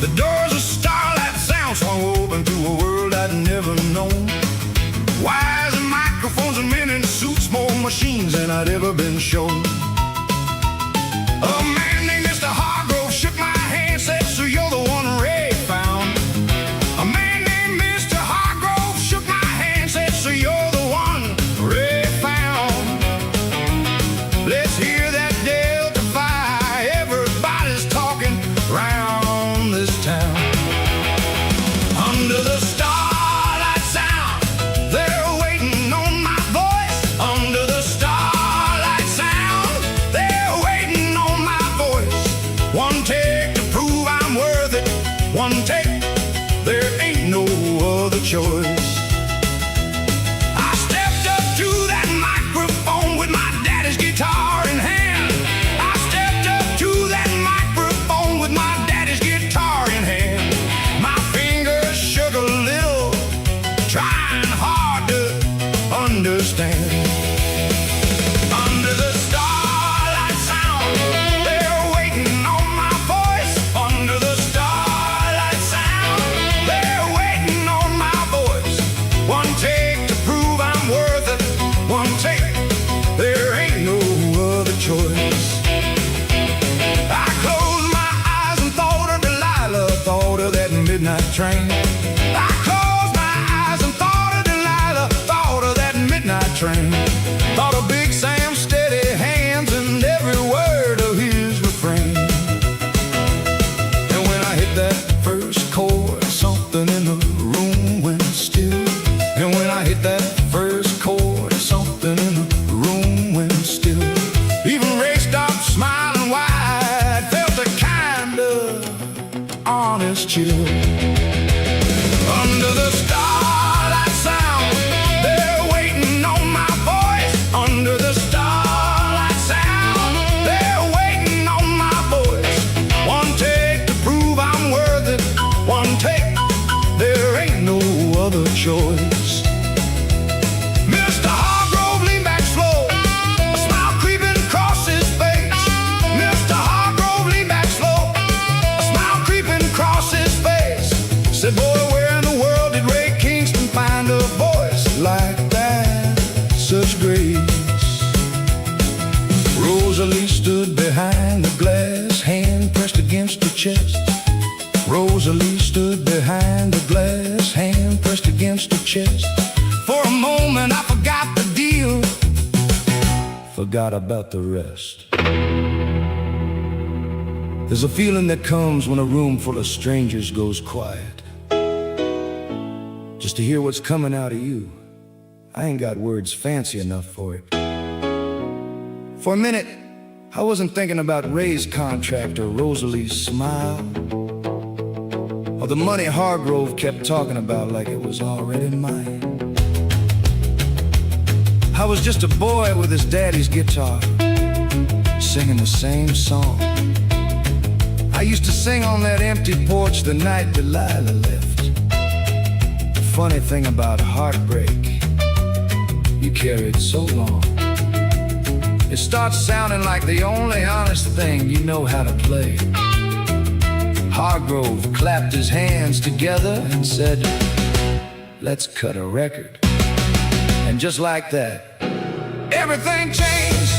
The doors of starlight sound swung open to a world I'd never known. Wires and microphones and men in suits, more machines than I'd ever been shown. A man named Mr. Hargrove shook my hand, said, "So you're the one Ray found." A man named Mr. Hargrove shook my hand, said, "So you're the one Ray found." Let's hear that Delta fire, everybody's talking round this town. Under the starlight sound, they're waiting on my voice. Under the starlight sound, they're waiting on my voice. One take to prove I'm worth it. One take, there ain't no other choice. I stepped up to that microphone with my daddy's guitar in hand. I stepped up to that microphone with my daddy's guitar in hand. My fingers shook a little, trying hard to understand. Under the starlight sound, they're waiting on my voice. Under the starlight sound, they're waiting on my voice. One take to prove I'm worth it. One take, there ain't no other choice. I closed my eyes and thought of Delilah, thought of that midnight train. I closed my eyes and thought of Delilah, thought of that midnight train. Thought of Big Sam's steady hands and every word of his refrain. And when I hit that first chord, something in the room went still. And when I hit that first chord, something in the room went still. Even Ray stopped smiling wide, felt a kind of honest chill. Under the starlight sound, they're waiting on my voice. Under the starlight sound, they're waiting on my voice. One take to prove I'm worth it. One take, there ain't no other choice. Mr. Hargrove leaned back slow, a smile creeping across his face. Mr. Hargrove leaned back slow, a smile creeping across his face. Said, "Boy, where in the world did Ray Kingston find a voice like that? Such grace." Rosalie stood behind the glass, hand pressed against her chest. Rosalie stood behind the glass, hand pressed against her chest. For a moment I forgot the deal, forgot about the rest. There's a feeling that comes when a room full of strangers goes quiet, just to hear what's coming out of you. I ain't got words fancy enough for it. For a minute, I wasn't thinking about Ray's contract or Rosalie's smile, or the money Hargrove kept talking about like it was already mine. I was just a boy with his daddy's guitar, singing the same song. I used to sing on that empty porch the night Delilah left. The funny thing about heartbreak, you carry it so long, it starts sounding like the only honest thing you know how to play. Hargrove clapped his hands together and said, "Let's cut a record." And just like that, everything changed.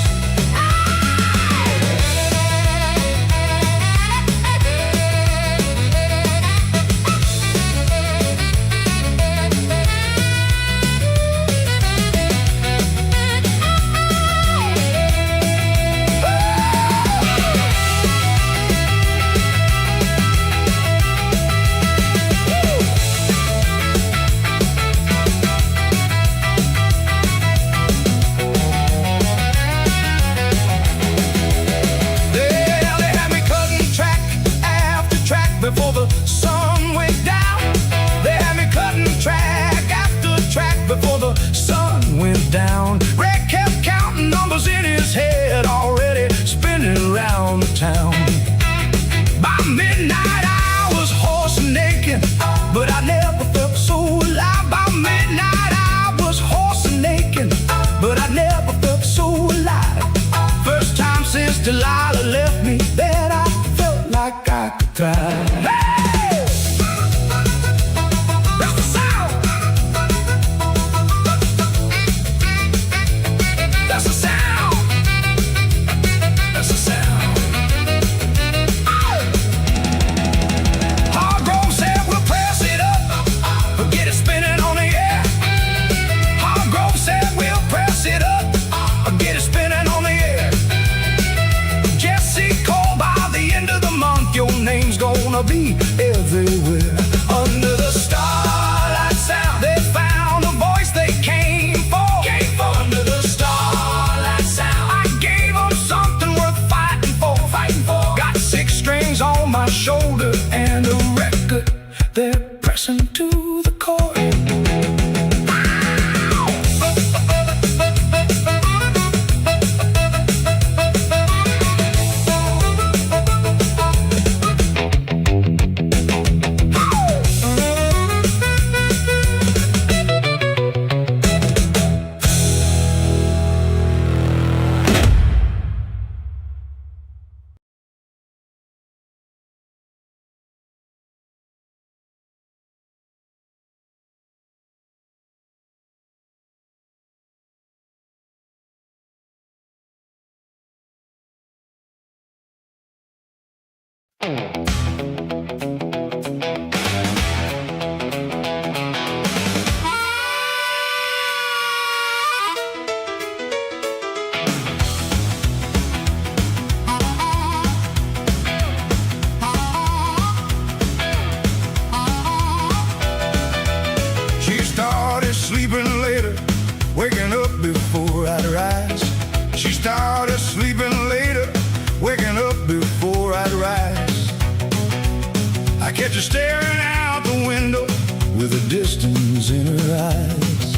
Before the sun went down, they had me cutting track after track before the sun went down. Ray kept counting numbers in his head, already spinning around the town. By midnight I was hoarse and aching, but I never felt so alive. By midnight I was hoarse and aching, but I never felt so alive. First time since Delilah left me, then I felt like I could thrive. Hey! I'll be everywhere. Under the starlight sound, they found a voice they came for. Under the starlight sound, I gave them something worth fighting for. Got 6 strings on my shoulder and a record they're pressing to the chord. She started sleeping later, waking up before I'd rise. She started sleeping later, waking up before I'd rise. I catch her staring out the window with a distance in her eyes.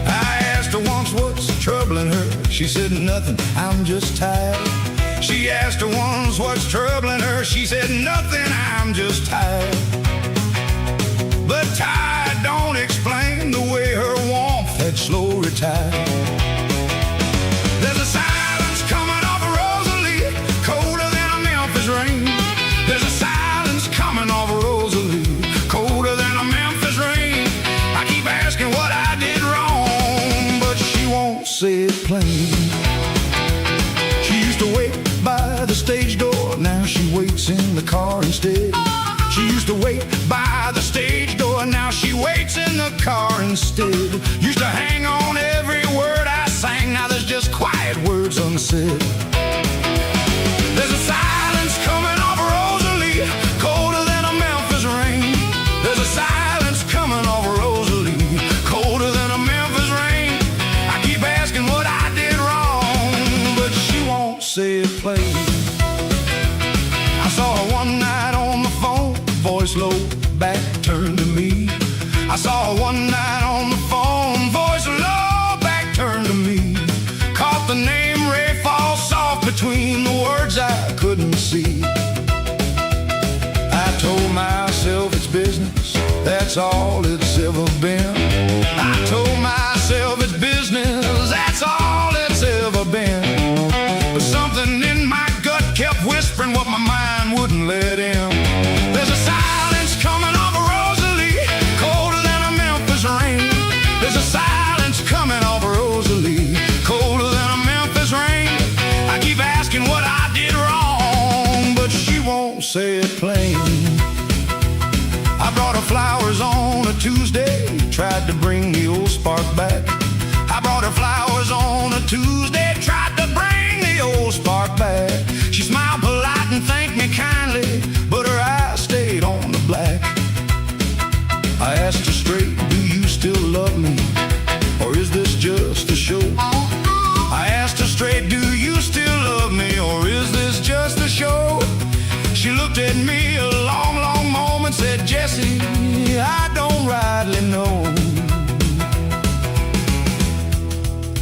I asked her once what's troubling her. She said nothing, I'm just tired. She asked her once what's troubling her. She said nothing, I'm just tired. But tired don't explain the way her warmth had slow retired. There's a silence coming off of Rosalie, colder than a Memphis rain. There's a silence coming off of Rosalie, colder than a Memphis rain. I keep asking what I did wrong, but she won't say it plain. She used to wait by the stage door, now she waits in the car instead. She used to wait by the stage door, now she waits in the car instead. Used to hang on every word I sang, now there's just quiet words unsaid. There's a silence coming off of Rosalie, colder than a Memphis rain. There's a silence coming off of Rosalie, colder than a Memphis rain. I keep asking what I did wrong, but she won't say it plain. I saw her one night on the phone, voice low, back turned to me. I saw her one night on the phone, voice low, back turned to me. Caught the name Ray fall soft between the words I couldn't see. I told myself it's business, that's all it's ever been. I told myself it's business, that's all it's ever been. But something in my gut kept whispering what my mind wouldn't let in. There's a silence coming off of Rosalie, colder than a Memphis rain. There's a silence coming off of Rosalie, colder than a Memphis rain. I keep asking what I did wrong, but she won't say it plain. I brought her flowers on a Tuesday, tried to bring the old spark back. I brought her flowers on a Tuesday, tried to bring the old spark back. She smiled polite and thanked me kindly, but her eyes stayed on the black. I asked her straight, do you still love me, or is this just a show? I asked her straight, do you still love me, or is this just a show? She looked at me a long, long moment, said, Jesse, I don't rightly know.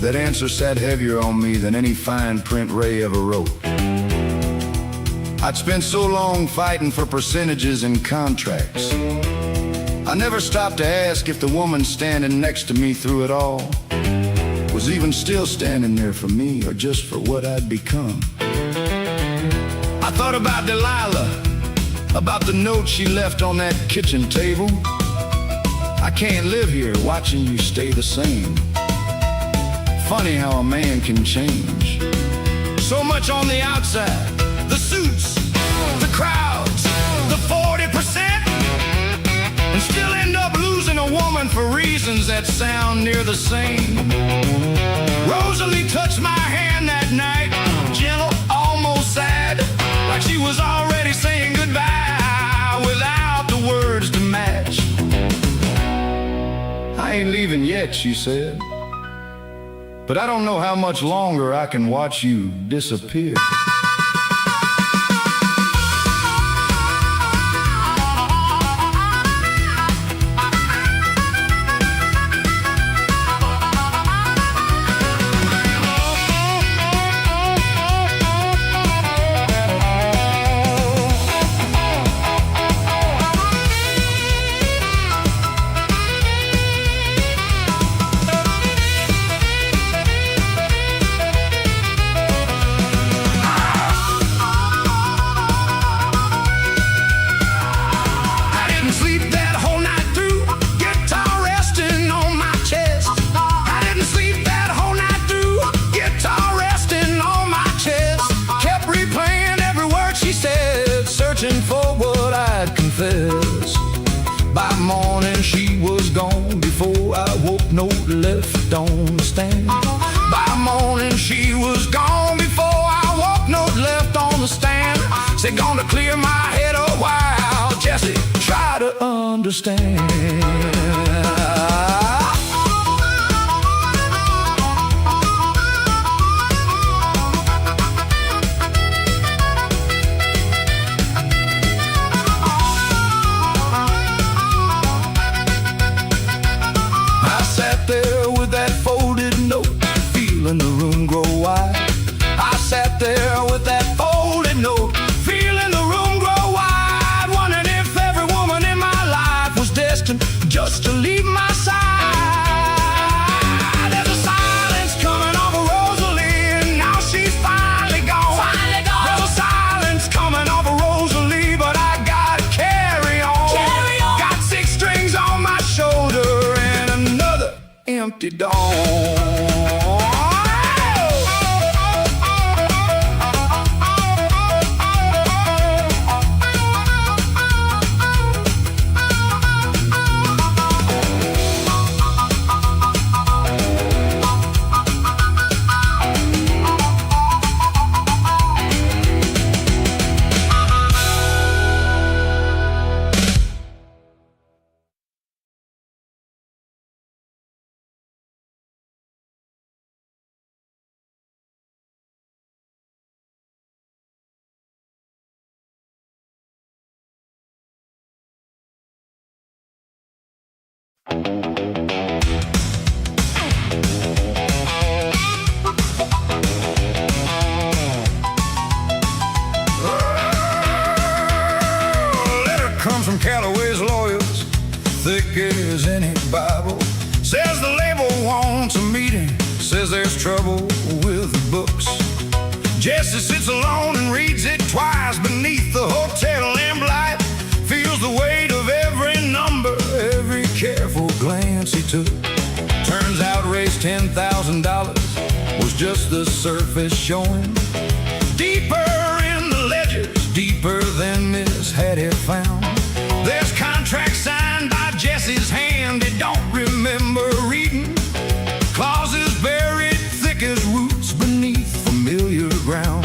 That answer sat heavier on me than any fine print Ray ever wrote. I'd spent so long fighting for percentages and contracts. I never stopped to ask if the woman standing next to me through it all was even still standing there for me, or just for what I'd become. I thought about Delilah, about the note she left on that kitchen table. I can't live here watching you stay the same. Funny how a man can change. So much on the outside, the suits, the crowds, the 40%, and still end up losing a woman for reasons that sound near the same. Rosalie touched my hand that night, gentle, almost sad, like she was already saying goodbye. yet, she said, but I don't know how much longer I can watch you disappear. For what I'd confess. By morning she was gone before I woke, note left on the stand. By morning she was gone before I woke, note left on the stand. Said gonna clear my head a while, Jesse, try to understand. Feeling the room grow wide. I sat there with that folded note, feeling the room grow wide, wondering if every woman in my life was destined just to leave my side. There's a silence coming over Rosalie, and now she's finally gone. Finally gone. There's a silence coming over Rosalie, but I gotta carry on. Carry on. Got 6 strings on my shoulder and another empty dawn. Letter comes from Callaway's lawyers, thick as any Bible. Says the label wants a meeting, says there's trouble with the books. Jesse sits alone and reads it twice beneath the hotel lamp light. Feels the weight of every number, every careful glance he took. Turns out raised $10,000 was just the surface showing. Deeper in the ledgers, deeper than Miss Hattie found. There's contracts signed by Jesse's hand he don't remember reading. Clauses buried thick as roots beneath familiar ground.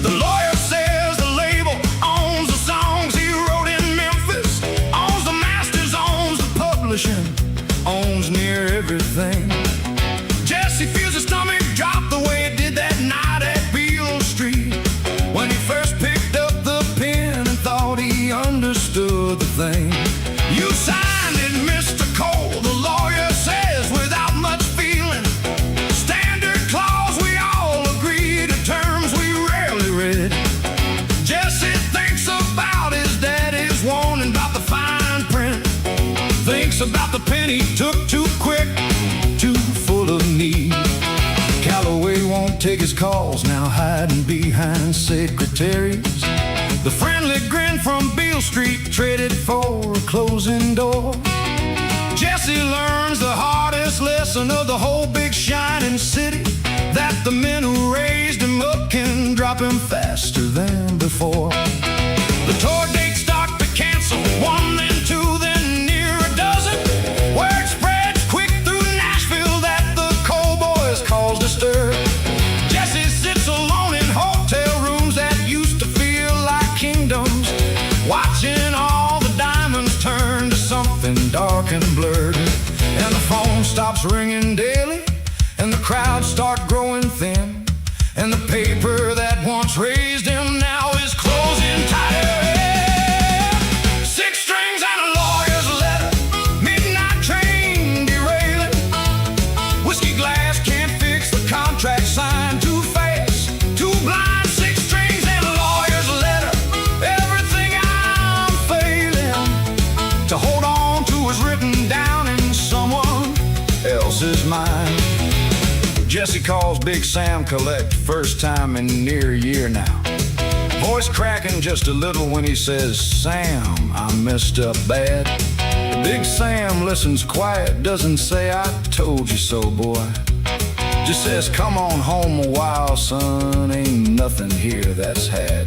The lawyer says the label owns the songs he wrote in Memphis, owns the masters, owns the publishing, owns near everything. Jesse feels his stomach drop the way it did that night at Beale Street, when he first picked up the pen and thought he understood the thing. You signed it, Mr. Cole, the lawyer says without much feeling. Standard clause, we all agree to terms we rarely read. Jesse thinks about his daddy's warning about the fine print. Thinks about the pen he took too quick, too full of need. Callaway won't take his calls now, hiding behind secretaries. The friendly grin from Beale Street traded for a closing door. Jesse learns the hardest lesson of the whole big shining city, that the men who raised him up can drop him faster than before. The tour dates start to cancel, 1 then 2 then near a dozen. Word spreads quick through Nashville that the coal boys caused a stir. Jesse sits alone in hotel rooms that used to feel like kingdoms, watching all the diamonds turn to something dark and blurred. And the phone stops And the paper that once raised him now is closing tight. 6 strings and a lawyer's letter, midnight train derailing. Whiskey glass can't fix the contract signed too fast, too blind. 6 strings and a lawyer's letter, everything I'm failing to hold on to is written down in someone else's mind. Jesse calls Big Sam collect, first time in near a year now. Voice cracking just a little when he says, "Sam, I messed up bad." Big Sam listens quiet, doesn't say, "I told you so, boy." Just says, "Come on home a while, son, ain't nothing here that's had."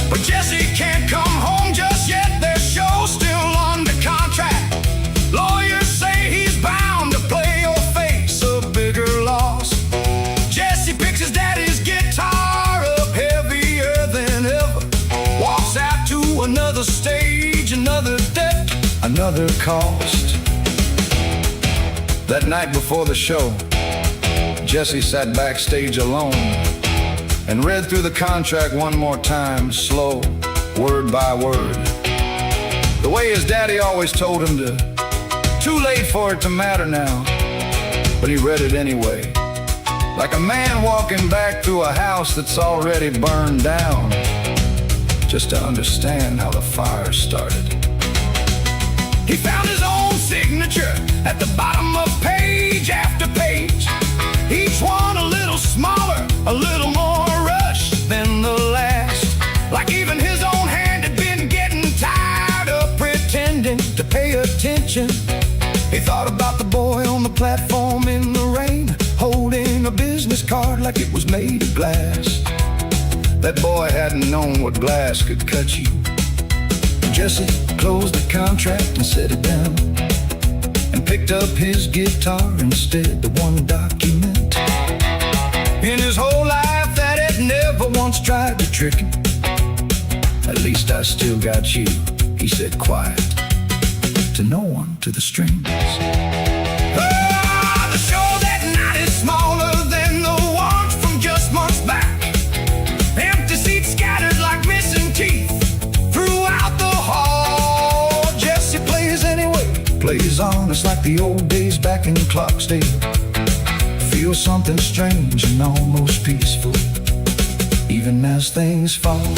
But Jesse can't come home just yet, their show's still under contract. Lawyers say he's bound to play or face a bigger loss. Jesse picks his daddy's guitar up heavier than ever, walks out to another stage, another debt, another cost. That night before the show, Jesse sat backstage alone and read through the contract one more time, slow, word by word. The way his daddy always told him to. Too late for it to matter now, but he read it anyway, like a man walking back through a house that's already burned down, just to understand how the fire started. He found his own signature at the bottom of page after page, each one a little smaller, a little more rushed than the last, like even his own hand had been getting tired of pretending to pay attention. He thought about the boy on the platform in the rain, holding a business card like it was made of glass. That boy hadn't known what glass could cut you. Jesse closed the contract and set it down, and picked up his guitar instead, the one document in his whole life that had never once tried to trick him. "At least I still got you," he said quiet, to no one, to the strings. The show that night is smaller than the ones from just months back. Empty seats scattered like missing teeth throughout the hall. Jesse plays anyway, plays on, it's like the old days back in Clarksdale. Feel something strange and almost peaceful, even as things fall.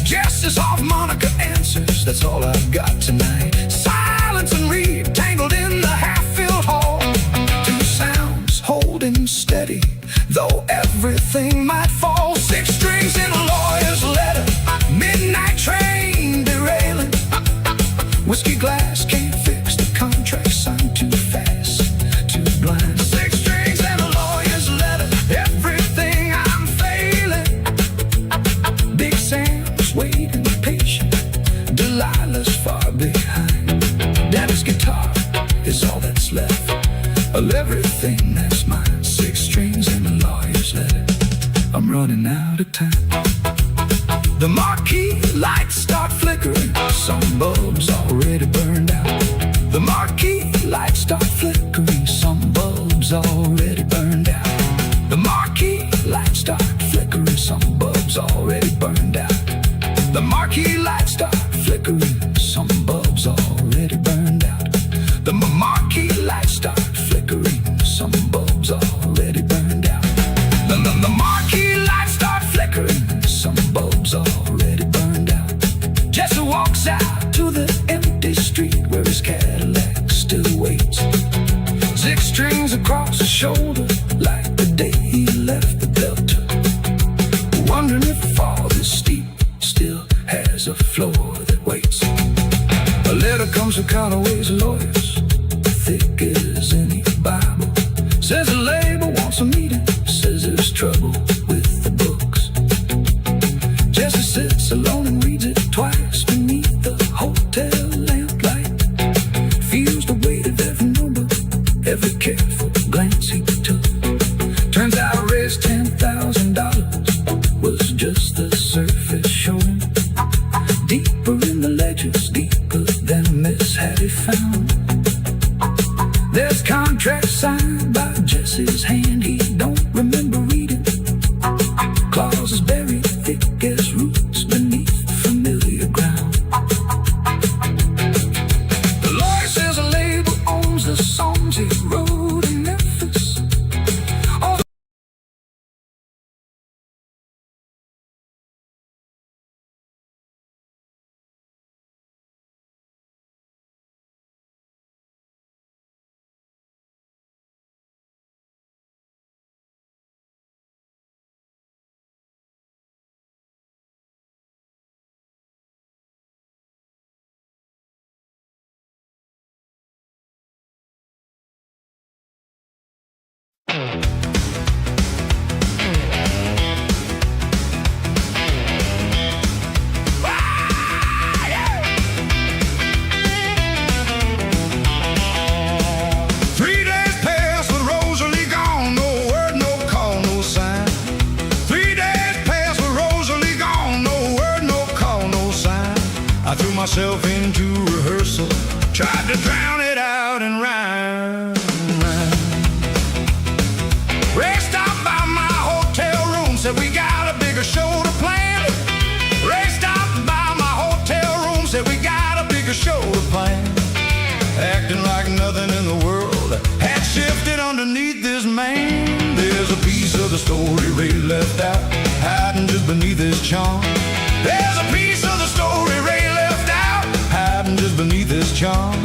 Jesse's harmonica answers, that's all I've got tonight. Silence and reed tangled in the half-filled hall. 2 sounds holding steady, though everything might fall. 6 strings in a lawyer's letter, midnight train derailing. Whiskey glass can't fix the contract signed too fast, too blind. 6 strings and a lawyer's letter, everything I'm failing. Big Sam's waiting patient, Delilah's far behind. Daddy's guitar is all that's left of everything that's mine. 6 strings and a lawyer's letter, I'm running out of time. The marquee lights start flickering, some bulbs already burned out. The marquee lights start flickering, some bulbs already burned out. The marquee lights start flickering, some bulbs already burned out. The marquee lights start flickering, some bulbs already burned out. The marquee lights start flickering, some bulbs already burned out. The marquee lights start flickering, some bulbs already burned out. Jesse walks out to the empty street where his Cadillac still waits. 6 strings across his shoulder, like the day he left the Delta. Wondering if all this steep still has a floor that waits. A letter comes from Callaway's lawyers, thick as any Bible. Says a label wants a meeting, says there's trouble with the books. Jesse sits alone and reads it twice beneath Deeper in the ledgers, deeper than Miss Hattie found. There's contracts signed by Jesse's hand he don't remember reading. Clauses buried thick as roots beneath familiar ground. The lawyer says a label owns the songs he wrote in Memphis. Myself into rehearsal, tried to drown it out in rhyme. Ray stopped by my hotel room, said we got a bigger show to plan. Ray stopped by my hotel room, said we got a bigger show to plan. Acting like nothing in the world had shifted underneath this man. There's a piece of the story Ray left out, hiding just beneath his charm. There's a piece of the story Ray left out, hiding just beneath his charm.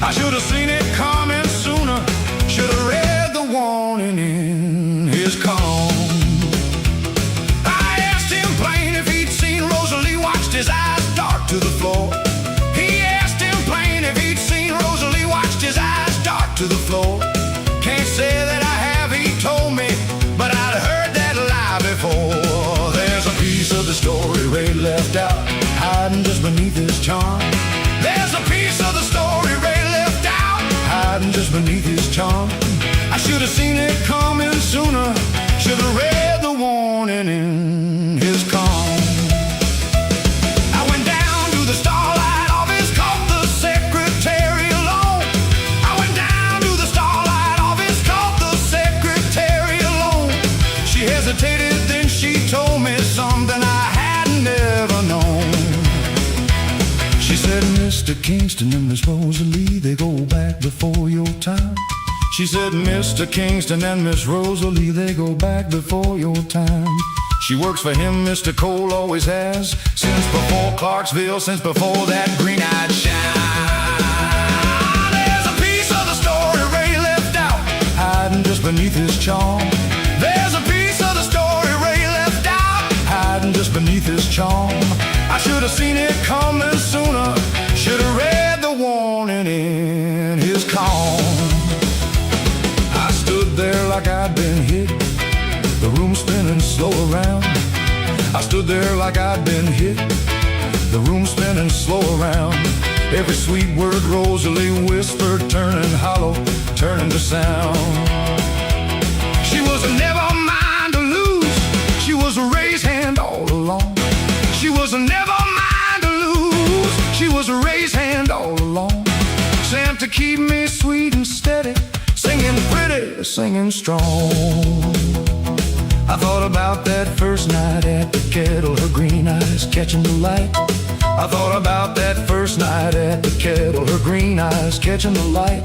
I should have seen it coming sooner, should have read the warning in his calm. I asked him plain if he'd seen Rosalie, watched his eyes dart to the floor. He asked him plain if he'd seen Rosalie, watched his eyes dart to the floor. Can't say that I have, he told me, but I'd heard that lie before. There's a piece of the story Ray left out, hiding just beneath his charm. There's a piece of the story Ray left out, hiding just beneath his charm. I should have seen it coming sooner, should have read the warning in his calm. I went down to the starlight office, caught the secretary alone. I went down to the starlight office, caught the secretary alone. She hesitated, then she told me something I had never known. She said, Mr. Kingston and Miss Rosalie, they go back before your time. She said, Mr. Kingston and Miss Rosalie, they go back before your time. She works for him, Mr. Cole always has, since before Clarksville, since before that green-eyed shine. There's a piece of the story Ray left out, hiding just beneath his charm. There's a piece of the story Ray left out, hiding just beneath his charm. I should have seen it coming sooner, should have read the warning in his calm. I stood there like I'd been hit, the room spinning slow around. I stood there like I'd been hit, the room spinning slow around. Every sweet word Rosalie whispered, turning hollow, turning to sound. She was a never mind to lose, she was a raised hand all along. She was a never mind to lose, she was a raised hand all along. Sent to keep me sweet and steady, singing pretty, singing strong. I thought about that first night at the kettle, her green eyes catching the light. I thought about that first night at the kettle, her green eyes catching the light.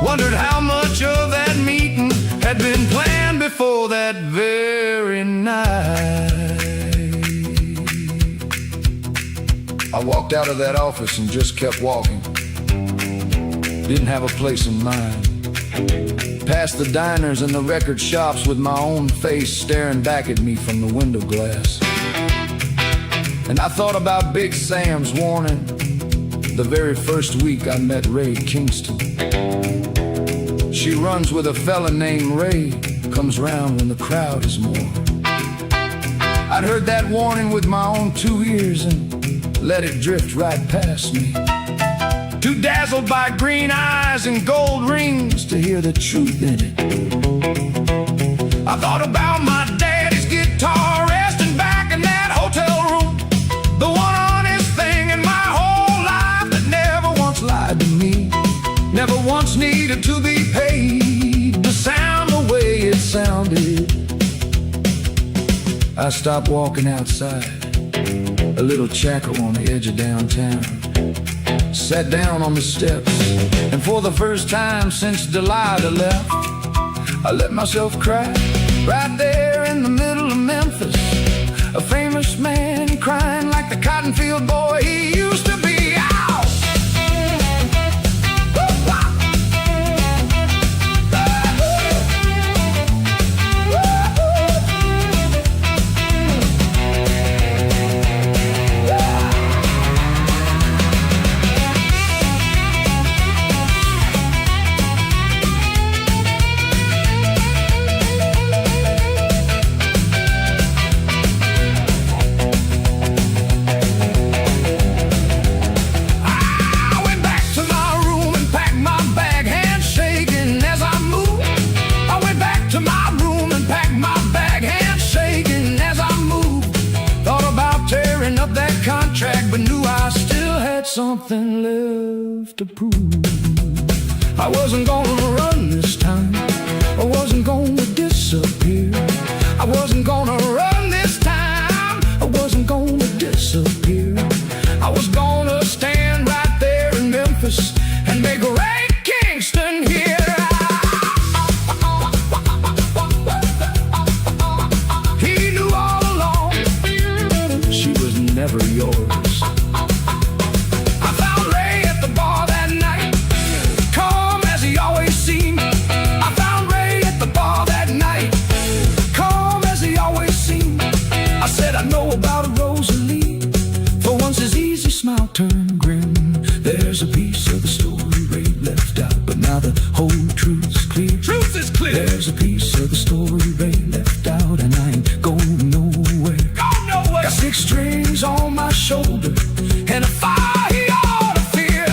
Wondered how much of that meeting had been planned before that very night. I walked out of that office and just kept walking. Didn't have a place in mind. Past the diners and the record shops with my own face staring back at me from the window glass. And I thought about Big Sam's warning the very first week I met Ray Kingston. She runs with a fella named Ray, comes round when the crowd is more. I'd heard that warning with my own 2 ears and let it drift right past me. Too dazzled by green eyes and gold rings to hear the truth in it. I thought about my daddy's guitar resting back in that hotel room, the one honest thing stopped walking outside, a little shack on the edge of downtown. Sat down on the steps, and for the first time since Delilah left, I let myself cry. Right there in the middle of Memphis, a famous man crying like the cotton field boy he used to be. Ow! But knew I still had something left to prove. I wasn't gonna run this time, I wasn't gonna disappear. I wasn't gonna run this time, I wasn't gonna disappear. I was gonna stand right there in Memphis and make great Kingston hear. He knew all along she was never yours. Smile turned grim. There's a piece of the story Ray left out, but now the whole truth's clear. Truth is clear. There's a piece of the story Ray left out, and I ain't going nowhere. Go nowhere. Got 6 strings on my shoulder and a fire he ought to fear.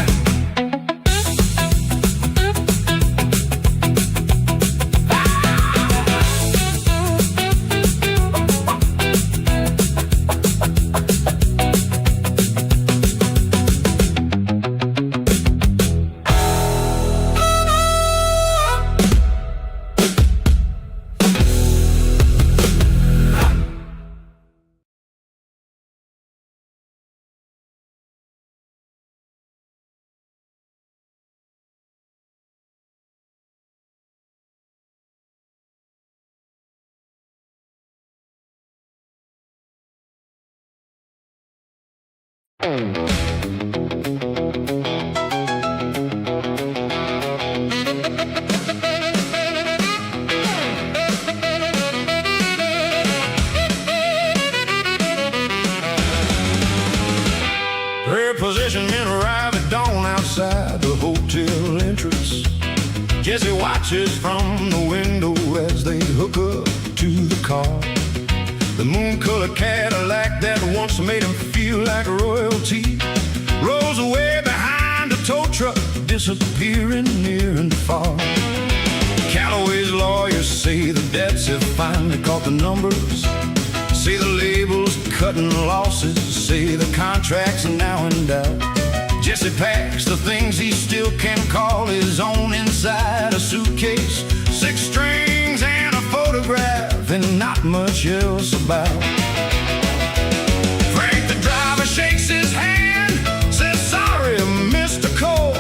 Her position men arrive at dawn outside the hotel entrance. Jesse watches from the window as they hook up to the car. The moon-colored Cadillac that once made him feel like royalty rolls away behind a tow truck, disappearing near and far. Calloway's lawyers say the debts have finally caught the numbers, say the labels cutting losses, say the contracts are now in doubt. Jesse packs the things he still can call his own inside a suitcase, 6 strings and a photograph, and not much else about. Frank the driver shakes his hand, says sorry Mr. Cole,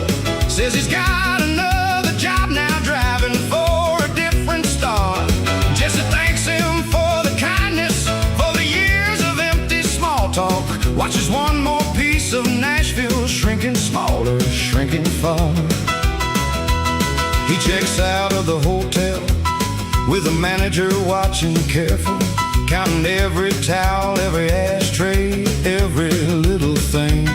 says he's got another job now driving for a different star. Jesse thanks him for the kindness, for the years of empty small talk, watches one more piece of Nashville shrinking smaller, shrinking far. He checks out of the hotel with the manager watching careful, counting every towel, every ashtray, every little thing.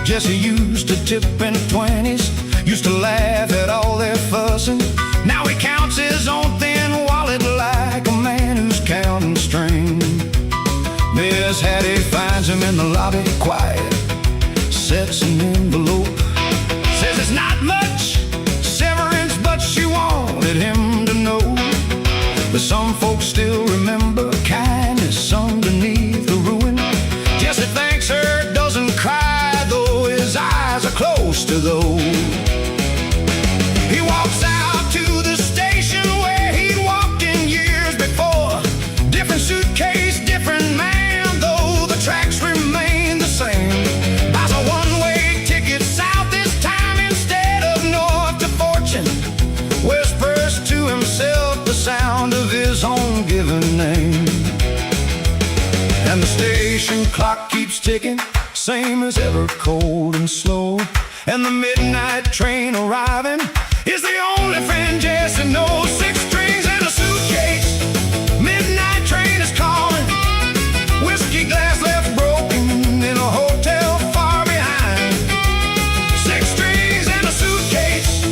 Jesse used to tip in 20s, used to laugh at all their fussing. Now he counts his own thin wallet like a man who's counting string. Miss Hattie finds him in the lobby quiet, sets an envelope, says it's not much severance, but she wanted him to know. But some folks still remember kindness underneath the ruin. Jesse thanks her, doesn't cry, though his eyes are close to those. He walks out to the station where he'd walked in years before. Different suitcase, different clock keeps ticking, same as ever, cold and slow. And the midnight train arriving is the only friend Jesse knows. 6 strings and a suitcase, midnight train is calling. Whiskey glass left broken in a hotel far behind. 6 strings and a suitcase,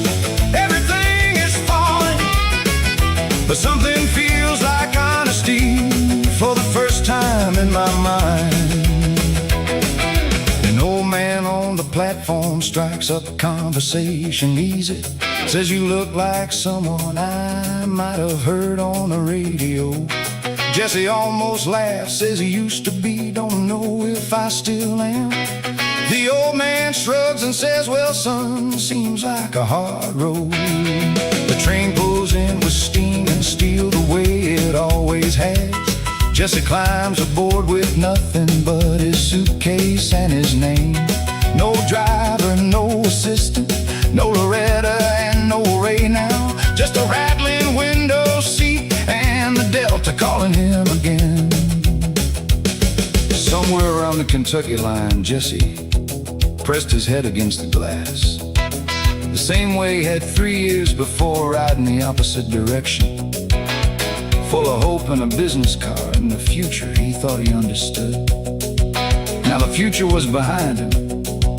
everything is falling. But something feels like honesty for the first time in my mind. An old man on the platform strikes up conversation easy. Says you look like someone I might have heard on the radio. Jesse almost laughs, says he used to be, don't know if I still am. The old man shrugs and says, well son, seems like a hard road. The train pulls in with steam and steel the way it always has. Jesse climbs aboard with nothing but his suitcase and his name. No driver, no assistant, no Loretta and no Ray now. Just a rattling window seat and the Delta calling him again. Somewhere around the Kentucky line, Jesse pressed his head against the glass, the same way he had 3 years before, riding the opposite direction. Full of hope and a business card and the future he thought he understood. Now the future was behind him,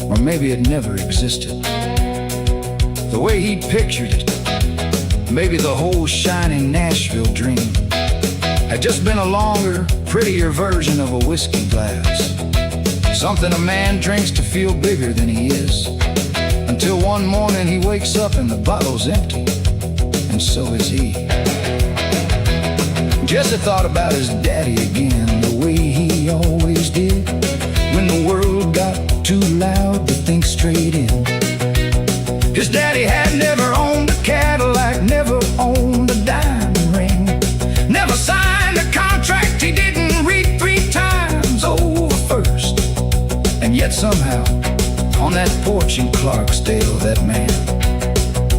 or maybe it never existed. The way he pictured it, maybe the whole shining Nashville dream, had just been a longer, prettier version of a whiskey glass. Something a man drinks to feel bigger than he is, until one morning he wakes up and the bottle's empty, and so is he. Jesse thought about his daddy again, the way he always did, when the world got too loud to think straight in. His daddy had never owned a Cadillac, never owned a diamond ring, never signed a contract he didn't read 3 times over first. And yet somehow, on that porch in Clarksdale, that man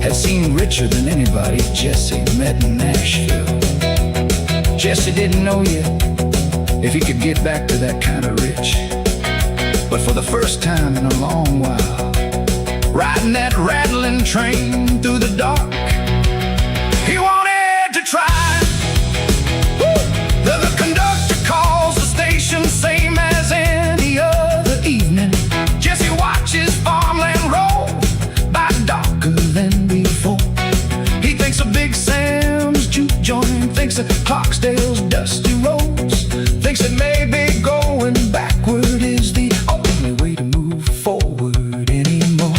had seemed richer than anybody Jesse met in Nashville. Jesse didn't know yet if he could get back to that kind of rich. But for the first time in a long while, riding that rattling train through the dark, he wanted to try. Woo! The conductor calls the station, same as any other evening. Jesse watches farmland roll by darker than before. He thinks of Big Sam's juke joint, thinks of Clarksdale's dusty roads, thinks that maybe going backward is the only way to move forward anymore.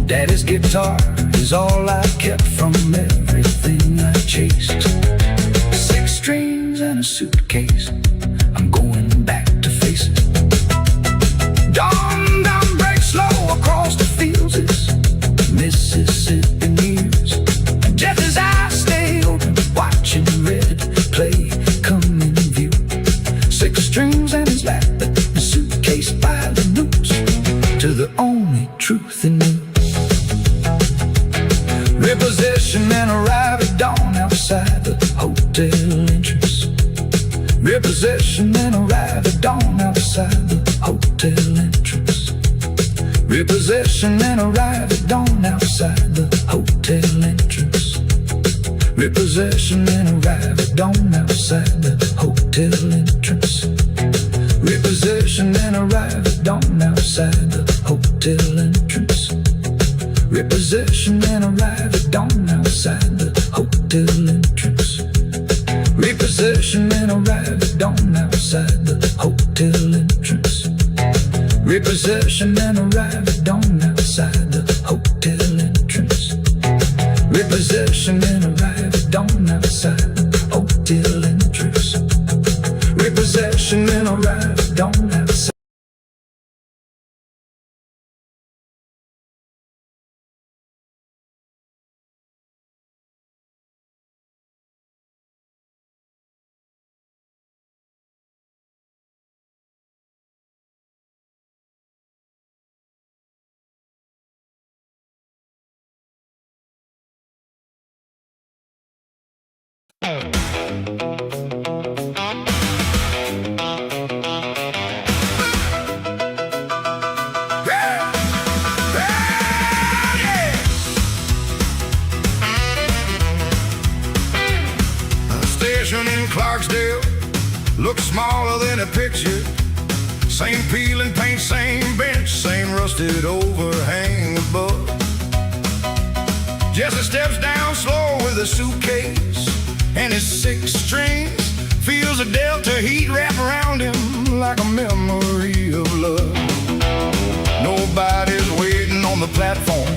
Daddy's guitar is all I kept from everything I chased. 6 strings and a suitcase, I'm going back to face it. Dawn breaks slow across the fields, it's Mississippi nears. Jeff's eyes stay open, watching red clay come in view. 6 strings and his lap, but the suitcase by the noose to the only truth in me. Repossession and arrive at dawn outside the hotel entrance. Repossession and arrive at dawn outside the hotel entrance. Repossession and arrive at dawn outside the hotel entrance. Repossession and arrive at dawn outside the hotel entrance. Reposition and arrive at dawn outside the hotel entrance. Reposition and arrive at dawn outside the hotel entrance. Reposition and arrive at dawn outside the hotel entrance. Reposition and arrive at dawn outside the hotel entrance. Reposition and arrive at dawn outside the hotel entrance. Repossession and arrive at dawn outside. In Clarksdale looks smaller than a picture. Same peeling paint, same bench, same rusted overhang above. Jesse steps down slow with a suitcase and his 6 strings. Feels a delta heat wrap around him like a memory of love. Nobody's waiting on the platform,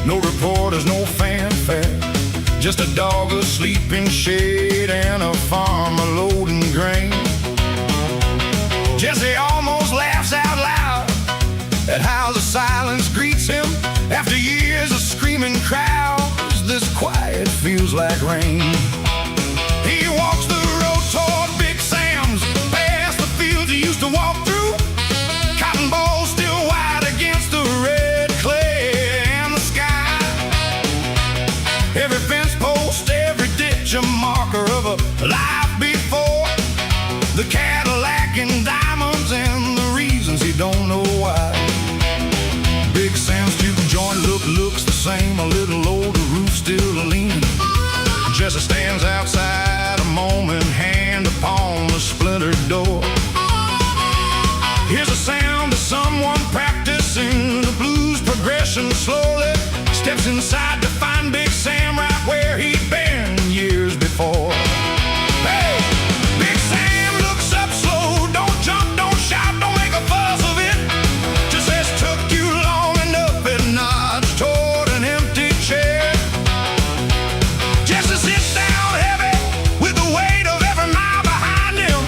no reporters, no fanfare. Just a dog asleep in shade and a farmer loading grain. Jesse almost laughs out loud at how the silence greets him. After years of screaming crowds, this quiet feels like rain. He walks the road toward Big Sam's, past the fields he used to walk through. Cotton balls still white against the red clay and the sky. Every fence post, every ditch, a marker of a life before. The Cadillac and diamonds and the reasons he don't know why. Big Sam's juke joint looks the same, a little older, roof still leaning. Jesse stands outside a moment, hand upon the splintered door. Here's the sound of someone practicing the blues progression slowly. Steps inside to find Big Sam right where he'd been years before. Hey! Big Sam looks up slow, don't jump, don't shout, don't make a fuss of it. Just says, took you long enough, and nods toward an empty chair. Jesse sits down heavy with the weight of every mile behind him.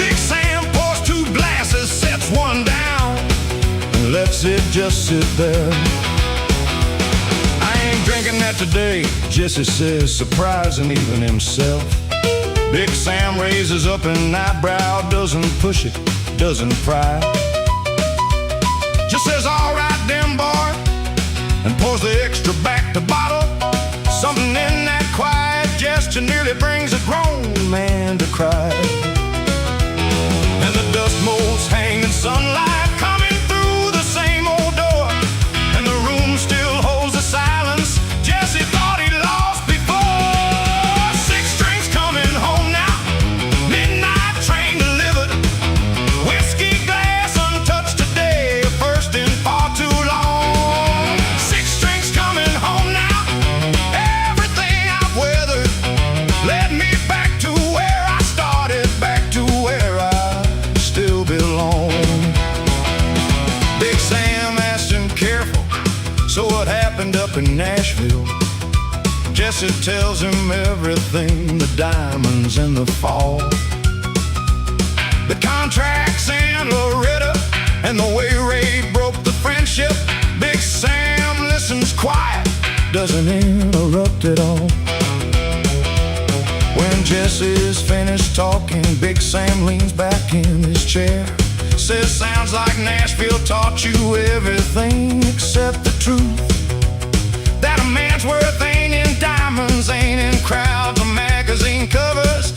Big Sam pours 2 glasses, sets one down, and lets it just sit there. Drinking that today, Jesse says, surprising even himself. Big Sam raises up an eyebrow, doesn't push it, doesn't pry. Just says, all right then, boy, and pours the extra back to bottle. Something in that quiet gesture nearly brings a grown man to cry. And the dust motes hang in sunlight, coming through the same old door, and the room still holds the silence Jesse thought he lost before. 6 strings coming home now, midnight train delivered. Whiskey glass untouched today, first in far too long. 6 strings coming home now, everything I've weathered led me back to where I started, back to where I still belong. Big Sam asked him careful, so what happened up in Nashville? Jesse tells him everything, the diamonds and the fall, the contracts and Loretta, and the way Ray broke the friendship. Big Sam listens quiet, doesn't interrupt at all. When Jesse is finished talking, Big Sam leans back in his chair, says, sounds like Nashville taught you everything except the truth, that a man's worth ain't in diamonds, ain't in crowds or magazine covers.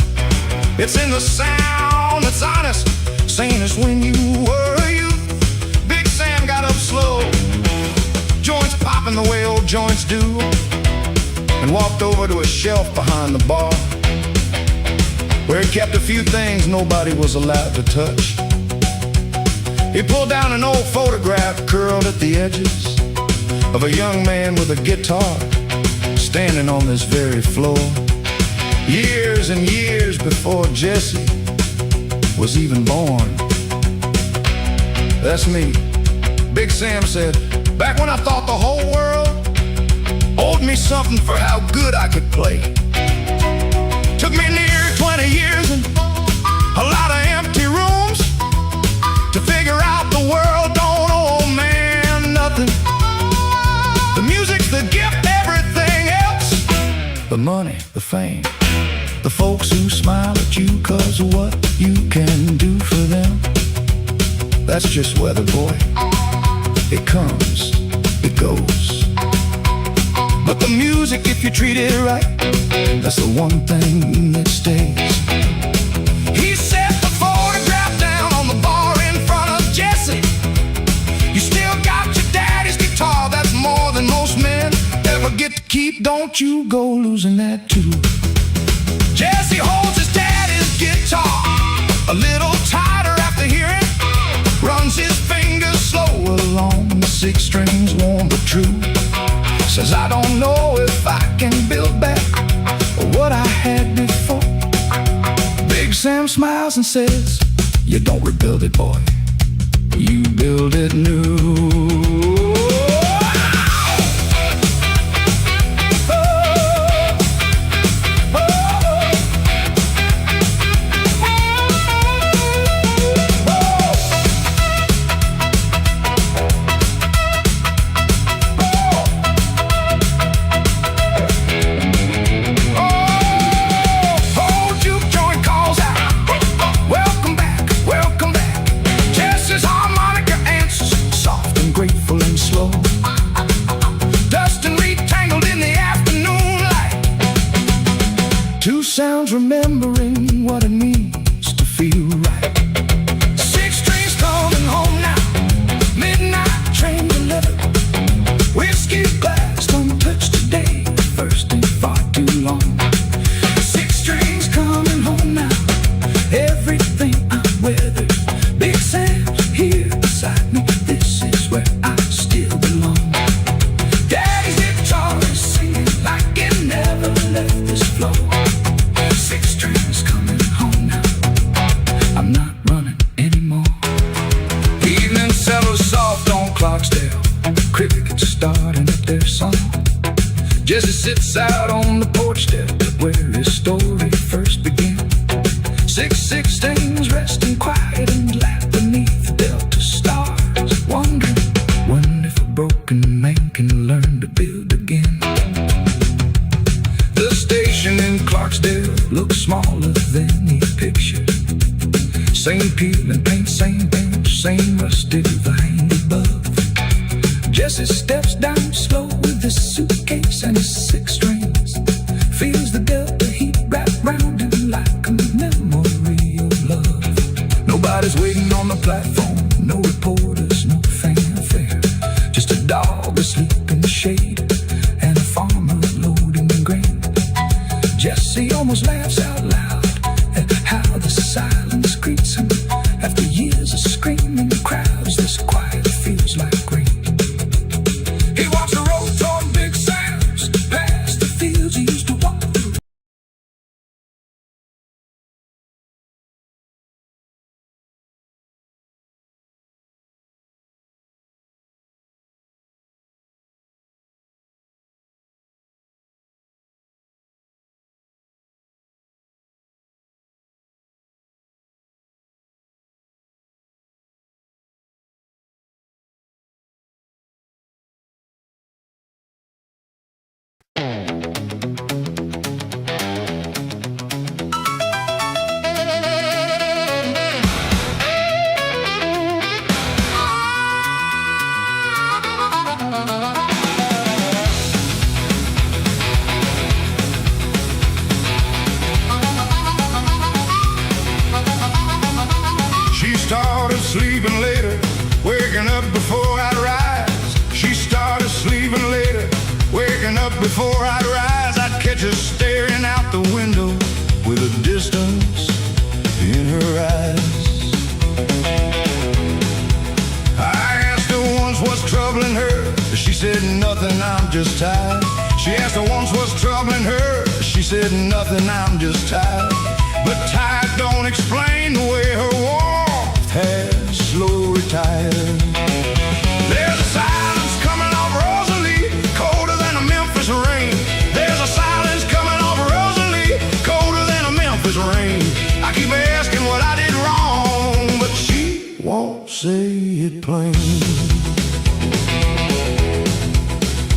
It's in the sound that's honest, same as when you were a youth. Big Sam got up slow, joints popping the way old joints do, and walked over to a shelf behind the bar, where he kept a few things nobody was allowed to touch. He pulled down an old photograph curled at the edges of a young man with a guitar standing on this very floor. Years and years before Jesse was even born. That's me. Big Sam said, back when I thought the whole world owed me something for how good I could play. Took me near 20 years and a lot of empty rooms to figure out the world don't owe a man nothing. The music's the gift, everything else, the money, the fame, the folks who smile at you 'cause of what you can do for them. That's just weather, boy. It comes, it goes. But the music, if you treat it right, that's the one thing that stays. He set the photograph down on the bar in front of Jesse. You still got your daddy's guitar, that's more than most men ever get to keep. Don't you go losing that too. Jesse holds his daddy's guitar a little tighter after hearing, runs his fingers slow along the 6 strings, warm but true. Says, I don't know if I can build back what I had before. Big Sam smiles and says, you don't rebuild it, boy, you build it new. Two sounds remembering what it means to feel right. 6 strings coming home now, midnight train delivered. Whiskey glass untouched today, first in far too long. 6 strings coming home now, everything I weathered. Big Sam's here beside me, this is where I still belong. Daddy's guitar is singing like it never left this floor. 6 strings coming home now, I'm not running anymore. Evening settles soft on Clarksdale, crickets starting up their song. Jesse sits out on the porch step where his story first began. 6 strings resting quiet and laugh beneath the Delta stars, wondering when if a broken man can learn to build again. The station in Clarksdale looks smaller than he pictured. Same peel and paint, same bench, same rusted vine above. Jesse steps down slow with his suitcase and his 6 strings. Feels the Delta heat wrap round him like a memory of love. Nobody's waiting on the platform, no reporters, no fanfare. Just a dog asleep in the shade and a farmer loading grain. Jesse almost laughs out loud at how the silence greets him. After years of screaming crowds, this quiet feels like rain. He walks the road toward Big Sam's, past the fields he used to walk through. She started sleeping later, waking up before I'd rise. She started sleeping later, waking up before I'd rise. I'd catch her staring out the window with a distance in her eyes. said, nothing, I'm just tired. She asked her once what's troubling her. She said, nothing, I'm just tired. But tired don't explain the way her warmth has slowly retired. There's a silence coming off Rosalie, colder than a Memphis rain. There's a silence coming off Rosalie, colder than a Memphis rain. I keep asking what I did wrong, but she won't say it plain.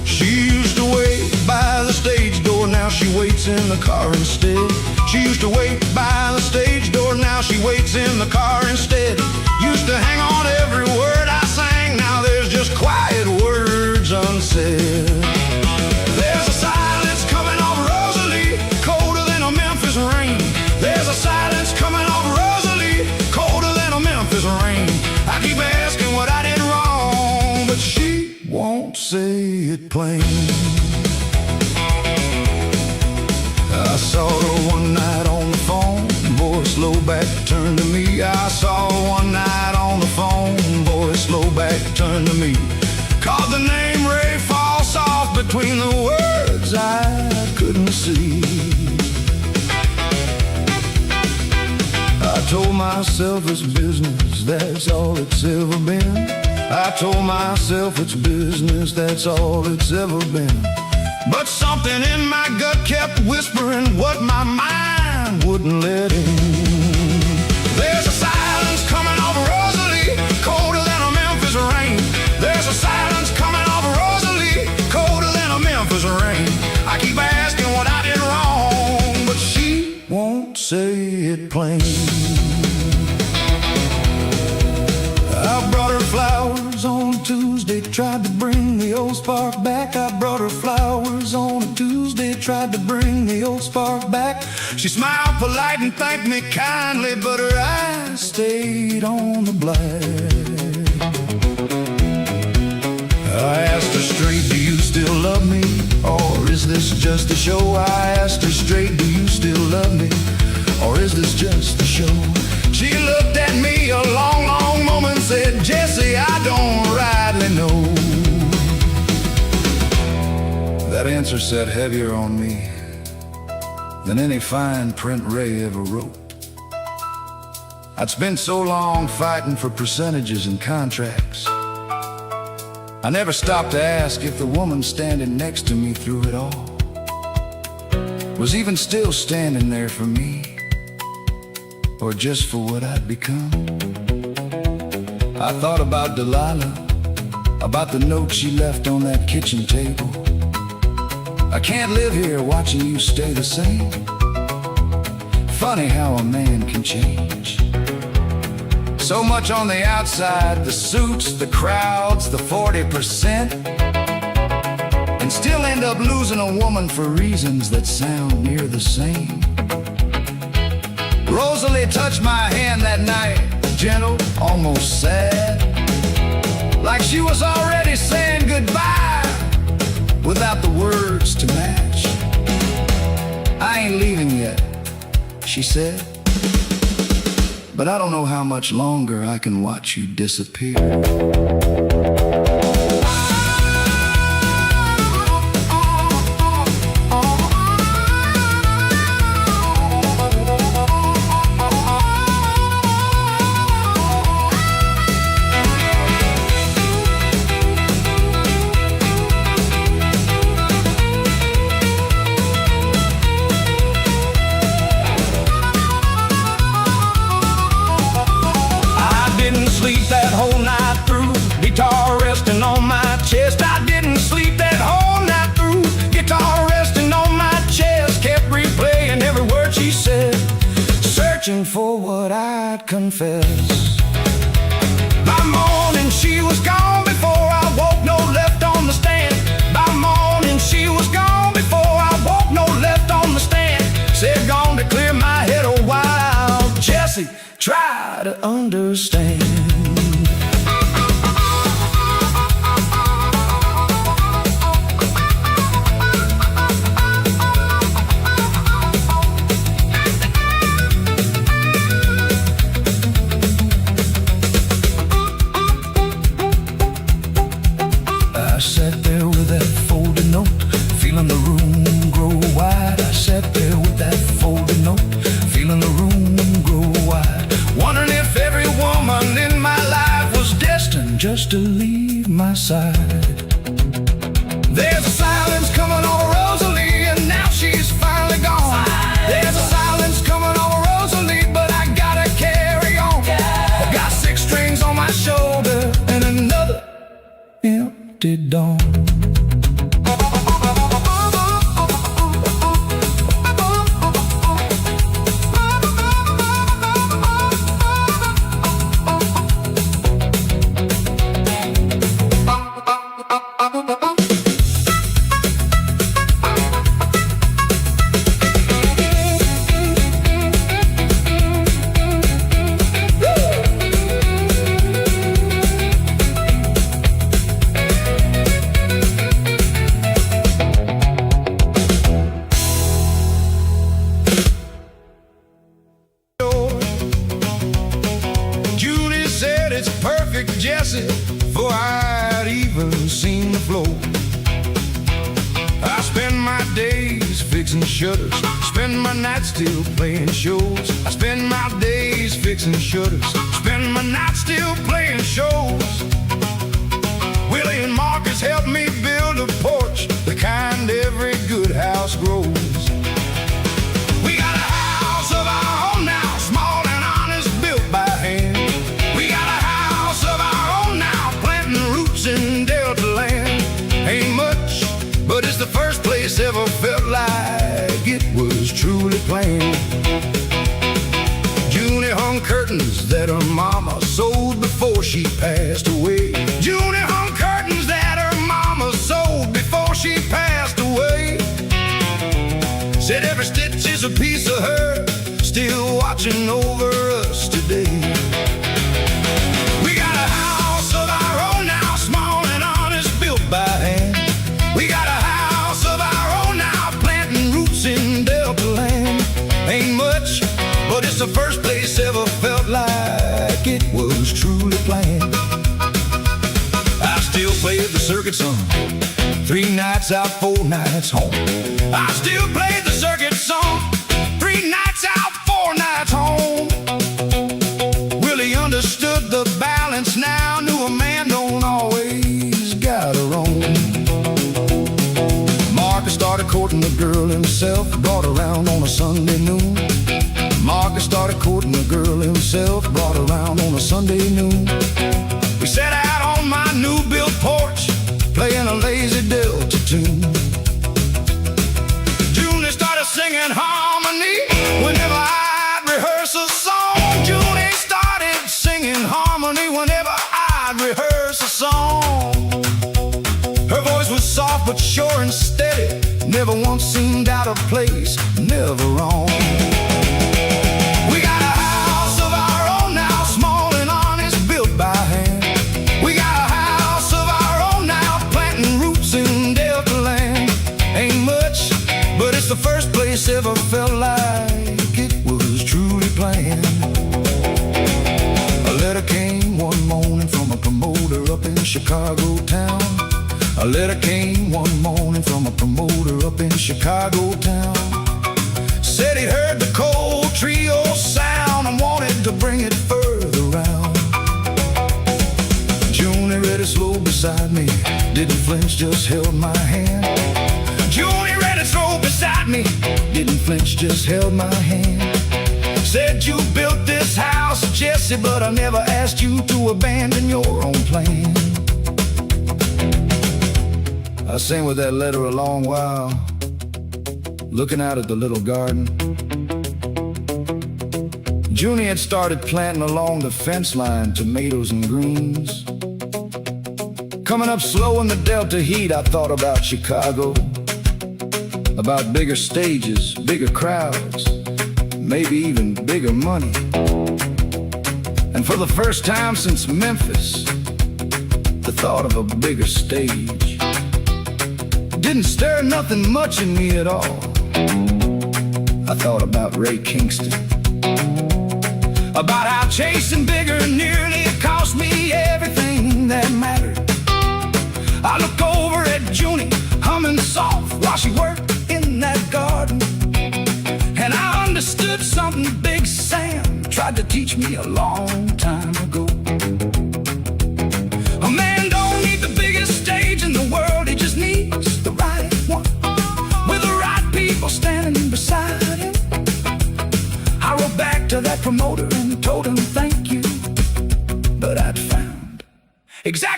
She used to wait by the stage door, now she waits in the car instead. She used to wait by the stage door, now she waits in the car instead. Used to hang on every word I sang, now there's just quiet words unsaid. There's a silence coming off Rosalie, colder than a Memphis rain. There's a silence coming off Rosalie, colder than a Memphis rain. I keep asking what I did wrong, but she won't say it plain. I saw her one night on the phone, boy, slow back, turn to me. I saw her one night on the phone, boy, slow back, turn to me. Called the name Ray, fall soft between the words I couldn't see. I told myself it's business, that's all it's ever been. I told myself it's business, that's all it's ever been. But something in my gut kept whispering what my mind wouldn't let in. There's a silence coming off Rosalie, colder than a Memphis rain. There's a silence coming off Rosalie, colder than a Memphis rain. I keep asking what I did wrong, but she won't say it plain. I brought her flowers on Tuesday, tried to bring the old spark back. I brought her flowers on a Tuesday, tried to bring the old spark back. She smiled polite and thanked me kindly, but her eyes stayed on the black. I asked her straight, do you still love me? Or is this just a show? I asked her straight, do you still love me? Or is this just a show? She looked at me a long, long moment, said, Jesse, I don't rightly know. That answer sat heavier on me than any fine print Ray ever wrote. I'd spent so long fighting for percentages and contracts, I never stopped to ask if the woman standing next to me through it all was even still standing there for me, or just for what I'd become. I thought about Delilah, about the note she left on that kitchen table. I can't live here watching you stay the same. Funny how a man can change. So much on the outside, the suits, the crowds, the 40%, and still end up losing a woman for reasons that sound near the same. Rosalie touched my hand that night, gentle, almost sad, like she was already saying goodbye without the words to match. I ain't leaving yet, she said, but I don't know how much longer I can watch you disappear. Sleep that whole night through, guitar resting on my chest. I didn't sleep that whole night through, guitar resting on my chest. Kept replaying every word she said, searching for what I'd confess. By morning she was gone before I woke, no left on the stand. By morning she was gone before I woke, no left on the stand. Said gone to clear my head a while, Jesse, try to understand. leave my side. There's a silence coming over Rosalie, and now she's finally gone. There's a silence coming over Rosalie, but I gotta carry on. I've got 6 strings on my shoulder and another empty dawn. Jesse, before I'd even seen the flow. I spend my days fixing shutters, spend my nights still playing shows. I spend my days fixing shutters, spend my nights still playing shows. Willie and Marcus helped me build a porch, the kind every good house grows. We got a house of our own now, small and honest, built by hand. In Delta land, ain't much, but it's the first place ever felt like it was truly planned. Junie hung curtains that her mama sewed before she passed away. Junie hung curtains that her mama sewed before she passed away. Said every stitch is a piece of her, still watching over us today. By hand. We got a house of our own now, planting roots in Delta land. Ain't much, but it's the first place ever felt like it was truly planned. I still play the circuit song, 3 nights out, 4 nights home. I still play the circuit song, 3 nights out, 4 nights home. Really understood the balance now, knew a man don't always got her own. Marcus started courting the girl himself, brought around on a Sunday noon. Marcus started courting the girl himself, brought around on a Sunday noon. We sat out on my new built porch, playing a lazy Delta tune. Junie started singing harmony whenever I'd rehearse a song. Junie started singing harmony whenever I'd rehearse a song. Her voice was soft but sure and steady, never once seemed out of place, never wrong. We got a house of our own now, small and honest, built by hand. We got a house of our own now, planting roots in Delta land. Ain't much, but it's the first place ever felt like it was truly planned. A letter came one morning from a promoter up in Chicago town. A letter came one morning from a promoter up in Chicago town. Said he'd heard the cold trio sound and wanted to bring it further round. Junie read it slow beside me, didn't flinch, just held my hand. Junie read it slow beside me, didn't flinch, just held my hand. Said you built this house, Jesse, but I never asked you to abandon your own plan. I sang with that letter a long while, looking out at the little garden. Junie had started planting along the fence line tomatoes and greens. Coming up slow in the Delta heat, I thought about Chicago, about bigger stages, bigger crowds, maybe even bigger money. And for the first time since Memphis, the thought of a bigger stage didn't stir nothing much in me at all. I thought about Ray Kingston, about how chasing bigger nearly cost me everything that mattered. I look over at Junie, humming soft while she worked in that garden, and I understood something Big Sam tried to teach me a long time ago. A man don't need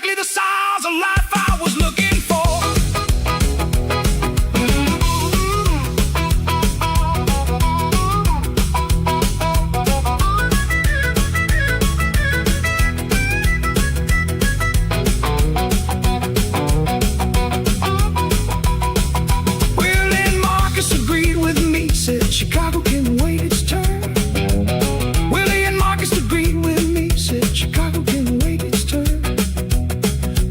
exactly the size of life I was looking for. Chicago can wait its turn. Willie and Marcus agreed with me, said Chicago can wait its turn.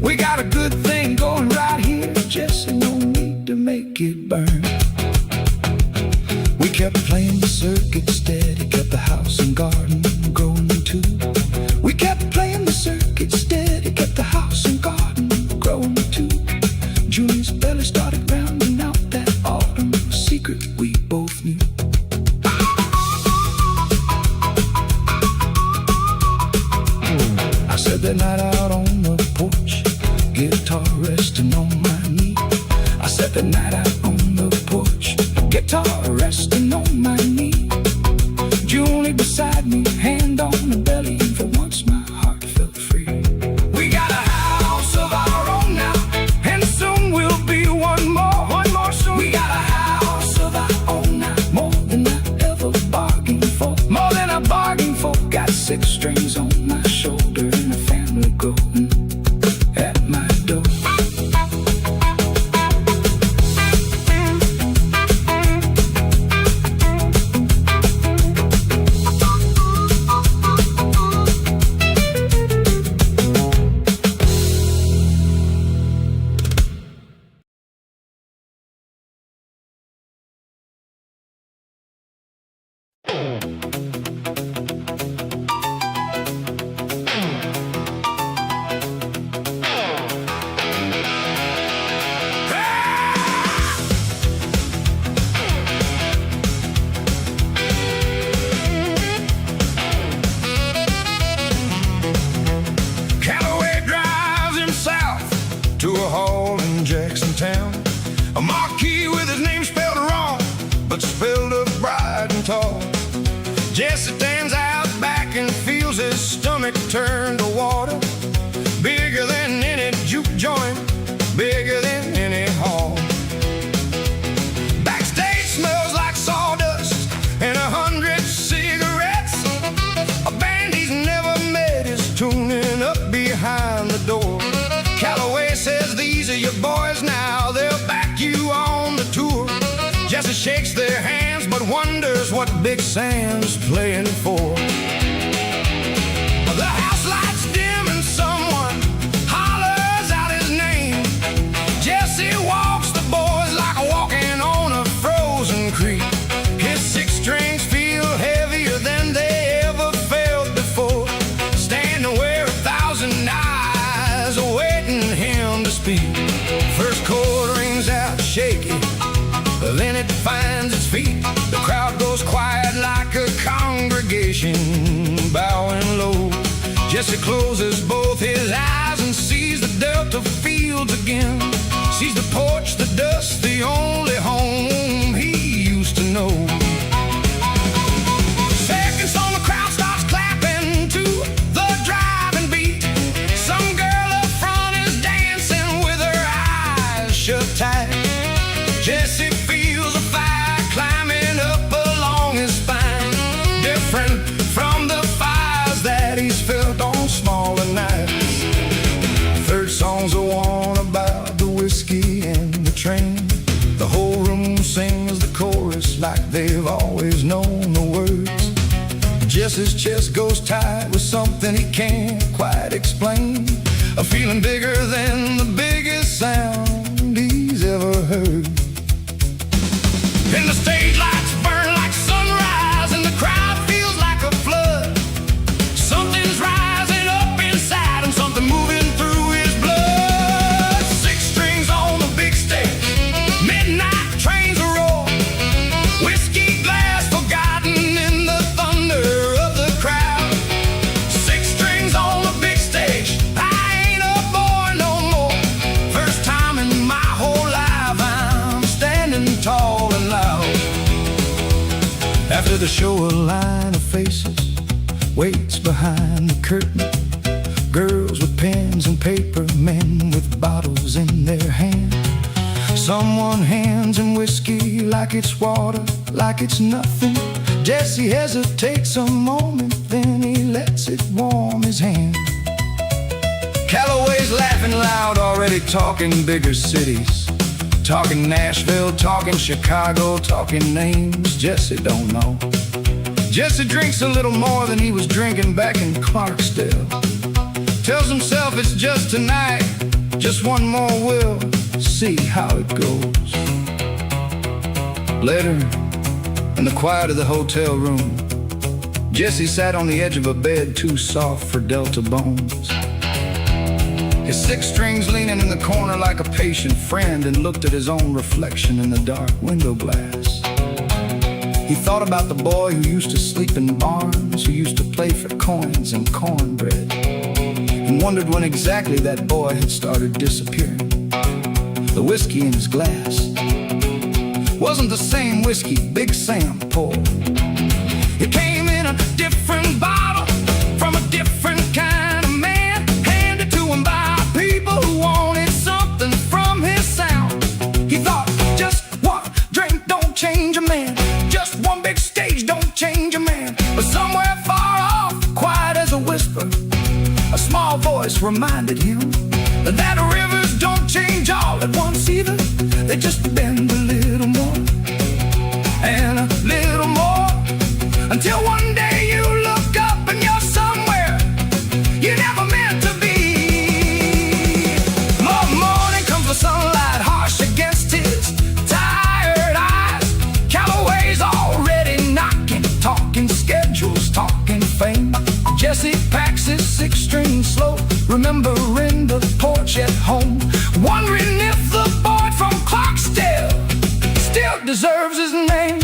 We got a good thing going right here, Jesse, no need to make it burn. We kept playing the circuit steady, kept the house and garden growing too. We kept playing the circuit steady, kept the house and garden growing too. Julius belly started rounding out that autumn, a secret we both knew. I said that night out on the porch, guitar resting on my knee. I said that night out on the porch, guitar resting on my knee. Julie beside me, hand on the belly, and for once my heart felt free. We got a house of our own now, and soon we'll be one more soon. We got a house of our own now, more than I ever bargained for. More than I bargained for. Got 6 strings on my shoulder and a family growing at my door. To a hall in Jackson Town, a marquee with his name spelled wrong, but spelled up bright and tall. Jesse stands out back and feels his stomach turn to water. Bigger than any juke joint, bigger than any hall. Backstage smells like sawdust and 100 cigarettes. A band he's never met is tuning up behind the door. Calloway says these are your boys now, they'll back you on the tour. Jesse shakes their hands but wonders what Big Sam's playing for. The house lights dim and someone hollers out his name. Jesse walks the boys like walking on a frozen creek. His 6 strings feel heavier than they ever felt before, standing where 1,000 eyes awaiting him to speak. First chord rings out shaky, then it finds its feet. The crowd goes quiet like a congregation bowing low. Jesse closes both his eyes and sees the Delta fields again. Sees the porch, the dust, the only home he used to know. Second song, the crowd starts clapping to the driving beat. Some girl up front is dancing with her eyes shut tight. Jesse feels a fire climbing up along his spine, different from the fires that he's felt on smaller nights. Third song's the one about the whiskey and the train. The whole room sings the chorus like they've always known the words. Jesse's chest goes tight with something he can't quite explain, a feeling bigger than the biggest sound he's ever heard. And the stage lights burn like sunrise, and the crowd feels like a flood. Something's rising up inside him, something moving through his blood. 6 strings on the big stage, midnight trains roar, whiskey glass forgotten in the thunder of the crowd. 6 strings on the big stage, I ain't a boy no more. First time in my whole life I'm standing tall and loud. After the show, a line of faces waits behind the curtain. girls with pens and paper, men with bottles in their hand. Someone hands him whiskey like it's water, like it's nothing. Jesse hesitates a moment, then he lets it warm his hand. Calloway's laughing loud, already talking bigger cities. Talking Nashville, talking Chicago, talking names Jesse don't know. Jesse drinks a little more than he was drinking back in Clarksdale. Tells himself it's just tonight, just one more, we'll see how it goes. Later, in the quiet of the hotel room, Jesse sat on the edge of a bed too soft for Delta bones. His six strings leaning in the corner like a patient friend, and looked at his own reflection in the dark window glass. He thought about the boy who used to sleep in barns, who used to play for coins and cornbread, and wondered when exactly that boy had started disappearing. The whiskey in his glass wasn't the same whiskey Big Sam poured. It came in a different bottle from a different kind of man, handed to him by people who wanted something from his sound. He thought, just one drink don't change a man, just one big stage don't change a man. But somewhere far off, quiet as a whisper, a small voice reminded him that rivers don't change all at once either. They just bend a little more and a little more, until one day you look up and you're somewhere you never meant to be. Morning comes the sunlight harsh against his tired eyes. Calloway's already knocking, talking schedules, talking fame. Jesse packs his six-string slow, remembering the porch at home, wondering if the boy from Clarksdale still deserves his name.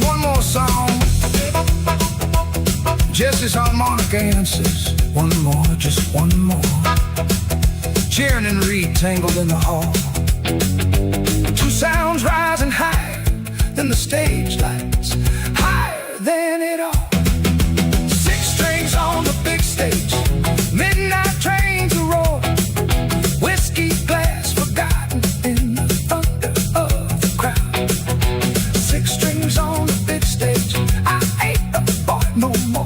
One more song. Jesse's harmonica answers, one more, just one more. Cheering and Reed tangled in the hall. Two sounds rising higher than the stage lights, higher than it all. Six strings on the big stage, midnight train to roar. Whiskey glass forgotten in the thunder of the crowd. Six strings on the big stage, I ain't a boy no more.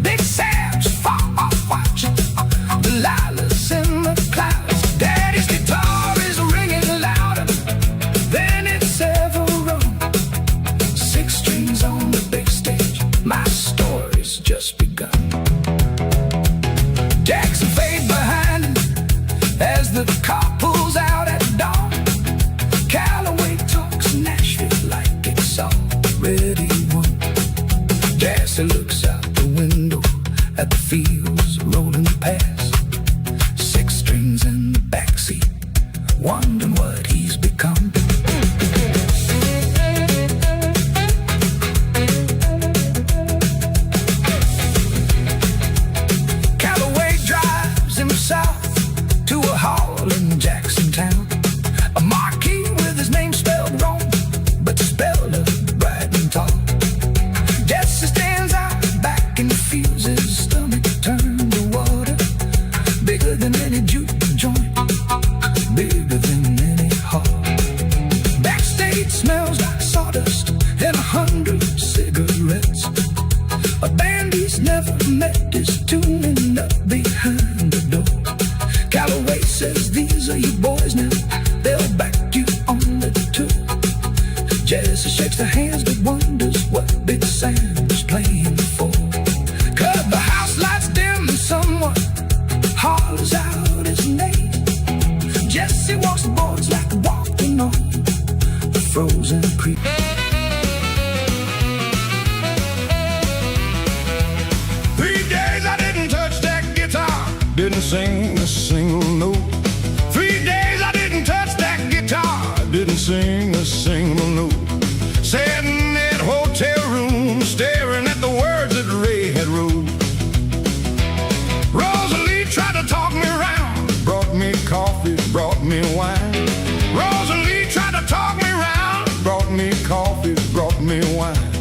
Big Sam's far off watching, Delilah's in the clouds. Daddy's guitar is ringing louder than it's ever rung. Six strings on the big stage, my story's just begun. Jackson fade behind him as the car pulls out at dawn. Calloway talks Nashville like it's already won. Jesse looks out the window at the fields rolling past. Six strings in the backseat, wondering what he's become. Calloway drives him south to a hall in Jackson Town. A marquee with his name spelled wrong, but spelled bright and tall. Jesse stands out back and feels his stomach turn to water. Bigger than any juke joint, bigger than any hall. Backstage smells like sawdust and 100 cigarettes. A band he's never met is tuning up behind the door. Calloway says, these are your boys now, they'll back you on the tour. Jesse shakes their hands but wonders what Big Sam's playing for. 'Cause the house lights dim and someone hollers out his name. Jesse walks the boards like walking on the frozen creek. Three sing a single note. 3 days I didn't touch that guitar, didn't sing a single note. Sat in that hotel room, staring at the words that Ray had wrote. Rosalie tried to talk me around, brought me coffee, brought me wine. Rosalie tried to talk me around, brought me coffee, brought me wine.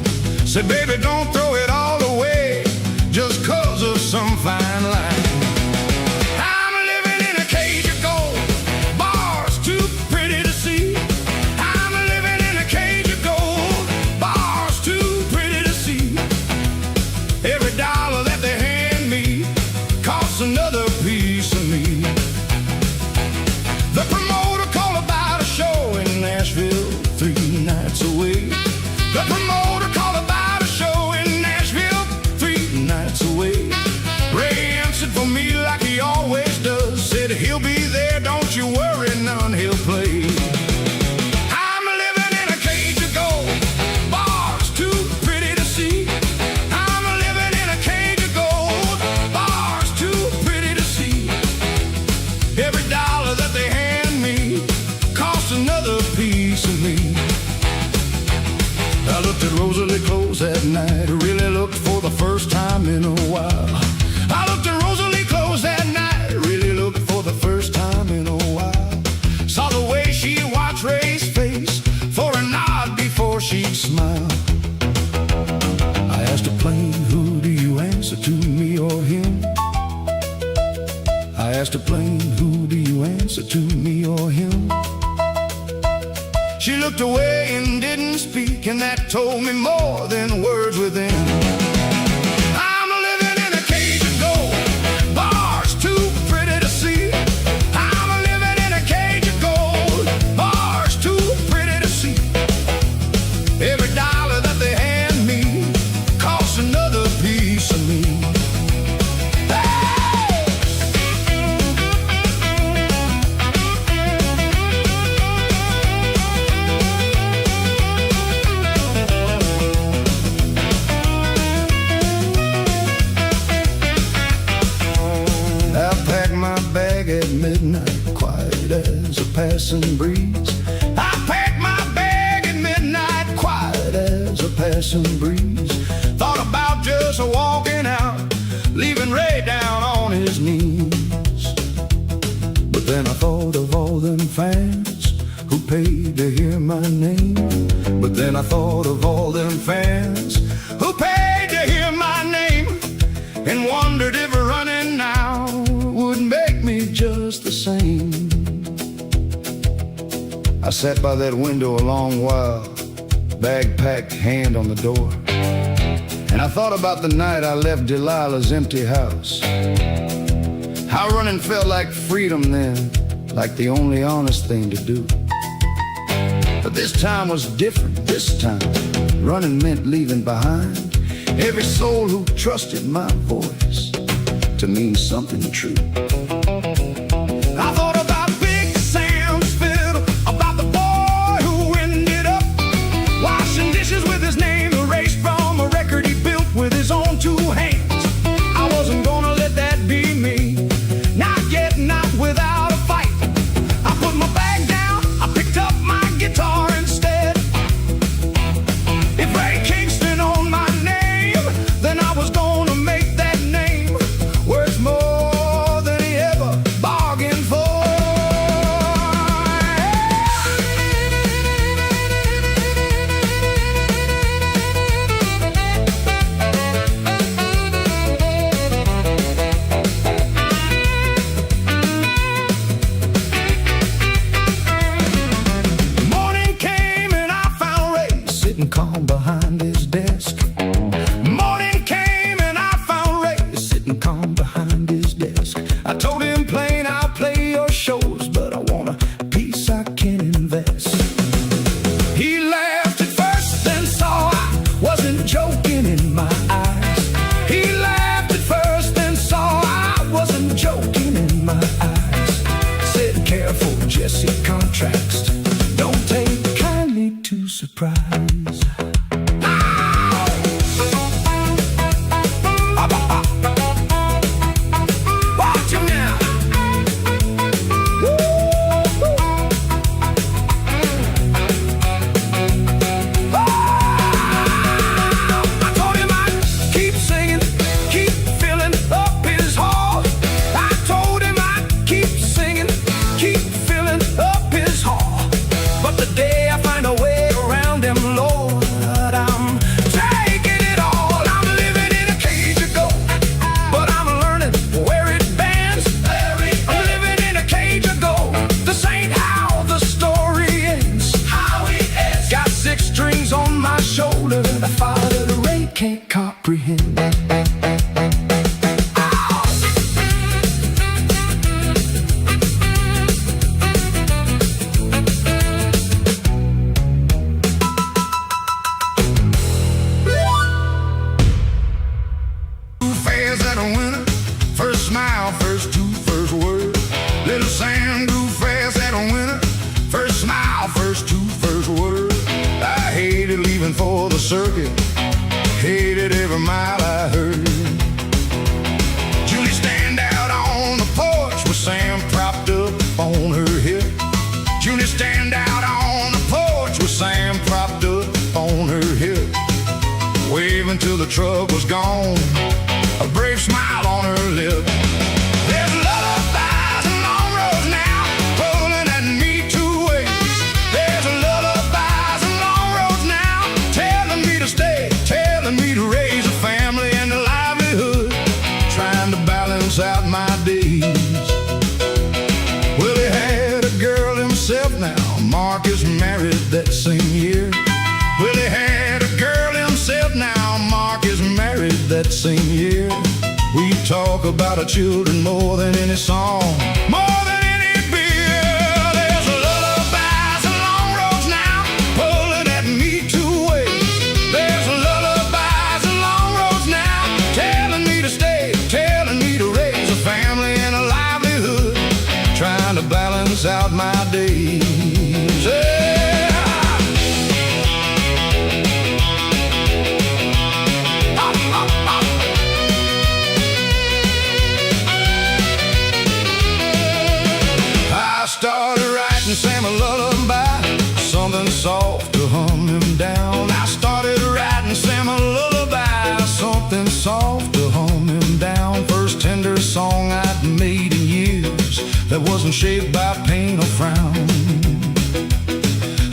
Said, baby, don't throw it all away just 'cause of some fine line. I'm living in a cage of gold, bars too pretty to see. I'm living in a cage of gold, bars too pretty to see. Every dollar that they hand me costs another piece of me. The promoter called about a show in Nashville 3 nights away. The promoter called about a show in Nashville 3 nights away. Ray answered for me like he always does. Said he'll be there, don't you worry none, he'll play. I'm living in a cage of gold, bars too pretty to see. I'm living in a cage of gold, bars too pretty to see. Every dollar that they hand me costs another piece of me. I looked at Rosalie close that night, really looked for the first time in a while. I looked at Rosalie close that night, really looked for the first time in a while. Saw the way she watched Ray's face for a nod before she'd smile. I asked her plain, who do you answer to, me or him? I asked her plain, who do you answer to, me or him? She looked away and didn't speak, and that told me more than words within. I'm living in a cage of gold, bars too pretty to see. I'm living in a cage of gold, bars too pretty to see. Every dollar that they hand me costs another piece of me. At midnight, quiet as a passing breeze. I packed my bag at midnight, quiet as a passing breeze. Thought about just walking out, leaving Ray down on his knees. But then I thought of all them fans who paid to hear my name. But then I thought of all them fans who paid to hear my name, and wondered if running now would make me just the same. I sat by that window a long while, bag packed, hand on the door. And I thought about the night I left Delilah's empty house. How running felt like freedom then, like the only honest thing to do. But this time was different, this time running meant leaving behind every soul who trusted my voice to mean something true. I thought about Big Sam's fiddle, about the boy who ended up washing dishes with his name erased from a record he built with his own 2 hands. I wasn't gonna let that be me, not yet, not without a fight. I put my bag down, I picked up my guitar instead. If Ray Kingston owned my name, then I was gonna make that name worth more than he ever for the circuit, hated every mile I heard. Julie stand out on the porch with Sam propped up on her hip. Julie stand out on the porch with Sam propped up on her hip. Waving till the truck was gone, a brave smile on her lip. There's lullabies and long roads now, pulling at me two ways. There's lullabies and long roads now, telling me to stay, telling me to raise a family and a livelihood, trying to balance out my days. Well, he had a girl himself now, Mark is married that same year. Well, he had a girl himself now, Mark is married that same year. We talk about our children more than any song, more than any beer. There's lullabies and long roads now, pulling at me two ways. There's lullabies and long roads now, telling me to stay, telling me to raise a family and a livelihood, trying to balance out my days. Started writing Sam a lullaby, something soft to hum him down. I started writing Sam a lullaby, something soft to hum him down. First tender song I'd made in years that wasn't shaped by pain or frown.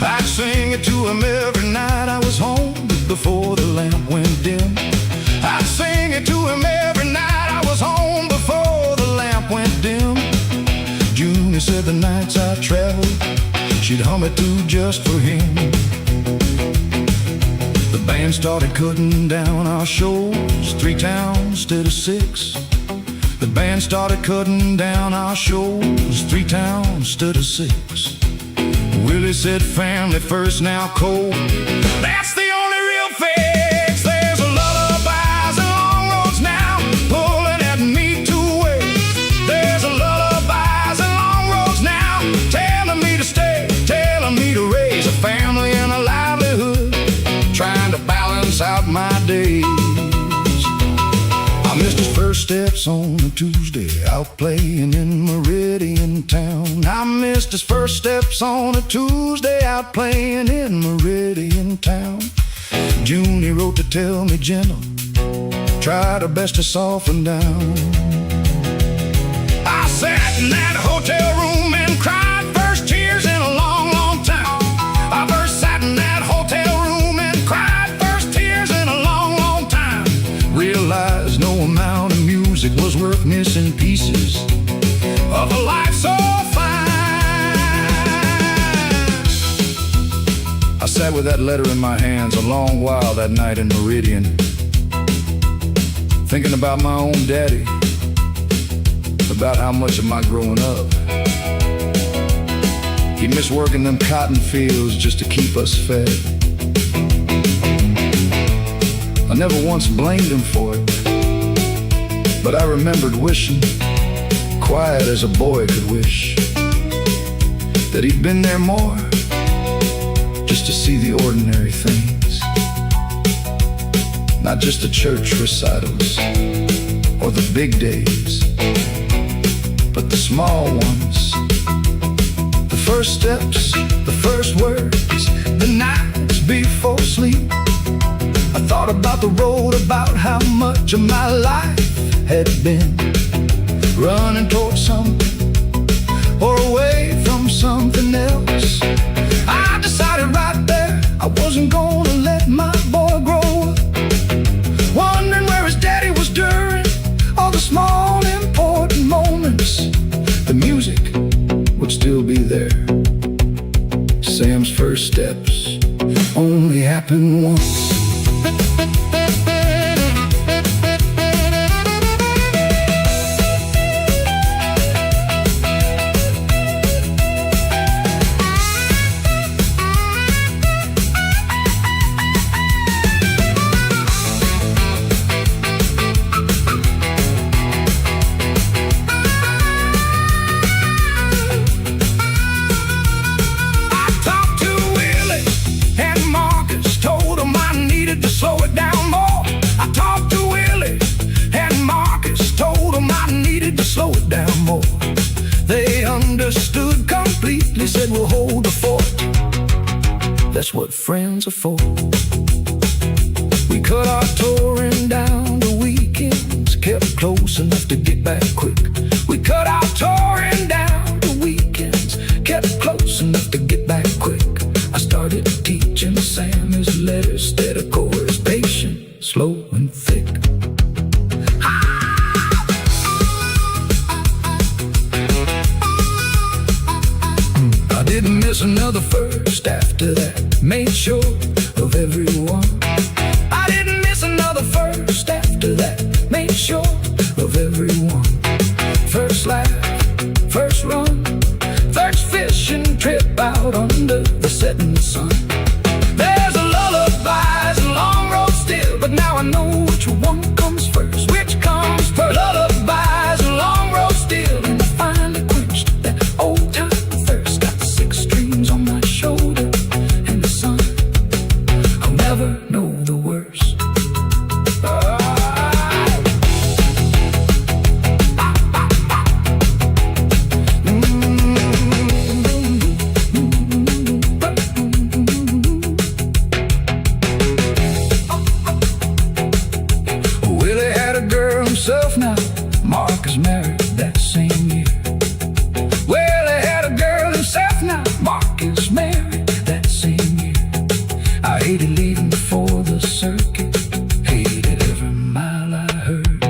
I'd sing it to him every night I was home before the lamp went dim. I'd sing it to him every night I was home before the lamp went dim. June said the nights I traveled, she'd hum it too just for him. The band started cutting down our shows, 3 towns instead of 6. The band started cutting down our shows, 3 towns instead of 6. Willie said family first now, Cole, that's the only real fix. There's lullabies and long roads now, pulling at me two ways. There's lullabies and long roads now, telling me to stay, telling me to raise a family and a livelihood, trying to balance out my days. I missed his first steps on a Tuesday, out playing in Meridian town. I missed his first steps on a Tuesday, out playing in Meridian town. Junie wrote to tell me gentle, tried her best to soften down. I sat in that hotel room and cried first tears in a long, long time. I first sat in that hotel room and cried first tears in a long, long time. Realized no amount of music was worth missing pieces of a life so fine. I sat with that letter in my hands a long while that night in Meridian, thinking about my own daddy, about how much of my growing up he missed working them cotton fields just to keep us fed. I never once blamed him for it, but I remembered wishing, quiet as a boy could wish, that he'd been there more, just to see the ordinary things, not just the church recitals or the big days, but the small ones, the first steps, the first words, the nights before sleep. I thought about the road, about how much of my life had been running towards something or away from something else. I decided right there I wasn't gonna let my boy grow up, wondering where his daddy was during all the small important moments. The music would still be there. Sam's first steps only happened once. for. They understood completely, said we'll hold the fort. That's what friends are for. We cut our touring down to weekends, kept close enough to get back quick. We cut our touring down to weekends, kept close enough to get back quick. I started teaching Sam his letters, instead of chorus, patient, slow and thick. I didn't miss another first after that, made sure of everyone. I didn't miss another first after that, made sure of everyone. First laugh, first run, first fishing trip out under the setting sun. There's a lullabies and long road still, but now I know which one comes first. Which comes first? Lullabies and long road still, and I finally quenched that old time thirst. Got 6 streams on my shoulder and the sun. I'll never know the worst. Now Mark is married that same year. Well, he had a girl himself. Now Mark is married that same year. I hated leaving before the circuit, hated every mile I heard.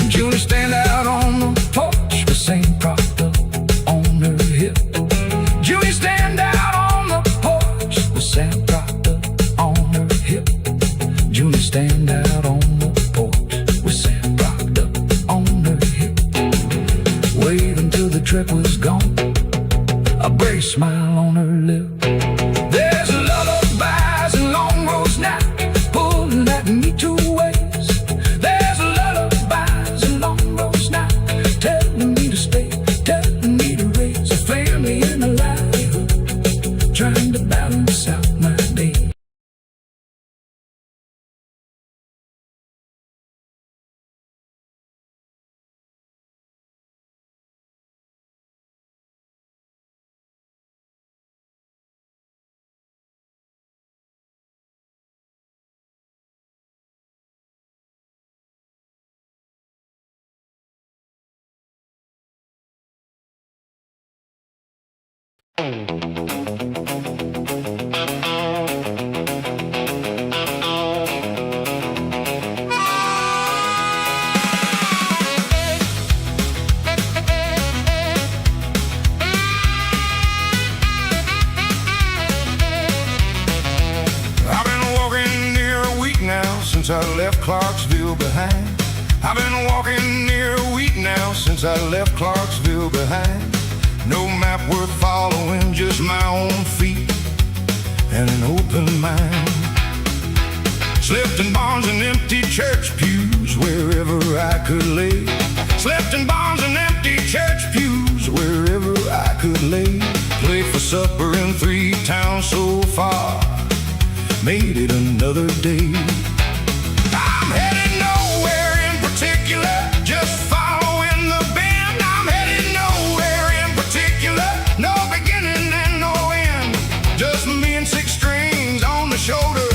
Julie stand out on the porch with St. Proctor on her hip. Julie stand out on the porch with St. Proctor on her hip. Julie stand out on the porch with St. Proctor on her hip. Wait until the trip was gone, a brave smile on her lip. There's lullabies and long roads now, pulling at me 2 ways. There's lullabies and long roads now, telling me to stay, telling me to raise a family and a livelihood, trying to balance out my day. Since I left Clarksville behind. I've been walking near a week now since I left Clarksville behind. No map worth following, just my own feet and an open mind. Slept in barns and empty church pews wherever I could lay. Slept in barns and empty church pews wherever I could lay. Played for supper in 3 towns so far, made it another day. I'm headed nowhere in particular, just following the band. I'm headed nowhere in particular, no beginning and no end. Just me and 6 strings on the shoulder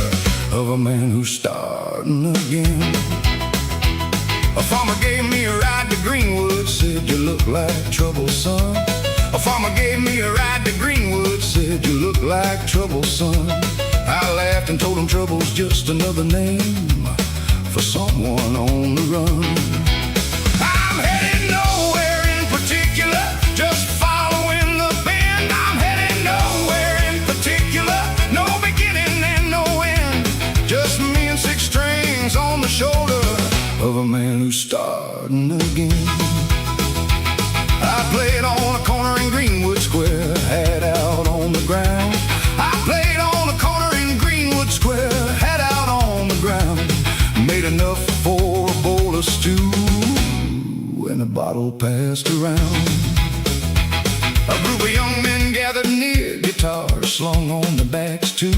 of a man who's starting again. A farmer gave me a ride to Greenwood, said you look like trouble, son. A farmer gave me a ride to Greenwood, said you look like trouble, son. I laughed and told him trouble's just another name for someone on the run. I'm headed nowhere in particular, just following the band. I'm headed nowhere in particular, no beginning and no end. Just me and 6 strings on the shoulder of a man who's starting again. I played on a corner in Greenwood Square, had out on the ground. I played on a corner in Greenwood Square, had out on the ground. Made enough for a bowl of stew and a bottle passed around. A group of young men gathered near, guitars slung on their backs too.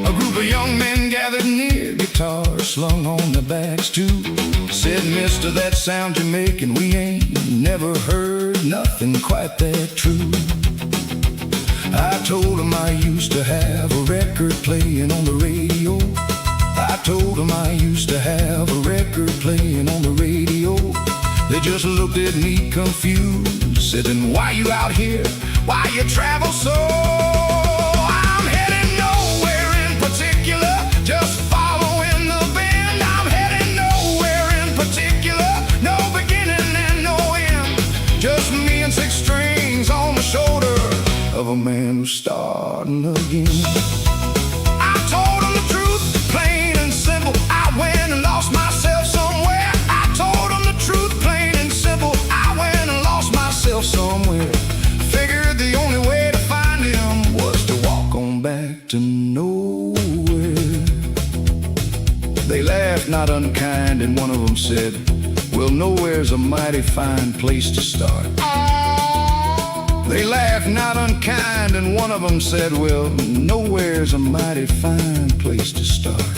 A group of young men gathered near, guitars slung on their backs too. Said, mister, that sound you're making we ain't never heard nothing quite that true. I told him I used to have a record playing on the radio. I told him I used to have a record playing on the radio. They just looked at me confused, said, "Then why you out here? Why you travel so?" I'm heading nowhere in particular, just following the band. I'm heading nowhere in particular, no beginning and no end. Just me and six strings on the shoulder of a man who's starting again. I told him the truth, plain and simple. I went and lost myself somewhere. I told him the truth, plain and simple. I went and lost myself somewhere. Figured the only way to find him was to walk on back to nowhere. They laughed not unkind, and one of them said, "Well, nowhere's a mighty fine place to start." They laughed not unkind, and one of them said, "Well, nowhere's a mighty fine place to start.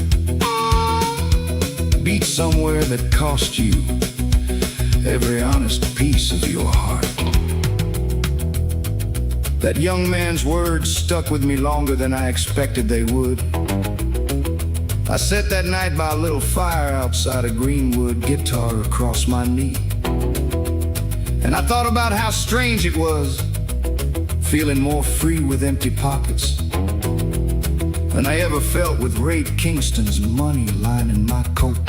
Beat somewhere that cost you every honest piece of your heart." That young man's words stuck with me longer than I expected they would. I sat that night by a little fire outside a greenwood, guitar across my knee. And I thought about how strange it was, feeling more free with empty pockets than I ever felt with Ray Kingston's money lining my coat.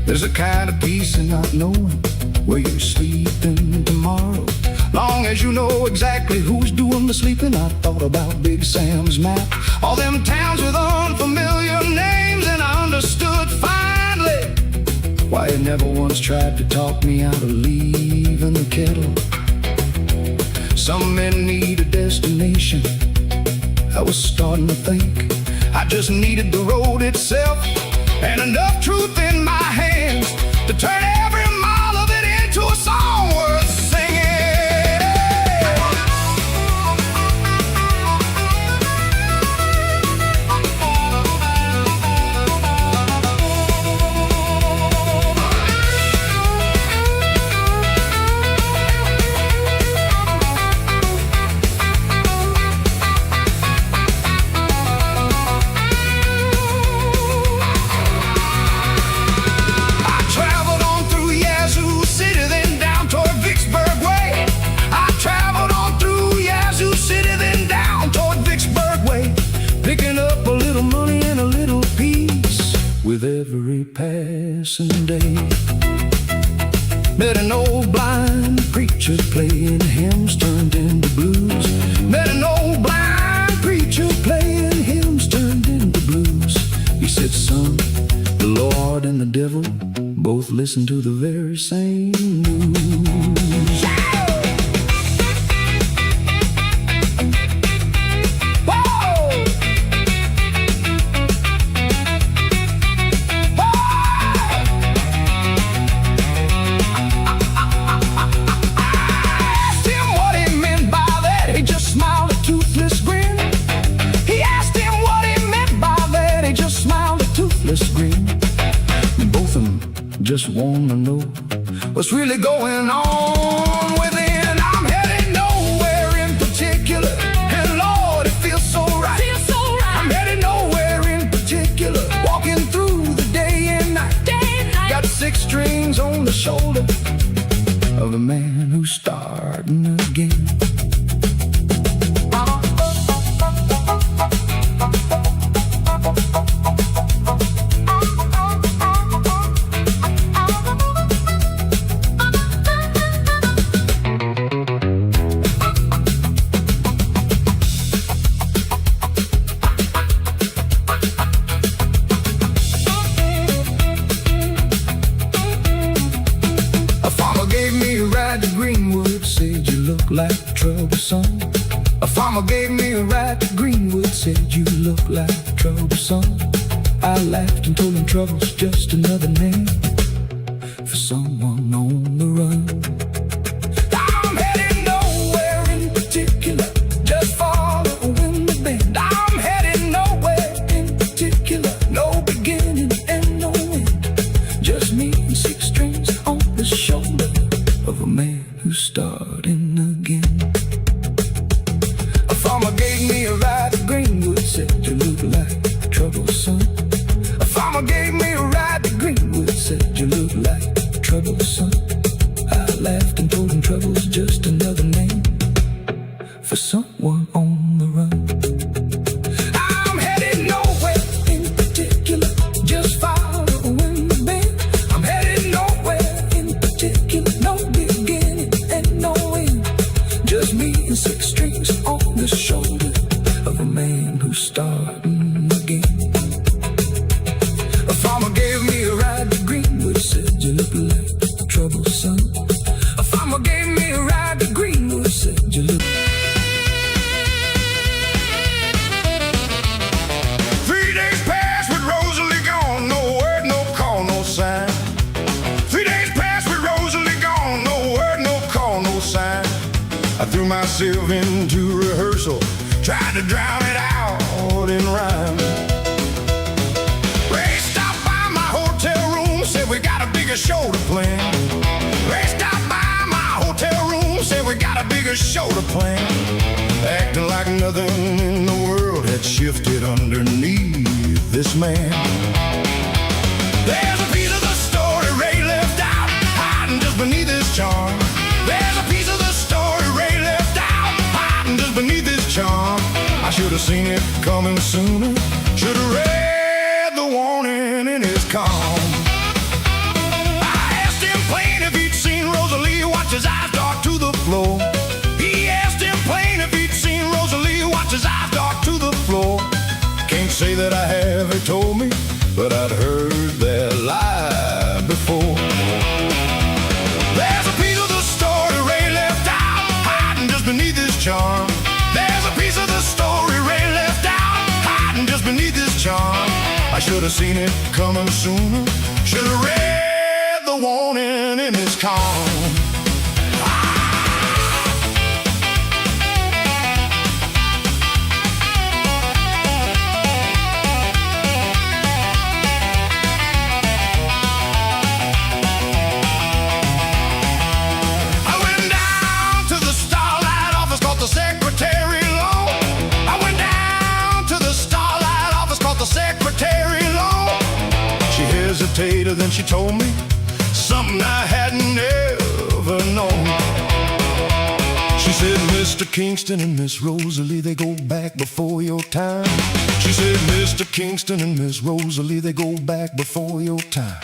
There's a kind of peace in not knowing where you're sleeping tomorrow, long as you know exactly who's doing the sleeping. I thought about Big Sam's map, all them towns with unfamiliar names, and I understood finally why he never once tried to talk me out of leaving the kettle. Some men need a destination. I was starting to think I just needed the road itself, and enough truth in my hands to turn every mile of it into a song worth singing. With every passing day, met an old blind preacher playing hymns turned into blues. Met an old blind preacher playing hymns turned into blues. He said, "Son, the Lord and the devil both listen to the very same news." Just wanna know what's really going on within. I'm heading nowhere in particular, and Lord, it feels so right. I'm heading nowhere in particular, walking through the day and night. Got six strings on the shoulder of a man who's starting again. Like troublesome. A farmer gave me a ride to Greenwood, said you look like troublesome. I laughed and told him trouble's just another name for someone on the run. I'm heading nowhere in particular, just following the band. I'm heading nowhere in particular, no beginning and no end. Just me and six strings on the shoulder of a man who's starting again. A farmer gave me a ride to Greenwood, said you look like trouble, son. A farmer gave me a ride to Greenwood, said you look like trouble, son. I laughed and told him trouble's just another name for someone on the run. I'm headed nowhere in particular, just following the band. I'm headed nowhere in particular, no beginning and no end. Just me and 6 strings on the shoulder of a man who's starting again. A farmer gave me a ride to Greenwood, said you look like trouble, son. A farmer gave me a ride to Greenwood, said you look. 3 days passed with Rosalie gone, no word, no call, no sign. 3 days passed with Rosalie gone, no word, no call, no sign. I threw myself into rehearsal, tried to drown it out in rhyme. Ray stopped by my hotel room, said we got a bigger show to plan. Ray stopped by my hotel room, said we got a bigger show to plan. Acting like nothing in the world had shifted underneath this man. There's a piece of the story Ray left out, hiding just beneath his charm. There's a piece of the story Ray left out, hiding just beneath his charm. I should have seen it coming sooner, should have read the warning in his calm. I asked him plain if he'd seen Rosalie watch his eyes dart to the floor. He asked him plain if he'd seen Rosalie watch his eyes dart to the floor. Can't say that I have, he told me, but I'd heard that lie before. There's a piece of the story Ray left out, hiding just beneath his charm. There's a piece of the story Ray left out, hiding just beneath his charm. I should have seen it coming sooner, should have read the warning in his calm. Then she told me something I hadn't ever known. She said, Mr. Kingston and Miss Rosalie, they go back before your time. She said, Mr. Kingston and Miss Rosalie, they go back before your time.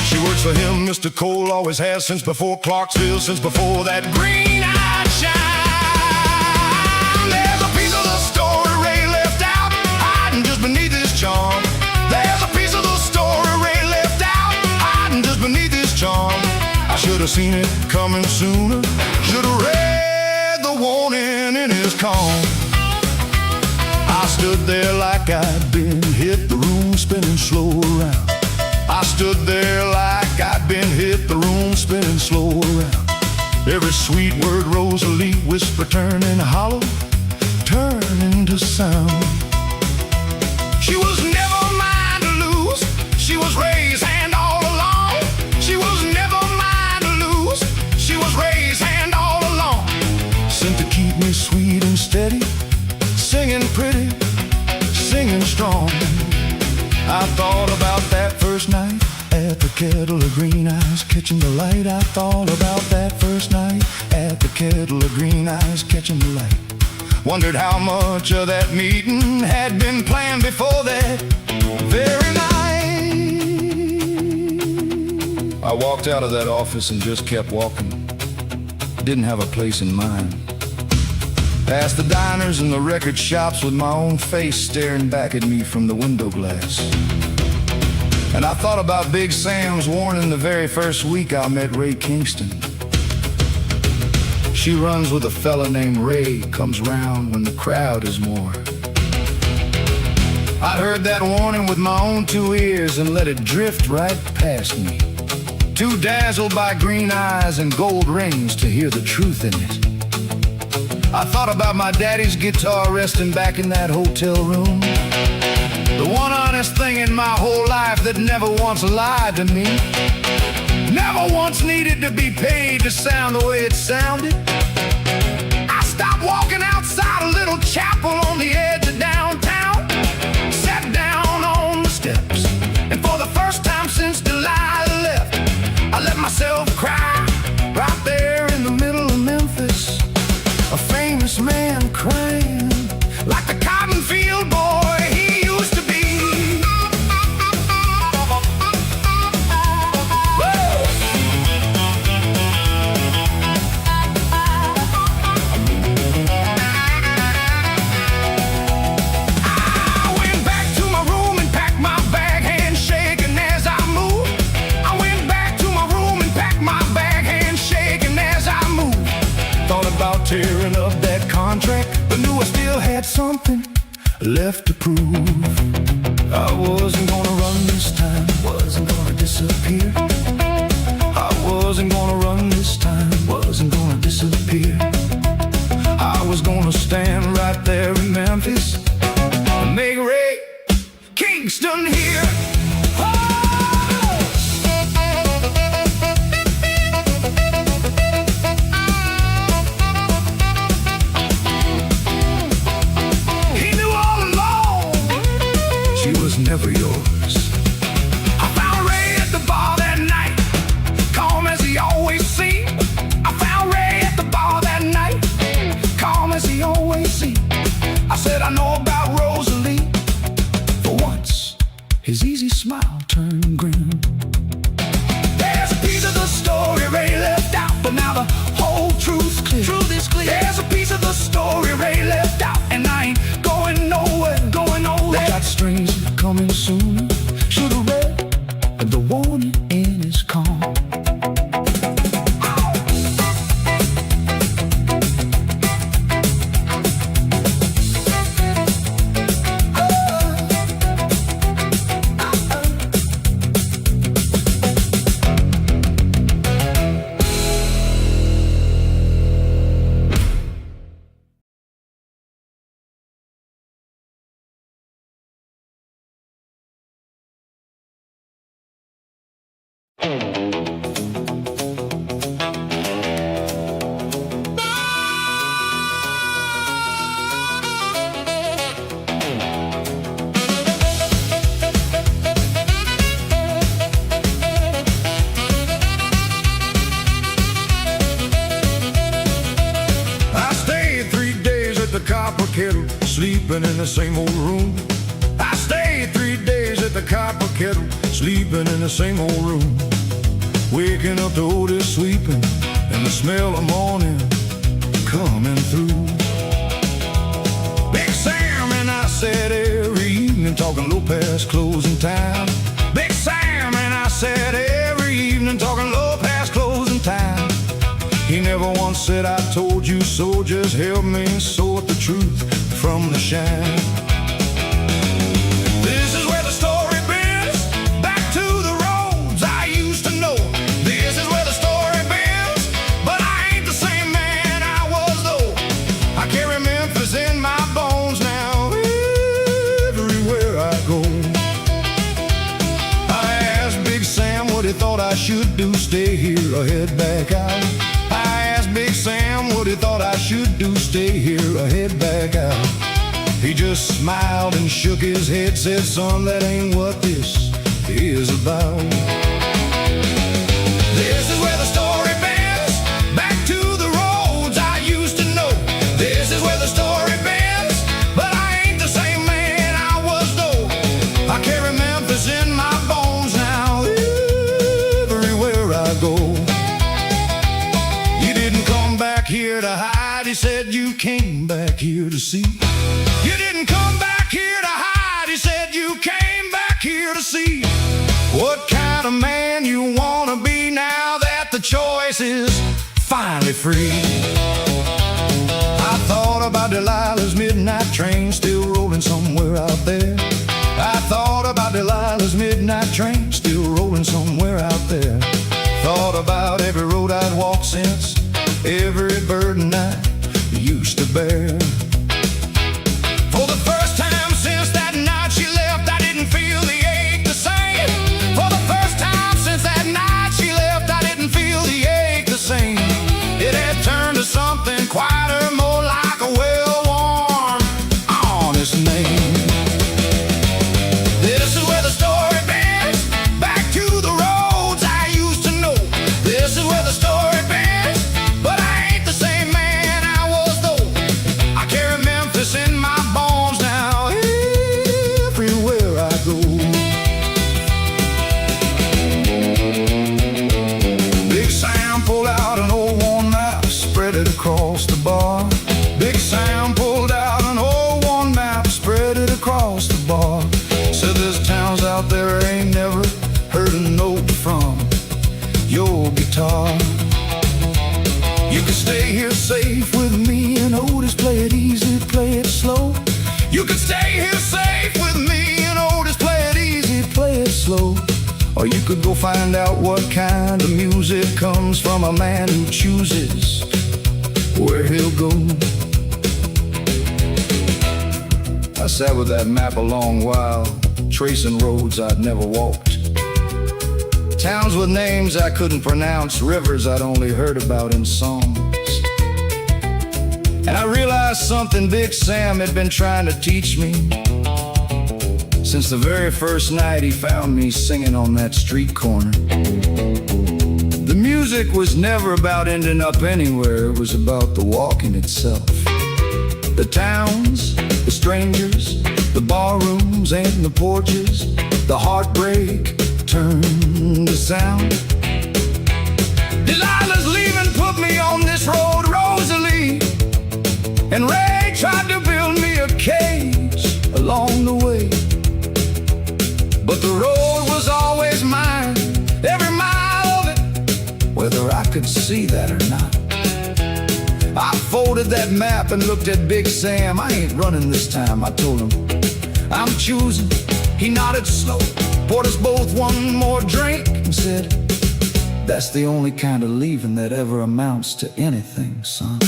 She works for him, Mr. Cole always has, since before Clarksville, since before that green-eyed shine. There's a piece of the story Ray left out, hiding just beneath his charm. There's a piece of the story Ray left out, hiding just beneath his charm. I should have seen it coming sooner, should have read the warning in his calm. I stood there like I'd been hit, the room spinning slow around. I stood there like I'd been hit, the room spinning slow around. Every sweet word Rosalie whispered turning hollow, turning to sound. She was never mine to lose, she was Ray's hand all along. She was never mine to lose, she was Ray's hand all along. Sent to keep me sweet and steady, singing pretty, singing strong. I thought about that first night at the Kettle of Green Eyes, catching the light. I thought about that first night at the Kettle of Green Eyes, catching the light. Wondered how much of that meeting had been planned before that very night. I walked out of that office and just kept walking. Didn't have a place in mind. Past the diners and the record shops with my own face staring back at me from the window glass. And I thought about Big Sam's warning the very first week I met Ray Kingston. She runs with a fella named Ray, comes round when the crowd is more. I heard that warning with my own 2 ears and let it drift right past me. Too dazzled by green eyes and gold rings to hear the truth in it. I thought about my daddy's guitar resting back in that hotel room. The one honest thing in my whole life that never once lied to me. Never once needed to be paid to sound the way it sounded. I stopped walking outside a little chapel on the edge of downtown, sat down on the steps, and for the first time since Delilah left, I let myself cry right there in the middle of Memphis. A famous man crying like the cotton field boy he used to be. I went back to my room and packed my bag, hand shaking as I moved. I went back to my room and packed my bag, hand shaking as I moved. Thought about tearing up that contract, but knew I still had something left to prove. I wasn't gonna run this time, wasn't gonna disappear. I wasn't gonna run this time, wasn't gonna disappear. I was gonna stand right there in Memphis and make Ray Kingston hear. Never yours. I found Ray at the bar that night, calm as he always seemed. I found Ray at the bar that night, calm as he always seemed. I said, I know about Rosalie. For once, his easy smile turned grim. There's a piece of the story Ray left out, but now the whole truth's clear. Truth is clear. There's a piece of the story Ray left out, and I ain't going nowhere, going nowhere. They got strangely coming soon. Should've read the warning in his calm. Copper kettle, sleeping in the same old room. I stayed 3 days at the Copper Kettle, sleeping in the same old room. Waking up to Otis sweeping and the smell of morning coming through. Big Sam and I sat every evening talking low past closing time. Big Sam and I sat every evening talking low past closing time. He never once said I told you so, just help me sort the truth from the shine. This is where the story bends, back to the roads I used to know. This is where the story bends, but I ain't the same man I was though. I carry Memphis in my bones now, everywhere I go. I asked Big Sam what he thought I should do, stay here or head back out. Big Sam what he thought I should do, stay here or head back out. He just smiled and shook his head, said, son, that ain't what this is about. This is where the story bends, back to the roads I used to know. This is where the story bends, but I ain't the same man I was though. I carry Memphis in my bones now, everywhere I go. Here to hide, he said, you came back here to see. You didn't come back here to hide, he said, you came back here to see what kind of man you want to be now that the choice is finally free. I thought about Delilah's midnight train still rolling somewhere out there. I thought about Delilah's midnight train still rolling somewhere out there. Thought about every road I'd walked since, every burden I used to bear. For the first time since that night she left, I didn't feel the ache the same. For the first time since that night she left, something quieter, more like a well-worn, honest name. This is where the story bends, back to the roads I used to know. This is where the story bends, but I ain't the same man I was though. I carry Memphis in my bones now, everywhere I go. Big Sam pulled out an old worn map, spread it across the bar. Big Sam pulled out an old worn map, spread it across the bar. Said there's towns out there I ain't never heard a note from your guitar. You can stay here safe with me and Otis, play it easy, play it slow. You can stay here safe with me and Otis, play it easy, play it slow. Or you could go find out what kind of music comes from a man who chooses where he'll go. I sat with that map a long while, tracing roads I'd never walked, towns with names I couldn't pronounce, rivers I'd only heard about in songs. And I realized something Big Sam had been trying to teach me since the very first night he found me singing on that street corner. The music was never about ending up anywhere, it was about the walking itself. The towns, the strangers, the barrooms and the porches, the heartbreak turned to sound. Delilah's leaving put me on this road, Rosalie, and Ray tried to build me a cage along the way. But the road was always mine, every mile of it, whether I could see that or not. I folded that map and looked at Big Sam. I ain't running this time, I told him. I'm choosing. He nodded slow, poured us both one more drink, and said, that's the only kind of leaving that ever amounts to anything, son.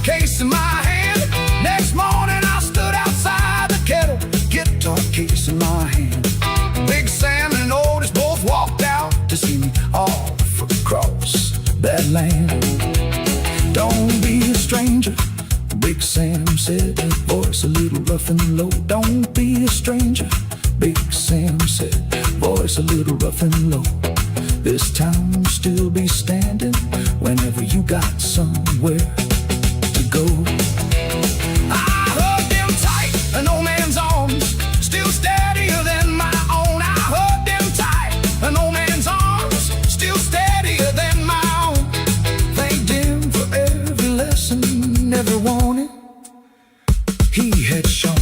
Case in my hand. Next morning I stood outside the kettle, guitar case in my hand. Big Sam and Otis both walked out to see me off across that land. Don't be a stranger, Big Sam said, voice a little rough and low. Don't be a stranger, Big Sam said, voice a little rough and low. This town will still be standing whenever you got somewhere go. I hugged him tight, an old man's arms still steadier than my own. I hugged him tight, an old man's arms still steadier than my own. Thanked him for every lesson, never wanted he had shown.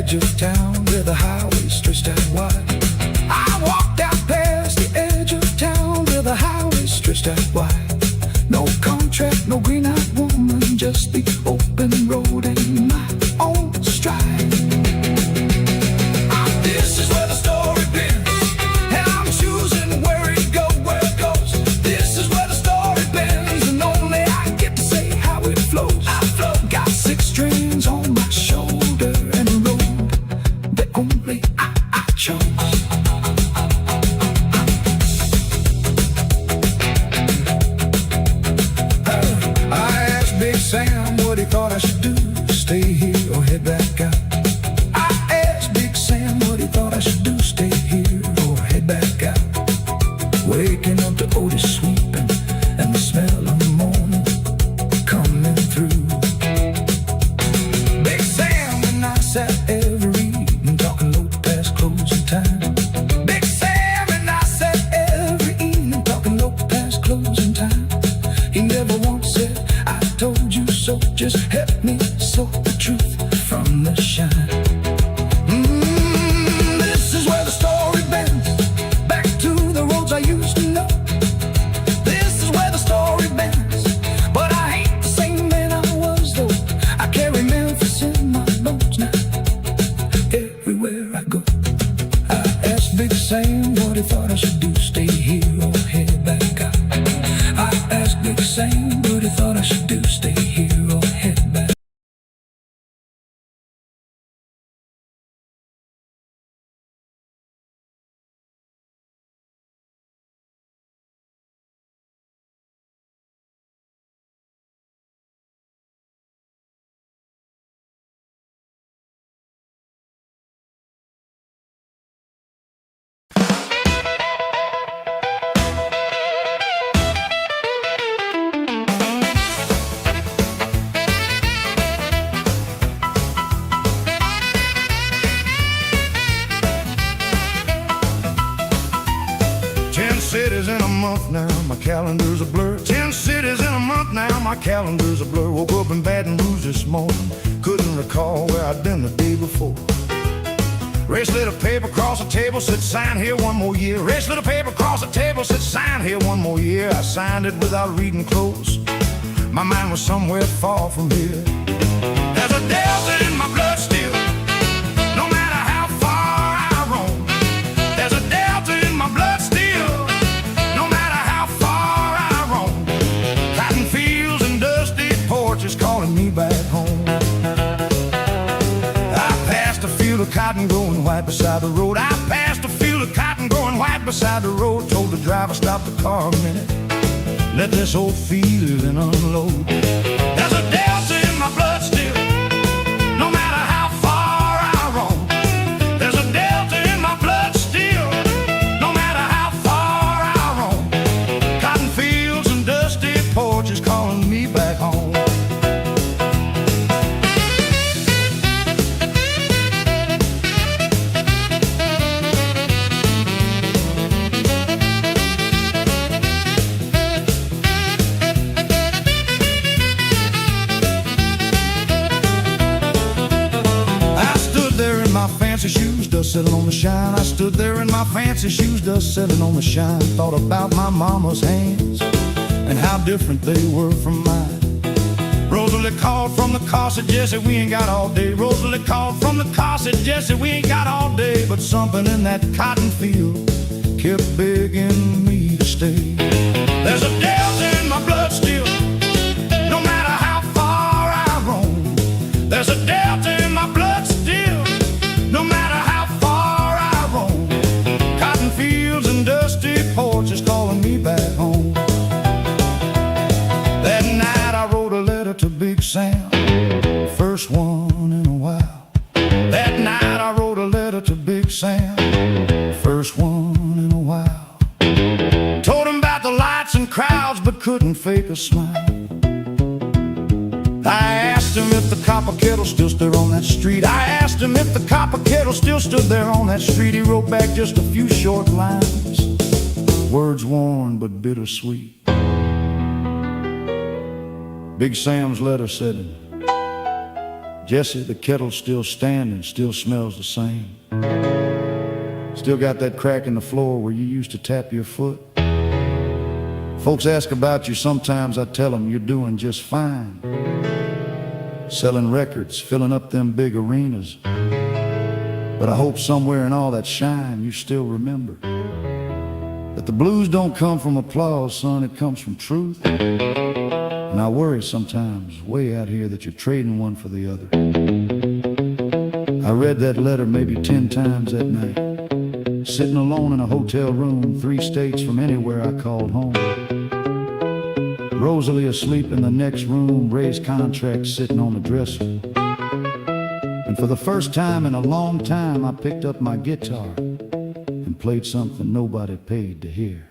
Of town where the highway stretched out wide. I walked out past the edge of town where the highway stretched out wide. No contract, no green-eyed woman, just the open road and my own stride. This is where the story bends, and I'm choosing where it goes. This is where the story bends, and only I get to say how it flows. I flow, got 6 strings on my shoulder, and a road only I chose. I asked Big Sam what he thought I should do, stay here or head back out. I asked Big Sam what he thought I should do, stay here or head back out. Waking up to Otis sweeping and the smell of the morning coming through. Big Sam and I sat every talking low past closing time. Big Sam and I sat every evening talking low past closing time. He never once said, I told you so, just help me sort the truth Big Sam what he thought I should do, stay here or head back out. I asked Big Sam what he thought I should do, stay here or head back. Cities in a month now, my calendar's a blur. 10 cities in a month now, my calendar's a blur. Woke up in Baton Rouge this morning, couldn't recall where I'd been the day before. Race lit a paper across the table, said sign here one more year. Race lit a paper across the table, said sign here one more year. I signed it without reading close. My mind was somewhere far from here. There's a delta in my blood still, no matter how far I roam. There's a delta in my blood still, calling me back home. I passed a field of cotton growing white beside the road. I passed a field of cotton growing white beside the road. Told the driver stop the car a minute, let this old feeling unload. There's a delta in my blood still, no matter how far I roam. There's a delta in my blood still, no matter how far I roam. Cotton fields and dusty porches calling me back home. Fancy shoes, dust settling on the shine. I stood there in my fancy shoes, dust settling on the shine. Thought about my mama's hands and how different they were from mine. Rosalie called from the car, said Jesse, we ain't got all day. Rosalie called from the car, said Jesse, we ain't got all day. But something in that cotton field kept begging me to stay. There's a delta in my blood still, no matter how far I roam. There's a delta in my blood still, no matter how far I roam. Cotton fields and dusty porches calling me back home. That night I wrote a letter to Big Sam, first one in a while. That night I wrote a letter to Big Sam, first one in a while. Told him about the lights and crowds, but couldn't fake a smile. I asked him if the copper kettle still stood on that street. I asked him if the copper kettle still stood there on that street. He wrote back just a few short lines, words worn but bittersweet. Big Sam's letter said, Jesse, the kettle's still standing, still smells the same. Still got that crack in the floor where you used to tap your foot. Folks ask about you, sometimes I tell them you're doing just fine. Selling records, filling up them big arenas. But I hope somewhere in all that shine you still remember that the blues don't come from applause, son, it comes from truth. And I worry sometimes, way out here, that you're trading one for the other. I read that letter maybe 10 times that night, sitting alone in a hotel room 3 states from anywhere I called home. Rosalie asleep in the next room, Ray's contract sitting on the dresser. And for the first time in a long time, I picked up my guitar and played something nobody paid to hear.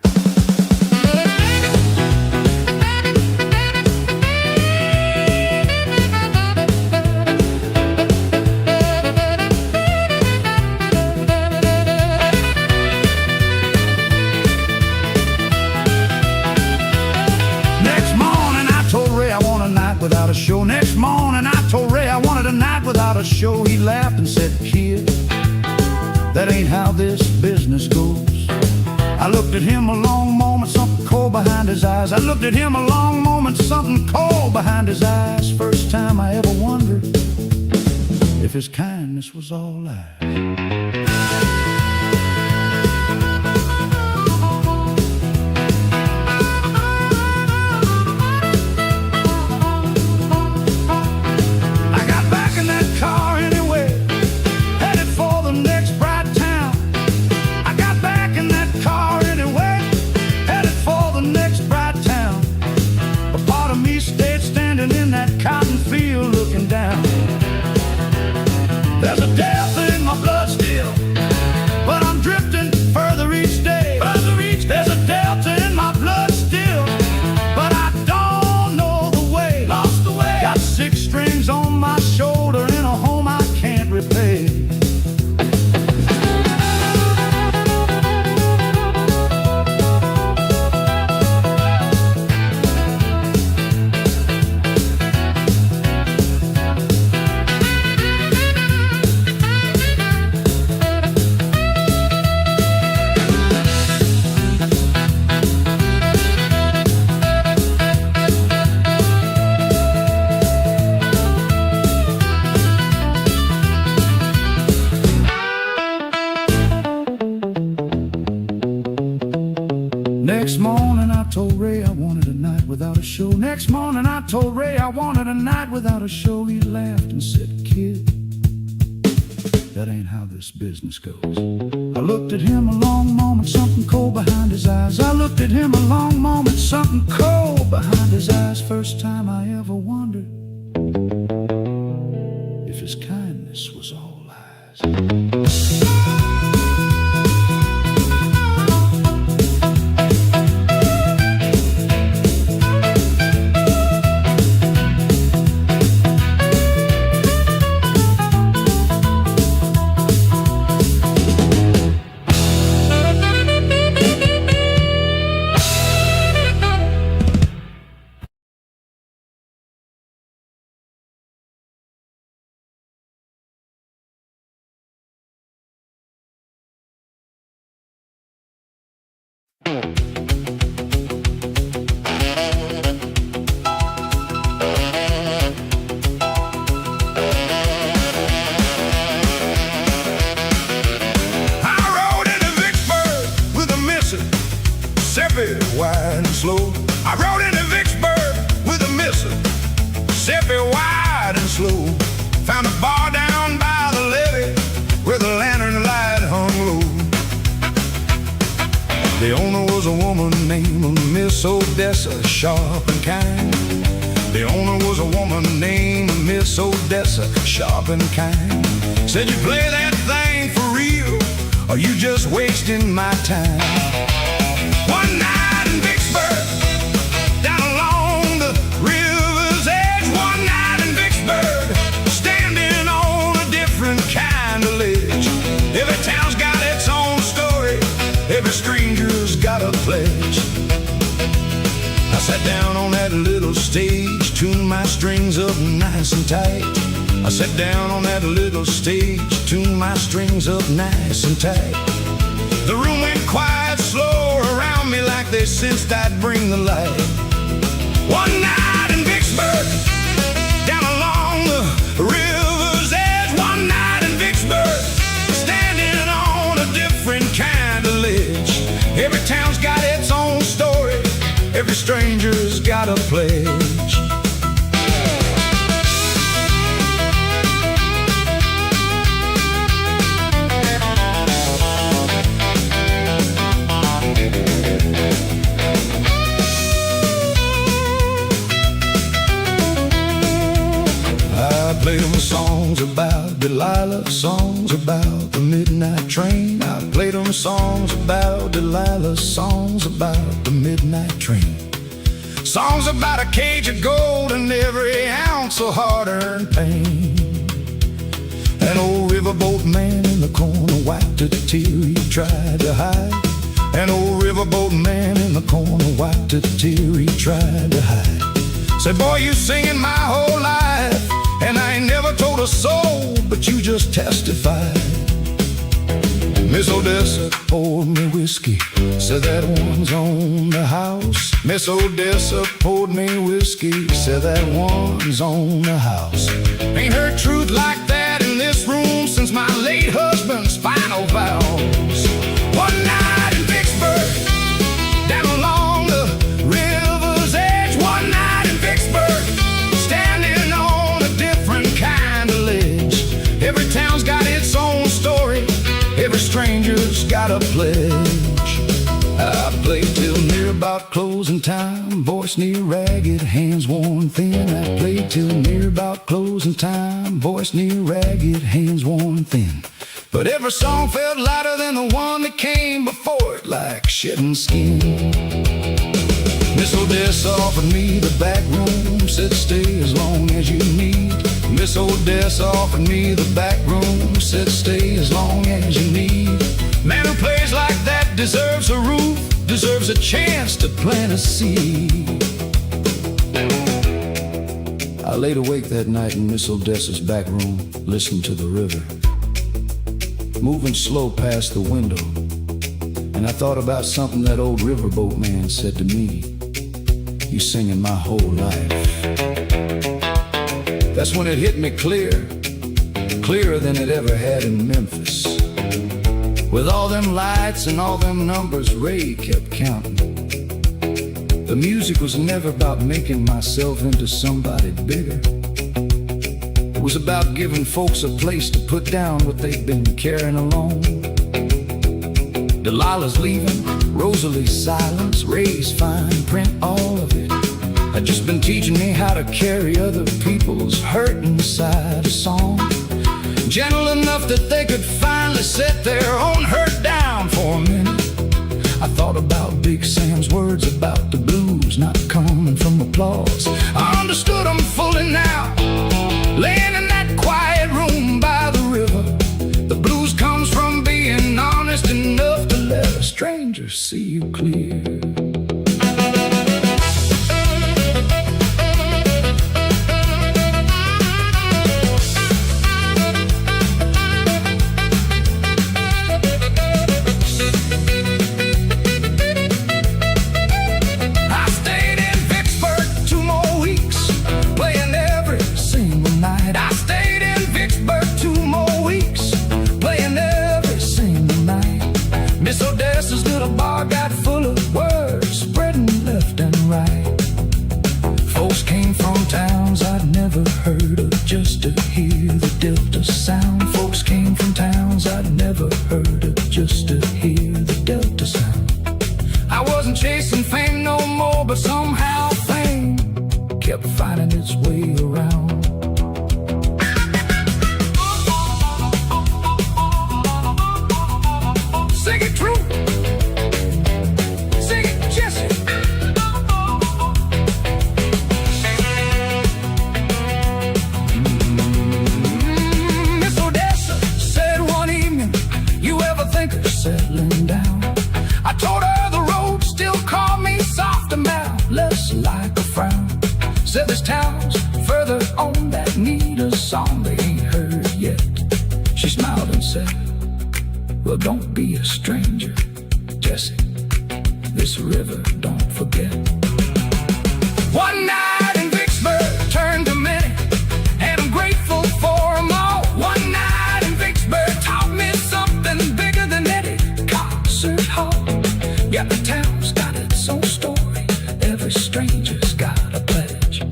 Without a show. Next morning I told Ray I wanted a night without a show. He laughed and said, kid, that ain't how this business goes. I looked at him a long moment, something cold behind his eyes. I looked at him a long moment, something cold behind his eyes. First time I ever wondered if his kindness was all lies. Next morning I told Ray I wanted a night without a show. Next morning I told Ray I wanted a night without a show. He laughed and said, "Kid, that ain't how this business goes." I looked at him a long moment, something cold behind his eyes. I looked at him a long moment, something cold behind his eyes. First time I ever wondered if his kindness was all lies. Wide and slow. I rode into Vicksburg with a Mississippi, wide and slow. Found a bar down by the levee where the lantern light hung low. The owner was a woman named Miss Odessa, sharp and kind. The owner was a woman named Miss Odessa, sharp and kind. Said, "You play that thing for real, or you just wasting my time?" One night in Vicksburg, down along the river's edge. One night in Vicksburg, standing on a different kind of ledge. Every town's got its own story, every stranger's got a pledge. I sat down on that little stage, tuned my strings up nice and tight. I sat down on that little stage, tuned my strings up nice and tight. The room went quiet, slow around me, like they sensed I'd bring the light. One night in Vicksburg, down along the river's edge. One night in Vicksburg, standing on a different kind of ledge. Every town's got its own story, every stranger's got a pledge. Played them songs about Delilah, songs about the midnight train. I played them songs about Delilah, songs about the midnight train. Songs about a cage of gold and every ounce of hard-earned pain. An old riverboat man in the corner wiped a tear he tried to hide. An old riverboat man in the corner wiped a tear he tried to hide. Said, "Boy, you singing my whole life, and I ain't never told a soul, but you just testified." Miss Odessa poured me whiskey, said that one's on the house. Miss Odessa poured me whiskey, said that one's on the house. Ain't heard truth like that in this room since my late husband's final vows. One night in Vicksburg, down along the river's edge. One night in Vicksburg, standing on a different kind of ledge. Every town's got its own story, every stranger's got a pledge. I played till near about closing time, voice near ragged, hands worn thin. I played till near about closing time, voice near ragged, hands worn thin. But every song felt lighter than the one that came before it, like shedding skin. Miss Odessa offered me the back room, said stay as long as you need. Miss Odessa offered me the back room, said stay as long as you need. Man who plays like that deserves a roof, deserves a chance to plant a seed. I laid awake that night in Miss Odessa's back room, listening to the river, moving slow past the window. And I thought about something that old riverboat man said to me. You singing my whole life. That's when it hit me clear, clearer than it ever had in Memphis. With all them lights and all them numbers Ray kept counting. The music was never about making myself into somebody bigger. It was about giving folks a place to put down what they've been carrying along. Delilah's leaving, Rosalie's silence, Ray's fine print, all of it had just been teaching me how to carry other people's hurt inside a song. Gentle enough that they could finally set their own hurt down for a minute. I thought about Big Sam's words about the blues not coming from applause. I understood them fully now, laying in that quiet room by the river. The blues comes from being honest enough to let a stranger see you clear. Just to hear the Delta sound. Folks came from towns I'd never heard of just to hear the Delta sound. I wasn't chasing fame no more, but somehow fame kept finding its way around. Sing it true, sing it Jesse. Settling down, I told her the road still called me soft and mild, less like a frown. Said there's towns further on that need a song they ain't heard yet. She smiled and said, well, don't be a stranger, Jesse, this river don't forget. One night in Vicksburg turned to many, and I'm grateful for them all. One night in Vicksburg taught me something bigger than Hall. Yeah, the town's got its own story. Every stranger's got a pledge.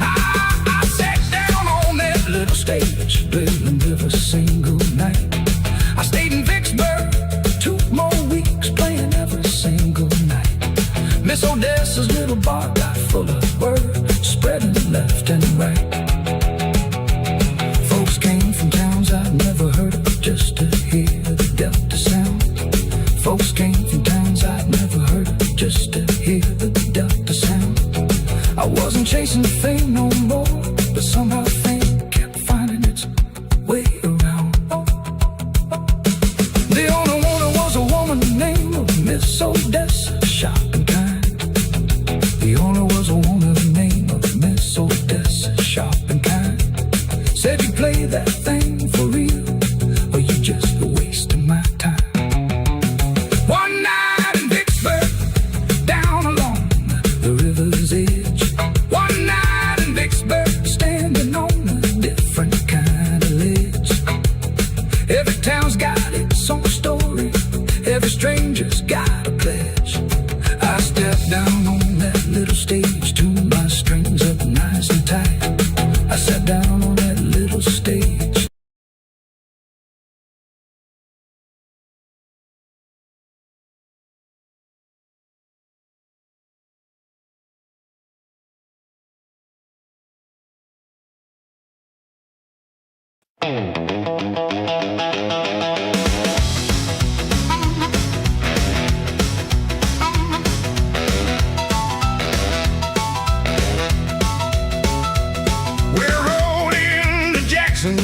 I sat down on that little stage, playing every single night. I stayed in Vicksburg 2 more weeks, playing every single night. Miss Odessa's little bar got full of word, spreading left and right. Came from towns I'd never heard of just to hear the Delta sound. Folks came from towns I'd never heard of just to hear the Delta sound. I wasn't chasing fame no more, but somehow fame kept finding its way around. The only one was a woman named Miss Odessa, sharp and kind. The owner was a woman named Miss Odessa, sharp and kind. Said you play that thing for real, or you just wasting my time. One night in Vicksburg, down along the river's edge. One night in Vicksburg, standing on a different kind of ledge. Every town's got its own story, every stranger's got a pledge. I stepped down on that little stage, tuned my strings up nice and tight. I sat down on that little stage.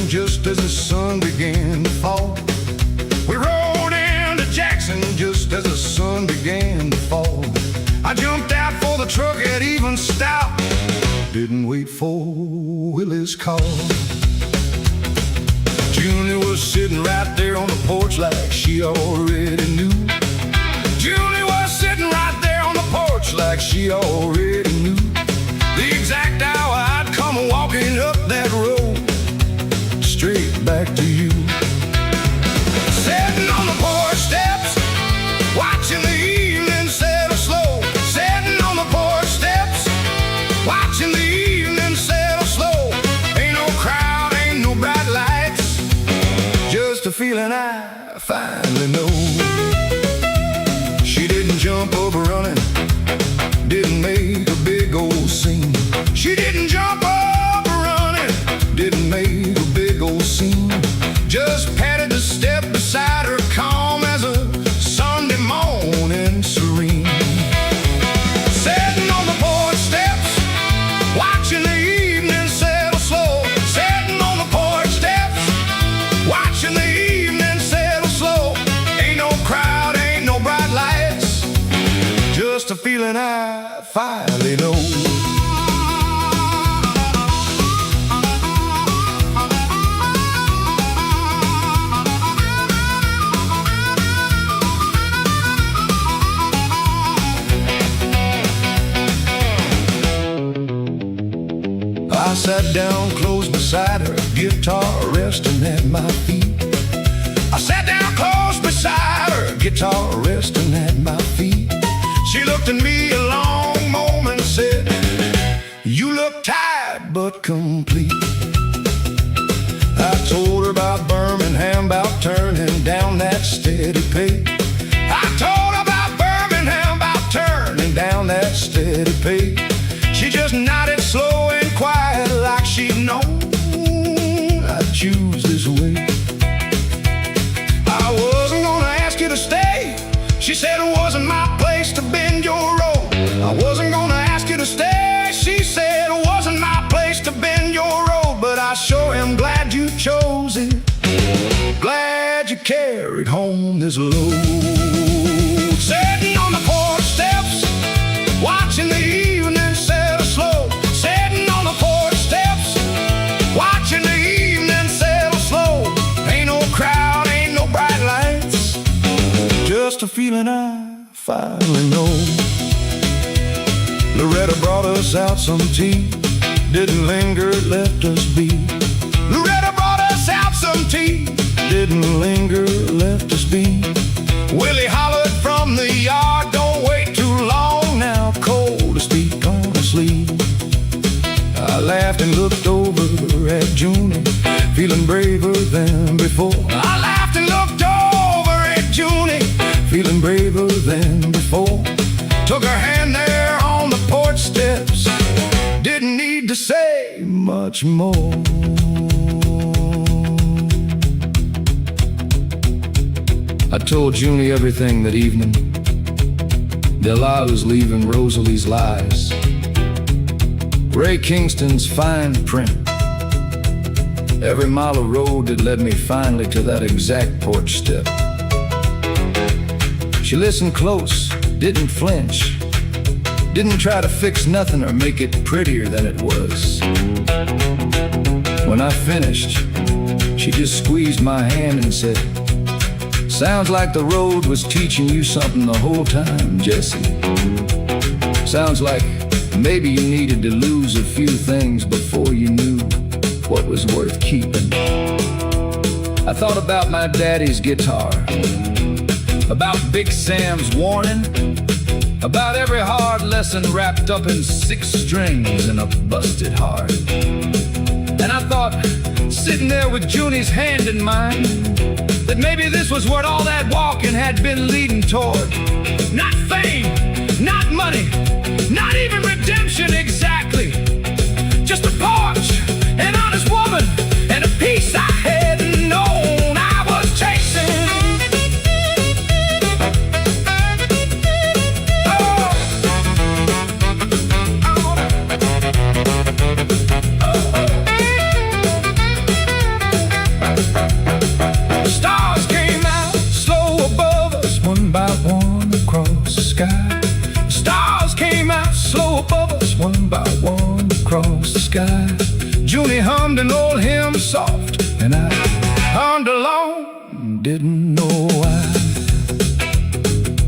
Just as the sun began to fall, we rode into Jackson just as the sun began to fall. I jumped out for the truck at even stop, didn't wait for Willie's call. Julie was sitting right there on the porch like she already knew. Julie was sitting right there on the porch like she already knew the exact hour I'd come walking up that road straight back to you. Said feeling I finally know. She didn't jump up running, didn't make a big old scene. She didn't jump up running, didn't make a big old scene. Just patted the step beside her, calm as a Sunday morning serene. Sitting on the porch steps, watching the evening settle slow. Sitting on the porch steps, watching the evening settle slow. Ain't no crowd, ain't no bright lights, just a feeling I finally know. I sat down close beside her, guitar resting at my feet. I sat down close beside her, guitar resting at my feet. She looked at me a long moment and said, "You look tired but complete." I told her about Birmingham, about turning down that steady pay. I told her about Birmingham, about turning down that steady pay. She just nodded slow and quiet like she'd known I'd choose this way. I wasn't gonna ask you to stay. She said it wasn't my place to bend your road. I wasn't gonna ask you to stay. She said it wasn't my place to bend your road. But I sure am glad you chose it. Glad you carried home this load. Sitting on the porch steps, watching the evening settle slow. Sitting on the porch steps, watching the evening settle slow. Ain't no crowd, ain't no bright lights, just a feeling I finally know. Loretta brought us out some tea, didn't linger, left us be. Loretta brought us out some tea, didn't linger, left us be. Willie hollered from the yard, "Don't wait too long now, cold to speak honestly." I laughed and looked over at Junie, feeling braver than before. I laughed and looked over at Junie, feeling braver than before. Took her hand there on the porch steps, didn't need to say much more. I told Junie everything that evening, till I was leaving Rosalie's lies, Ray Kingston's fine print, every mile of road that led me finally to that exact porch step. She listened close, didn't flinch, didn't try to fix nothing or make it prettier than it was. When I finished, she just squeezed my hand and said, "Sounds like the road was teaching you something the whole time, Jesse. Sounds like maybe you needed to lose a few things before you knew what was worth keeping." I thought about my daddy's guitar, about Big Sam's warning, about every hard lesson wrapped up in 6 strings and a busted heart. And I thought, sitting there with Junie's hand in mine, that maybe this was what all that walking had been leading toward. Not fame, not money, not even redemption exactly. Just a porch, an honest woman, and a peace I hadn't known I was chasing. Stars came out slow above us, one by one across the sky. Stars came out slow above us, one by one across the sky. Junie hummed an old hymn soft, and I hummed along, didn't know why.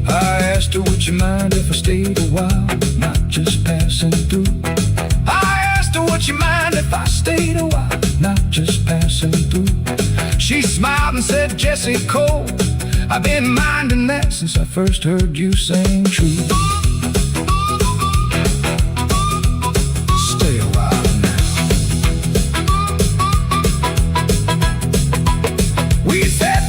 I asked her, "Would you mind if I stayed a while, not just passing through?" I asked her, "Would you mind if I stayed a while, not just passing through?" She smiled and said, "Jesse Cole, I've been minding that since I first heard you sing true. Stay a while now." We said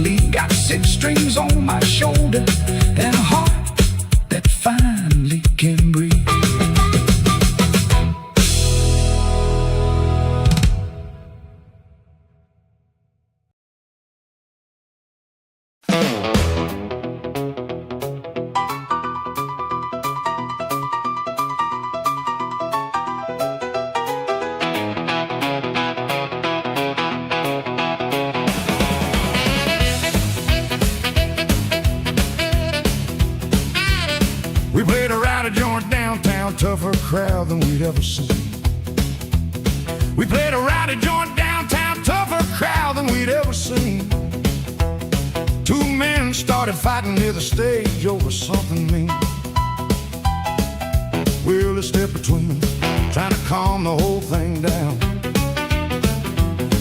finally got six strings on my shoulder and a heart that finally can breathe. We played a rowdy joint downtown, tougher crowd than we'd ever seen. We played a rowdy joint downtown, tougher crowd than we'd ever seen. Two men started fighting near the stage over something mean. Willie stepped between them, trying to calm the whole thing down.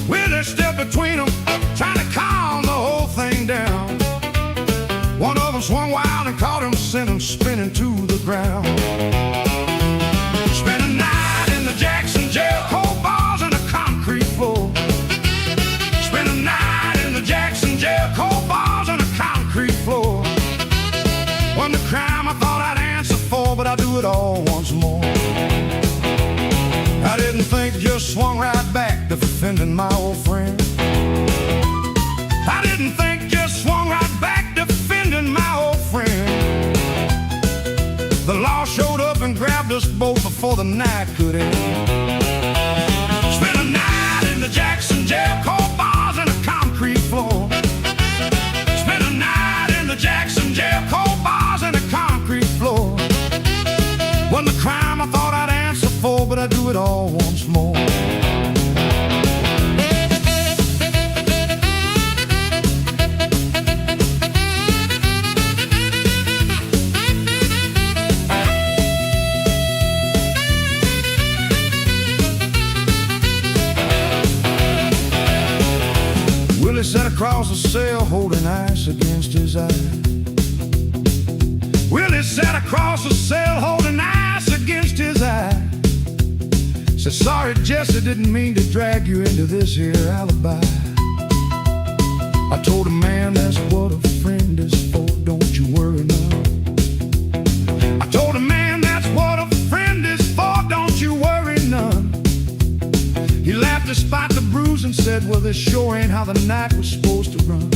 Willie stepped between them, trying to calm the whole thing down. One of them swung wild and caught him, sent him spinning to the ground. Spent a night in the Jackson jail, cold bars and a concrete floor. Spent a night in the Jackson jail, cold bars and a concrete floor. Wasn't the crime I thought I'd answer for, but I'll do it all once more. I didn't think, just swung right back to defending my old friend. I didn't think, just swung right back to defending my old friend. The law showed up and grabbed us both before the night could end. Spent a night in the Jackson jail, cold bars and a concrete floor. Spent a night in the Jackson jail, cold bars and a concrete floor. Wasn't the crime I thought I'd answer for, but I'd do it all once more. Willie sat across the cell holding ice against his eye. Willie sat across the cell holding ice against his eye. Said, sorry Jesse, didn't mean to drag you into this here alibi. I told him, man, that's what a friend is for, don't you worry none. I told him, man, that's what a friend is for, don't you worry none. He laughed despite the bruise and said, well, this sure ain't how the night was supposed to run.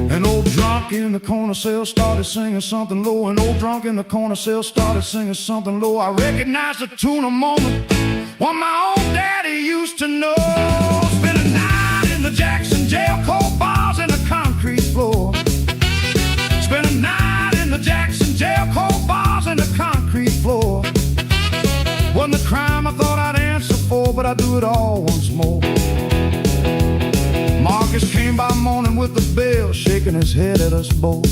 An old drunk in the corner cell started singing something low. An old drunk in the corner cell started singing something low. I recognized the tune a moment, one my old daddy used to know. Spent a night in the Jackson jail, cold bars and a concrete floor. Spent a night in the Jackson jail, cold bars and a concrete floor. Wasn't the crime I thought I'd answer for, but I'd do it all once more. Marcus came by morning with the bell, shaking his head at us both.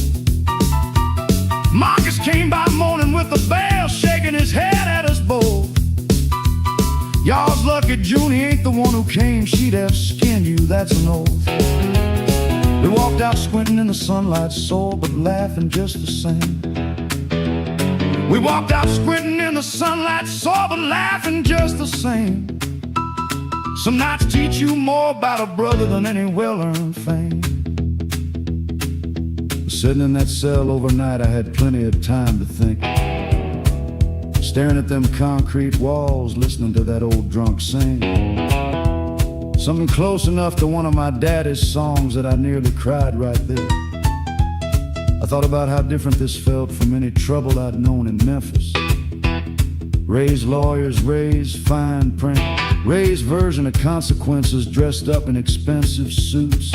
Marcus came by morning with the bell, shaking his head at us both. Y'all's lucky Junie ain't the one who came, she'd have skinned you, that's an oath. We walked out squinting in the sunlight, sore but laughing just the same. We walked out squinting in the sunlight, sore but laughing just the same. Some nights teach you more about a brother than any well-earned fame. Sitting in that cell overnight, I had plenty of time to think. Staring at them concrete walls, listening to that old drunk sing. Something close enough to one of my daddy's songs that I nearly cried right there. I thought about how different this felt from any trouble I'd known in Memphis. Ray's lawyers, Ray's fine print, Ray's version of consequences dressed up in expensive suits.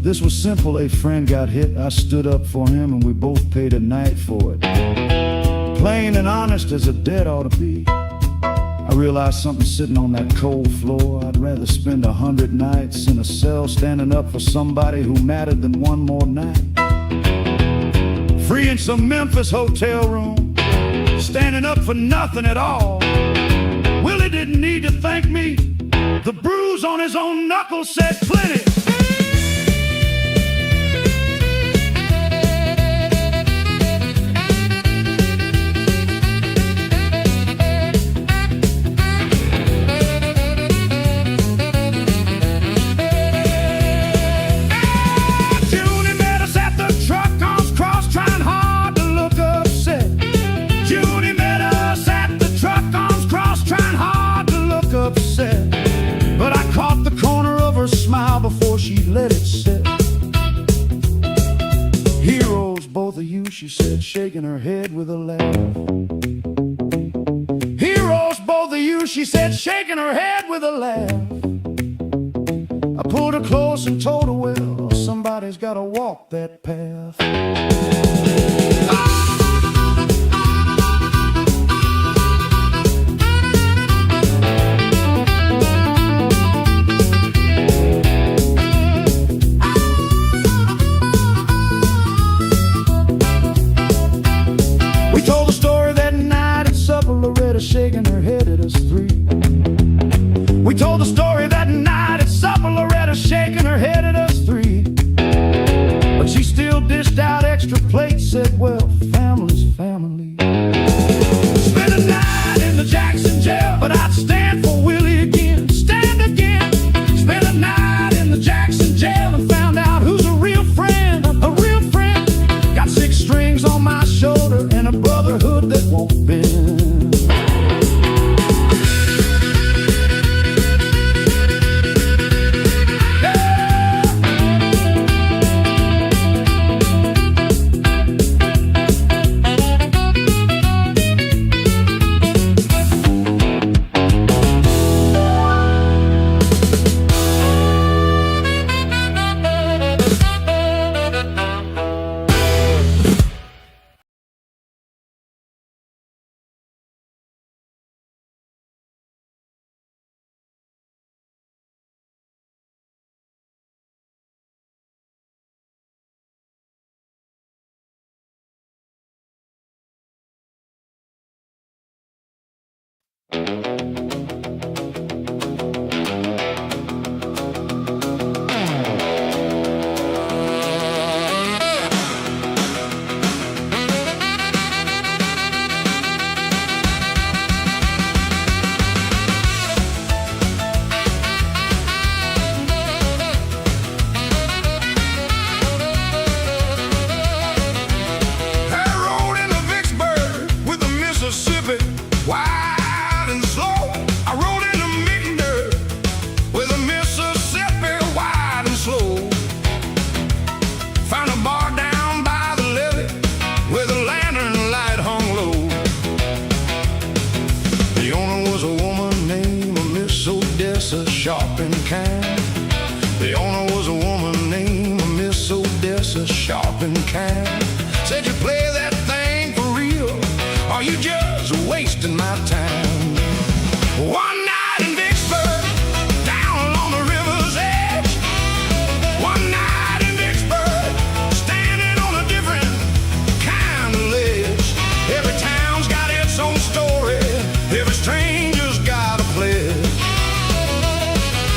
This was simple, a friend got hit, I stood up for him and we both paid a night for it. Plain and honest as a debt ought to be. I realized something sitting on that cold floor. I'd rather spend 100 nights in a cell standing up for somebody who mattered than one more night. Free in some Memphis hotel room, standing up for nothing at all. Willie didn't need to thank me. The bruise on his own knuckles said plenty. she said, shaking her head with a laugh. Heroes, both of you, she said, shaking her head with a laugh. I pulled her close and told her, well, somebody's gotta walk that path. We told the story that night at supper, Loretta shaking her head at us three. We told the story that night at supper, Loretta shaking her head at us three. But she still dished out extra plates, said, well, family's family. Spent a night in the Jackson jail, but I'd stand for Willie again, stand again. Spent a night in the Jackson jail and found out who's a real friend, a real friend. Got 6 strings on my shoulder and a brotherhood that won't bend. Wide and slow, I rode in a Mittender with a Mississippi, wide and slow. Found a bar down by the levee with a lantern light hung low. The owner was a woman named Miss Odessa, sharp and kind. The owner was a woman named Miss Odessa, sharp and kind. Said, you play that thing for real, or you just wasting my time. One night in Vicksburg, down along the river's edge. One night in Vicksburg, standing on a different kind of ledge. Every town's got its own story, every stranger's got a pledge.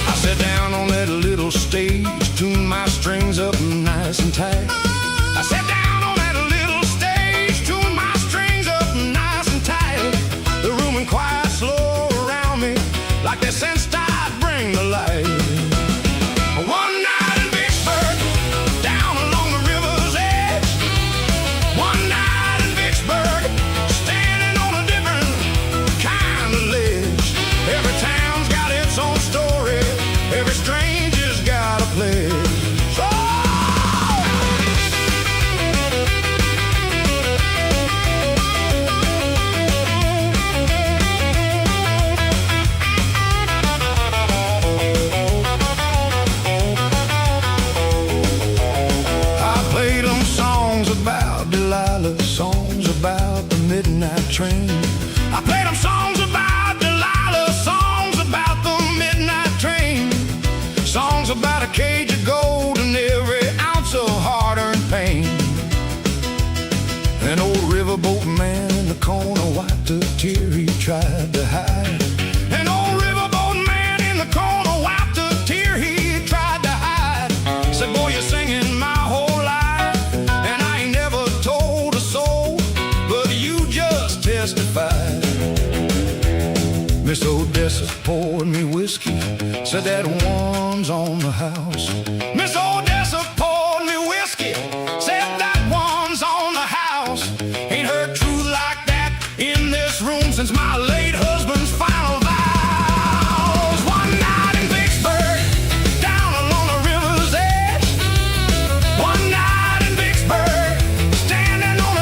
I sat down on that little stage, tuned my strings up nice and tight. I sat down on that little stage, tuned my strings up nice and tight. The room went quiet, slow around me, like they sensed I'd bring the light. One night in Vicksburg, down along the river's edge. One night in Vicksburg, standing on a different kind of ledge. Every town's got its own story, every stranger's got a pledge. Songs about the midnight train. I played them songs about Delilah, songs about the midnight train. Songs about a cage of gold and every ounce of hard-earned pain. An old riverboat man in the corner wiped a tear he tried to hide. An old riverboat man in the corner wiped a tear he tried to hide. Said, boy, you're singing my whole life, and I ain't never told a soul, but you just testified. Miss Odessa poured me whiskey, said that one's on the house. Miss Odessa poured me whiskey, said that one's on the house. Ain't heard truth like that in this room since my late husband's final vows. One night in Vicksburg, down along the river's edge. One night in Vicksburg, standing on a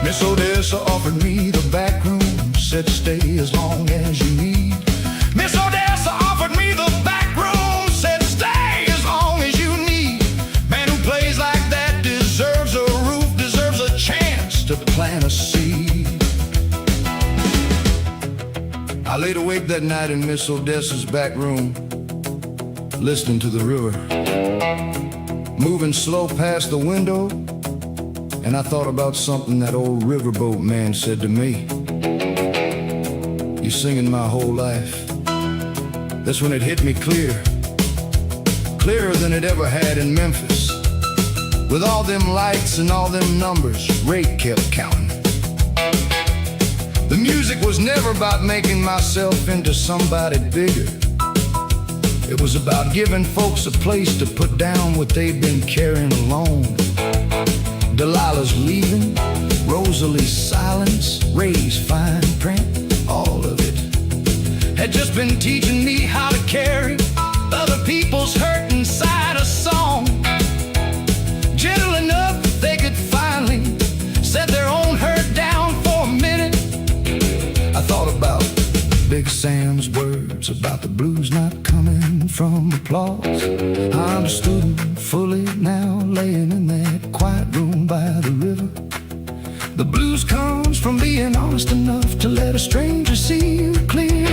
Miss Odessa offered me the back room, said stay as long as you need. Miss Odessa offered me the back room, said stay as long as you need. Man who plays like that deserves a roof, deserves a chance to plant a seed. I laid awake that night in Miss Odessa's back room, listening to the river moving slow past the window, and I thought about something that old riverboat man said to me. You singing my whole life. That's when it hit me clear, clearer than it ever had in Memphis. With all them lights and all them numbers, Ray kept counting. The music was never about making myself into somebody bigger. It was about giving folks a place to put down what they'd been carrying alone. Delilah's leaving, Rosalie's silence, Ray's fine print, all of it had just been teaching me how to carry other people's hurt inside a song. Gentle enough that they could finally set their own hurt down for a minute. I thought about Big Sam's words about the blues not coming from applause. I understood them fully now, laying in that quiet room by the river. The blues comes from being honest enough to let a stranger see you clear.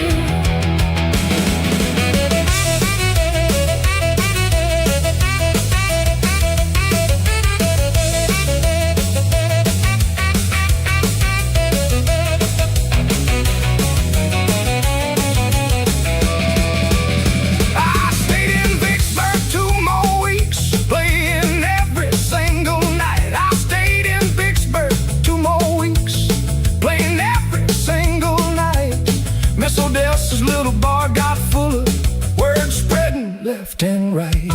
Odessa's little bar got full of words spreading left and right.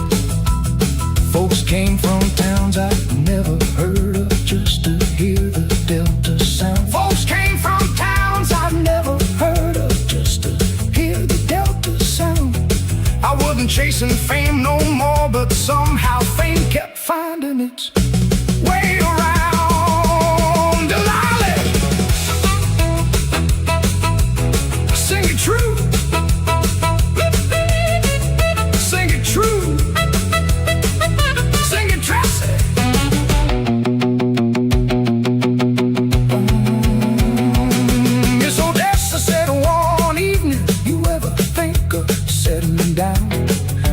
Folks came from towns I'd never heard of just to hear the Delta sound. Folks came from towns I'd never heard of just to hear the Delta sound. I wasn't chasing fame no more, but somehow fame kept finding its way around.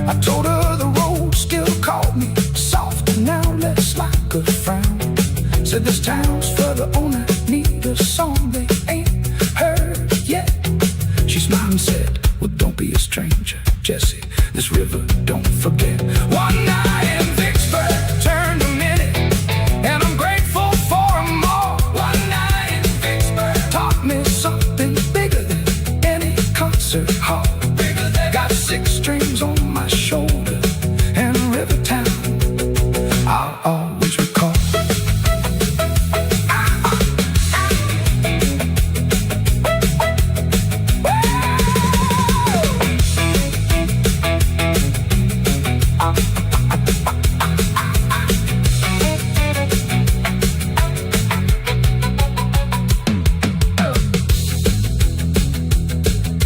I told her the road still called me soft, and now let's like a frown. Said this town's further on, I need a song they ain't heard yet. She smiled and said, well, don't be a stranger, Jesse, this river don't forget. One night in Vicksburg turned a minute, and I'm grateful for them more. One night in Vicksburg taught me something bigger than any concert hall. Got 6 strings on my shoulder, and Rivertown I'll always recall.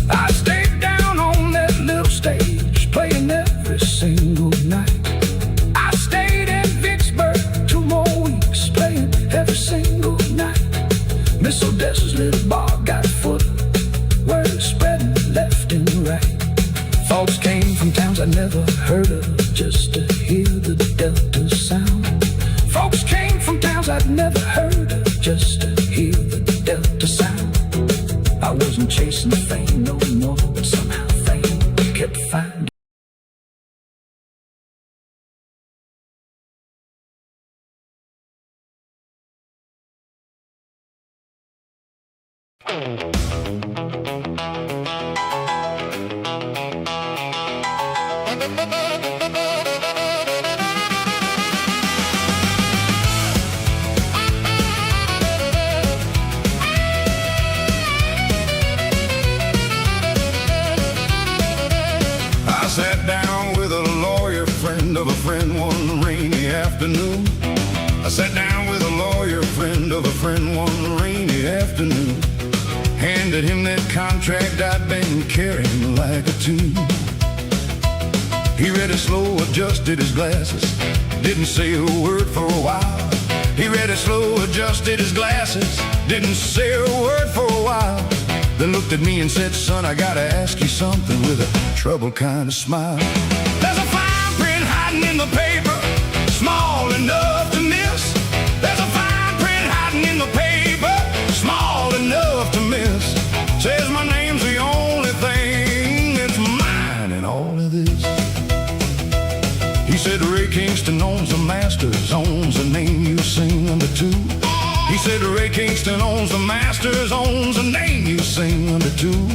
I stayed down on that little stage, playing every single night. I stayed in Vicksburg 2 more weeks, playing every single night. Miss Odessa's little bar got full of words spreading left and right. Folks came from towns I'd never heard of just to hear the Delta sound. Folks came from towns I'd never heard of just to hear the Delta sound. I wasn't chasing fame no more, but somehow fame kept finding. I sat down with a lawyer friend of a friend one rainy afternoon. I sat down with a lawyer friend of a friend one rainy afternoon. Handed him that contract I'd been carrying like a tune. He read it slow, adjusted his glasses, didn't say a word for a while. He read it slow, adjusted his glasses, didn't say a word for a while. Then looked at me and said, son, I gotta ask you something, with a troubled kind of smile. There's a fine print hiding in the paper, small enough to miss. There's a fine print hiding in the paper, small enough to miss. Says my name's the only thing that's mine in all of this. He said Ray Kingston owns the Masters, owns the name you sing under too. He said Ray Kingston owns the Masters, owns the name you sing under too.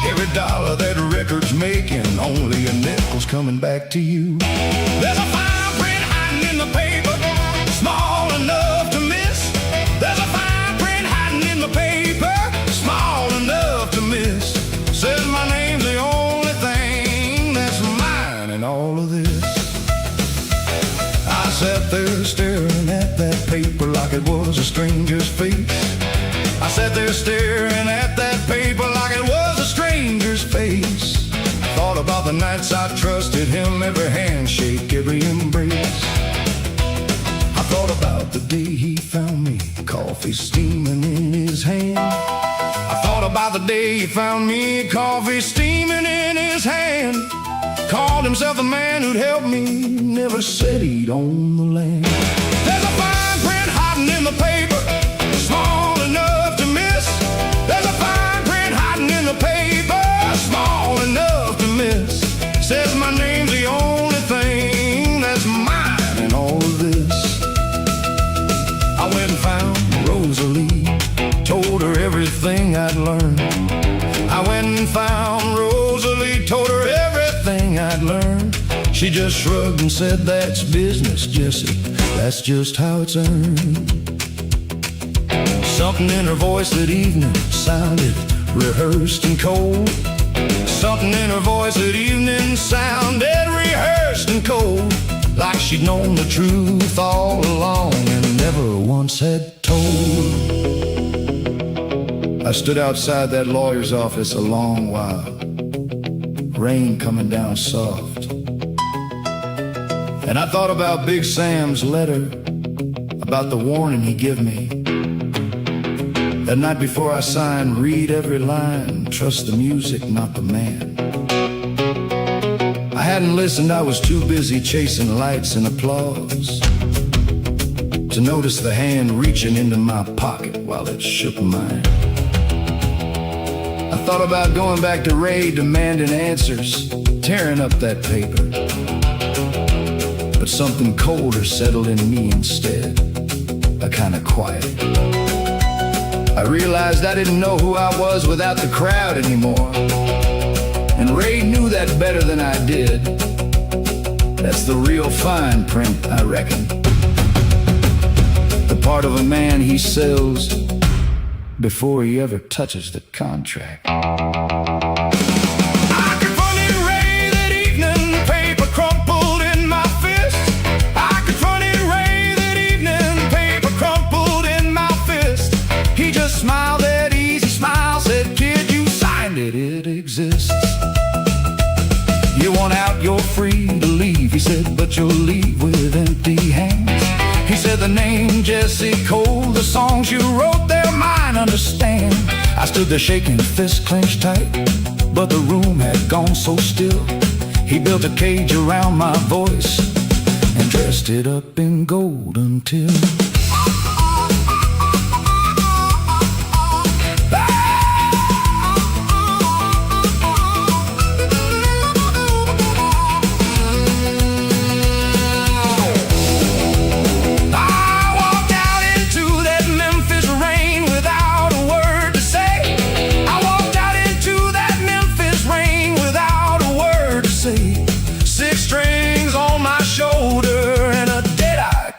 Every dollar that record's making, only a nickel's coming back to you. There's a fine print hiding in the paper, small enough to miss. There's a fine print hiding in the paper, small enough to miss. Says my name's the only thing that's mine in all of this. I sat there staring at that paper like it was a stranger's face. I sat there staring at that paper like it was a stranger's face. I thought about the nights I trusted him, every handshake, every embrace. I thought about the day he found me, coffee steaming in his hand. I thought about the day he found me, coffee steaming in his hand. Called himself the man who'd help me, never said he'd own the land. There's a fine print hiding in the paper, small enough to miss. There's a fine print hiding in the paper, small enough to miss. Says my name's the only thing that's mine in all of this. I went and found Rosalie, told her everything I'd learned. I went and found Rosalie, told her everything I'd learned. She just shrugged and said, that's business, Jesse, that's just how it's earned. Something in her voice that evening sounded rehearsed and cold. Something in her voice that evening sounded rehearsed and cold, like she'd known the truth all along and never once had told. I stood outside that lawyer's office a long while, rain coming down soft. And I thought about Big Sam's letter, about the warning he gave me. That night before I signed, read every line, trust the music, not the man. I hadn't listened, I was too busy chasing lights and applause to notice the hand reaching into my pocket while it shook mine. I thought about going back to Ray, demanding answers, tearing up that paper. But something colder settled in me instead, a kind of quiet. I realized I didn't know who I was without the crowd anymore. And Ray knew that better than I did. That's the real fine print, I reckon. The part of a man he sells before he ever touches the contract. I confronted Ray that evening, paper crumpled in my fist. I confronted Ray that evening, paper crumpled in my fist. He just smiled that easy smile, said, kid, you signed it, it exists. You want out, you're free to leave, he said, but you'll leave with empty hands. He said the name Jesse Cole, the songs you wrote, they're mine, understand. I stood there shaking, fist clenched tight, but the room had gone so still. He built a cage around my voice and dressed it up in gold until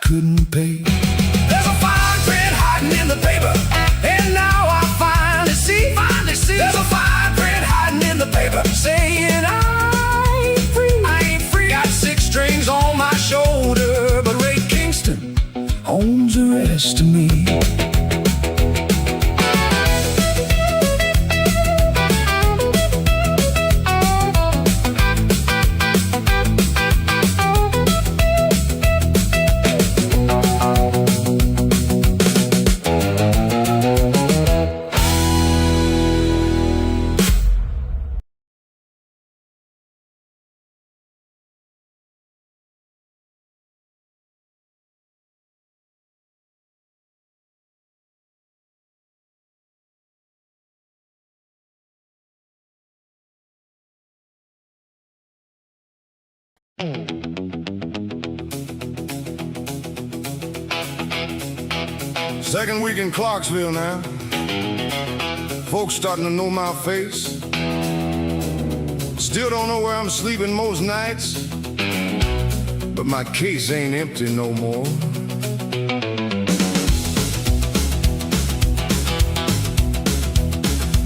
couldn't pay. There's a fine print hiding in the paper, and now I finally see. There's a fine print hiding in the paper, saying I ain't free. I ain't free. Got 6 strings on my shoulder, but Ray Kingston owns the rest of me. Second week in Clarksville now. Folks starting to know my face. Still don't know where I'm sleeping most nights, but my case ain't empty no more.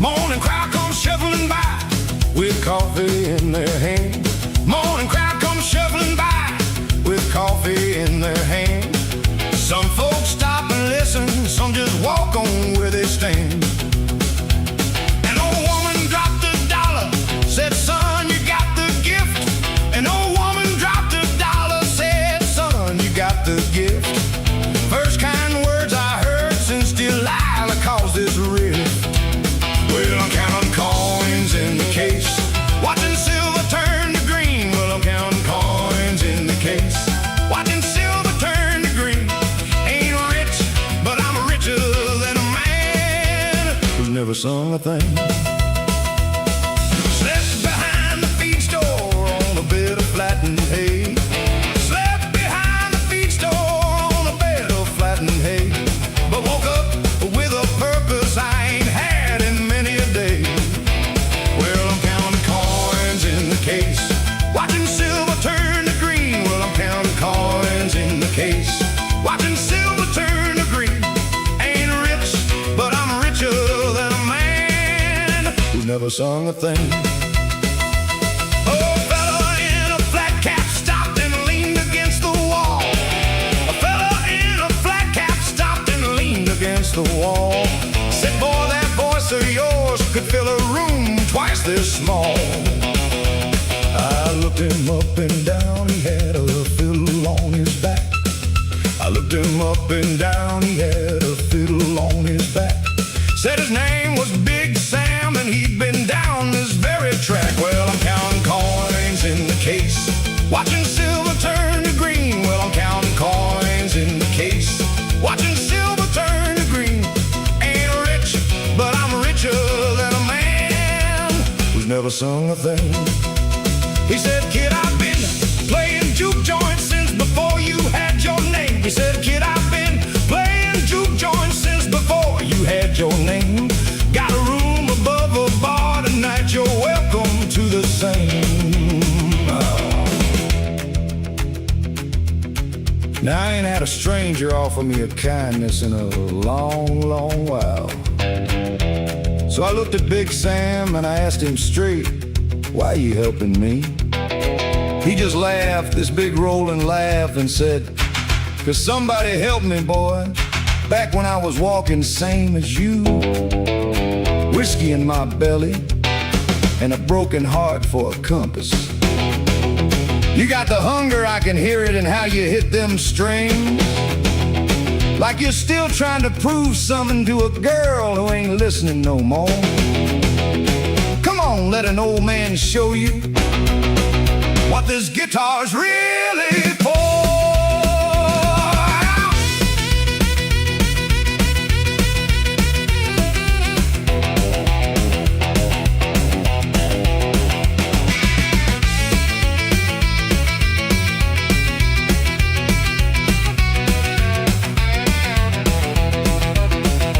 Morning crowd comes shuffling by with coffee in their hand. Morning crowd comes shuffling by with coffee in their hand. Some folks stop and listen, some just walk on where they stand. An old woman dropped $1, said, "Son, you got the gift." An old woman dropped $1, said, "Son, you got the gift." First kind words I heard since Delilah caused this rift. Well, I'm counting coins in the case, watching silver turn to green. Well, I'm counting coins in the case, watching silver turn to green. Ain't rich, but I'm richer than a man who's never sung a thing. Slept behind the feed store on a bed of flattened hay. Slept behind the feed store on a bed of flattened hay. But woke up with a purpose I ain't had in many a day. Well, I'm counting coins in the case, watching silver turn to green. Well, I'm counting coins in the case, watching silver turn to green. Ain't rich, but I'm richer than a man who never sung a thing. Oh, fella in a flat cap stopped and leaned against the wall. A fella in a flat cap stopped and leaned against the wall. Said, "Boy, that voice of yours could fill a room twice this small." I looked him up and down, he had a fiddle on his back. I looked him up and down, he had a fiddle on his back. Said his name was Big Sam and he'd been down this very track. Well, I'm counting coins in the case, watching silver turn to green. Well, I'm counting coins in the case, watching silver turn to green. Ain't rich, but I'm richer than a man who's never sung a thing. He said, "Kid, I've been playing juke joints since before you had your name." He said, "Kid, I've been playing juke joints since before you had your name. Got a room above a bar tonight, you're welcome to the same." Now, I ain't had a stranger offer me a kindness in a long, long while. So I looked at Big Sam and I asked him straight, "Why you helping me?" He just laughed, this big rolling laugh, and said, "'Cause somebody helped me, boy, back when I was walking same as you. Whiskey in my belly and a broken heart for a compass. You got the hunger, I can hear it in how you hit them strings. Like you're still trying to prove something to a girl who ain't listening no more. Come on, let an old man show you what this guitar's really for."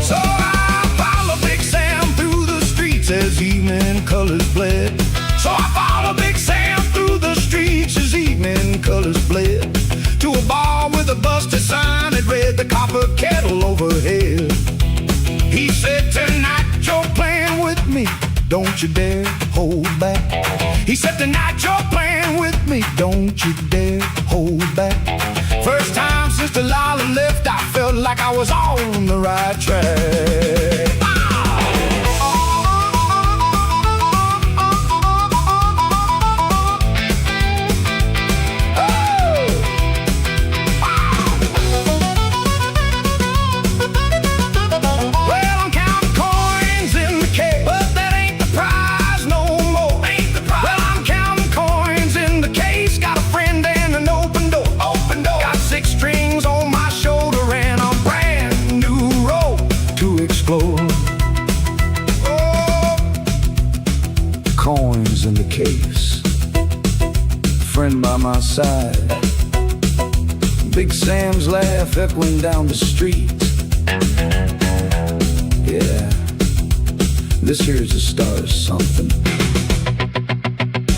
So I follow Big Sam through the streets as evening colors bled. So I follow Big Sam through the streets as evening colors bled, to a bar with a busted sign that read "The Copper Kettle Overhead." He said, "Tonight you're playing with me, don't you dare hold back." He said, "Tonight you're playing with me, don't you dare hold back." First time since Delilah left, I felt like I was on the right track. friend by my side. Big Sam's laugh echoing down the street. Yeah, this here's the start of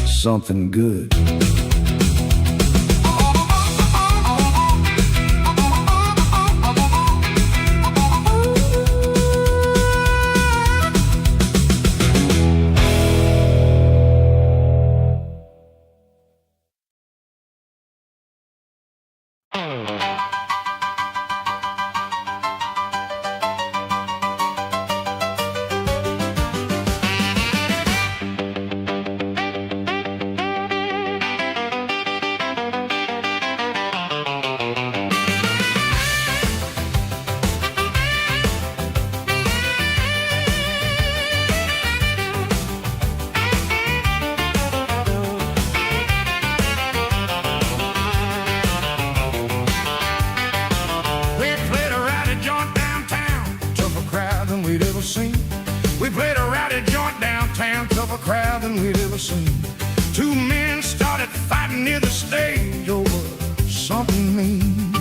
something good. We played a rowdy joint downtown, tougher crowd than we'd ever seen. Two men started fighting near the stage over something mean.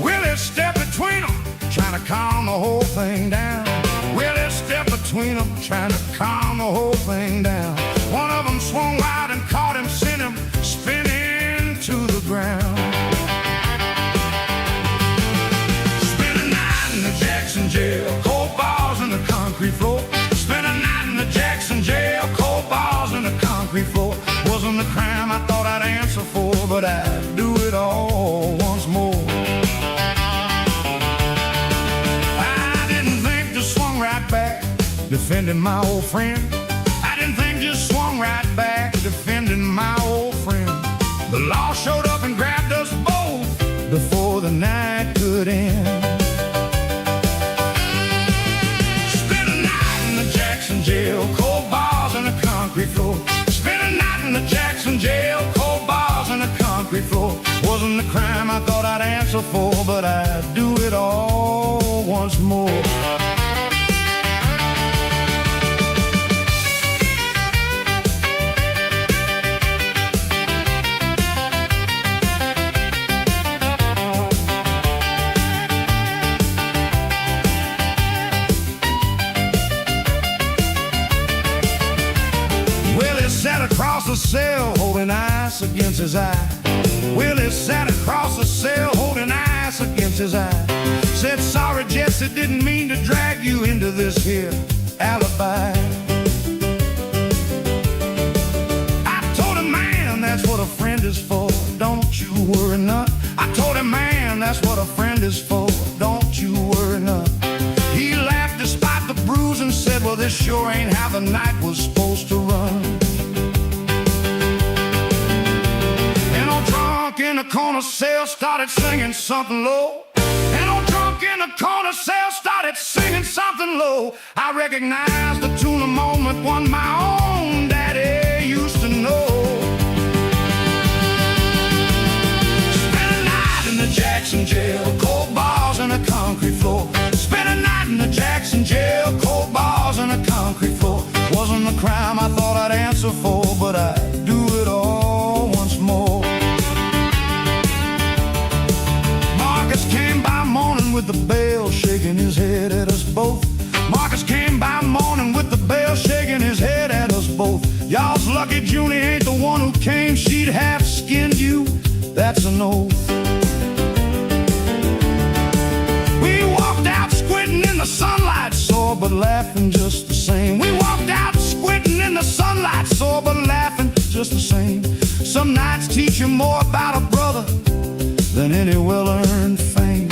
Willie stepped between them, trying to calm the whole thing down. Willie stepped between them, trying to calm the whole thing down. One of them swung wide and caught him, sent him spinning to the ground. Jail, cold bars in the concrete floor. Spent a night in the Jackson jail, cold bars in the concrete floor. Wasn't the crime I thought I'd answer for, but I'd do it all once more. I didn't think, just swung right back, defending my old friend. I didn't think, just swung right back, defending my old friend. The law showed up and grabbed us both before the night could end. Jail, cold bars on the concrete floor. Spent a night in the Jackson jail, cold bars on the concrete floor. Wasn't the crime I thought I'd answer for, but I'd do it all once more. Sat across the cell, holding ice against his eye. Willie sat across the cell, holding ice against his eye. Said, sorry, Jesse, didn't mean to drag you into this here alibi. I told him, man, that's what a friend is for, don't you worry none. I told him, man, that's what a friend is for, don't you worry none. He laughed despite the bruise and said, well, this sure ain't how the night was supposed to run. In the corner cell started singing something low. And old drunk in the corner cell started singing something low. I recognized the tune a moment, one my own daddy used to know. Spent a night in the Jackson jail, cold bars on the concrete floor. Spent a night in the Jackson jail, cold bars on the concrete floor. Wasn't the crime I thought I'd answer for, but I'd do it all once more. Came by morning with the bell, shaking his head at us both. Marcus came by morning with the bell, shaking his head at us both. Y'all's lucky Junie ain't the one who came. She'd have skinned you, that's an oath. We walked out squinting in the sunlight, sore but laughing just the same. We walked out squinting in the sunlight, sore but laughing just the same. Some nights teach you more about a brother than any well-earned fame.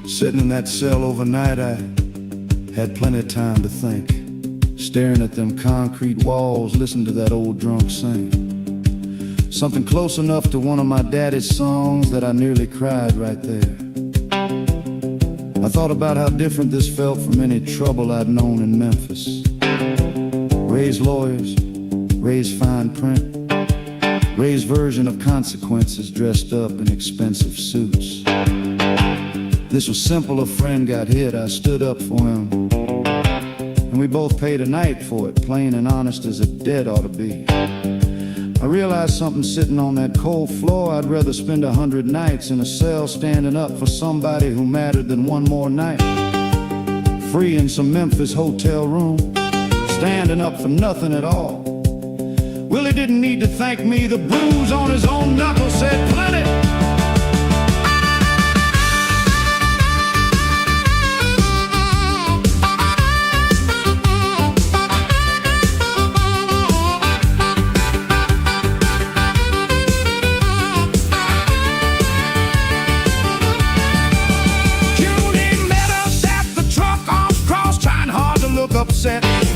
Sitting in that cell overnight, I had plenty of time to think. Staring at them concrete walls, listening to that old drunk sing. Something close enough to one of my daddy's songs that I nearly cried right there. I thought about how different this felt from any trouble I'd known in Memphis. Ray's lawyers, Ray's fine print, Ray's version of consequences dressed up in expensive suits. This was simple, a friend got hit, I stood up for him. we both paid a night for it, plain and honest as a debt ought to be. I realized something sitting on that cold floor. I'd rather spend 100 nights in a cell standing up for somebody who mattered than one more night free in some Memphis hotel room, standing up for nothing at all. Willie didn't need to thank me. The bruise on his own knuckles said plenty.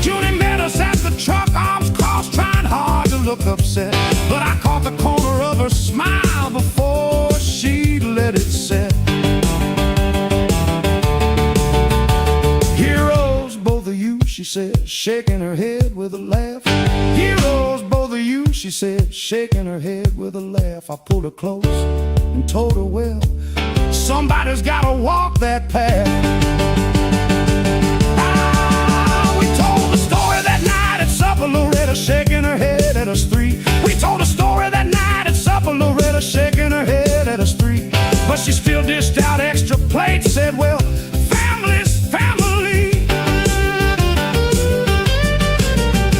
Judy met us at the truck, arms crossed, trying hard to look upset. But I caught the corner of her smile before she let it set. Heroes, both of you, she said, shaking her head with a laugh. Heroes, both of you, she said, shaking her head with a laugh. I pulled her close and told her, well, somebody's gotta walk that path. Loretta shaking her head at us three. We told a story that night at supper, Loretta shaking her head at us three. But she still dished out extra plates, said, well, family's family.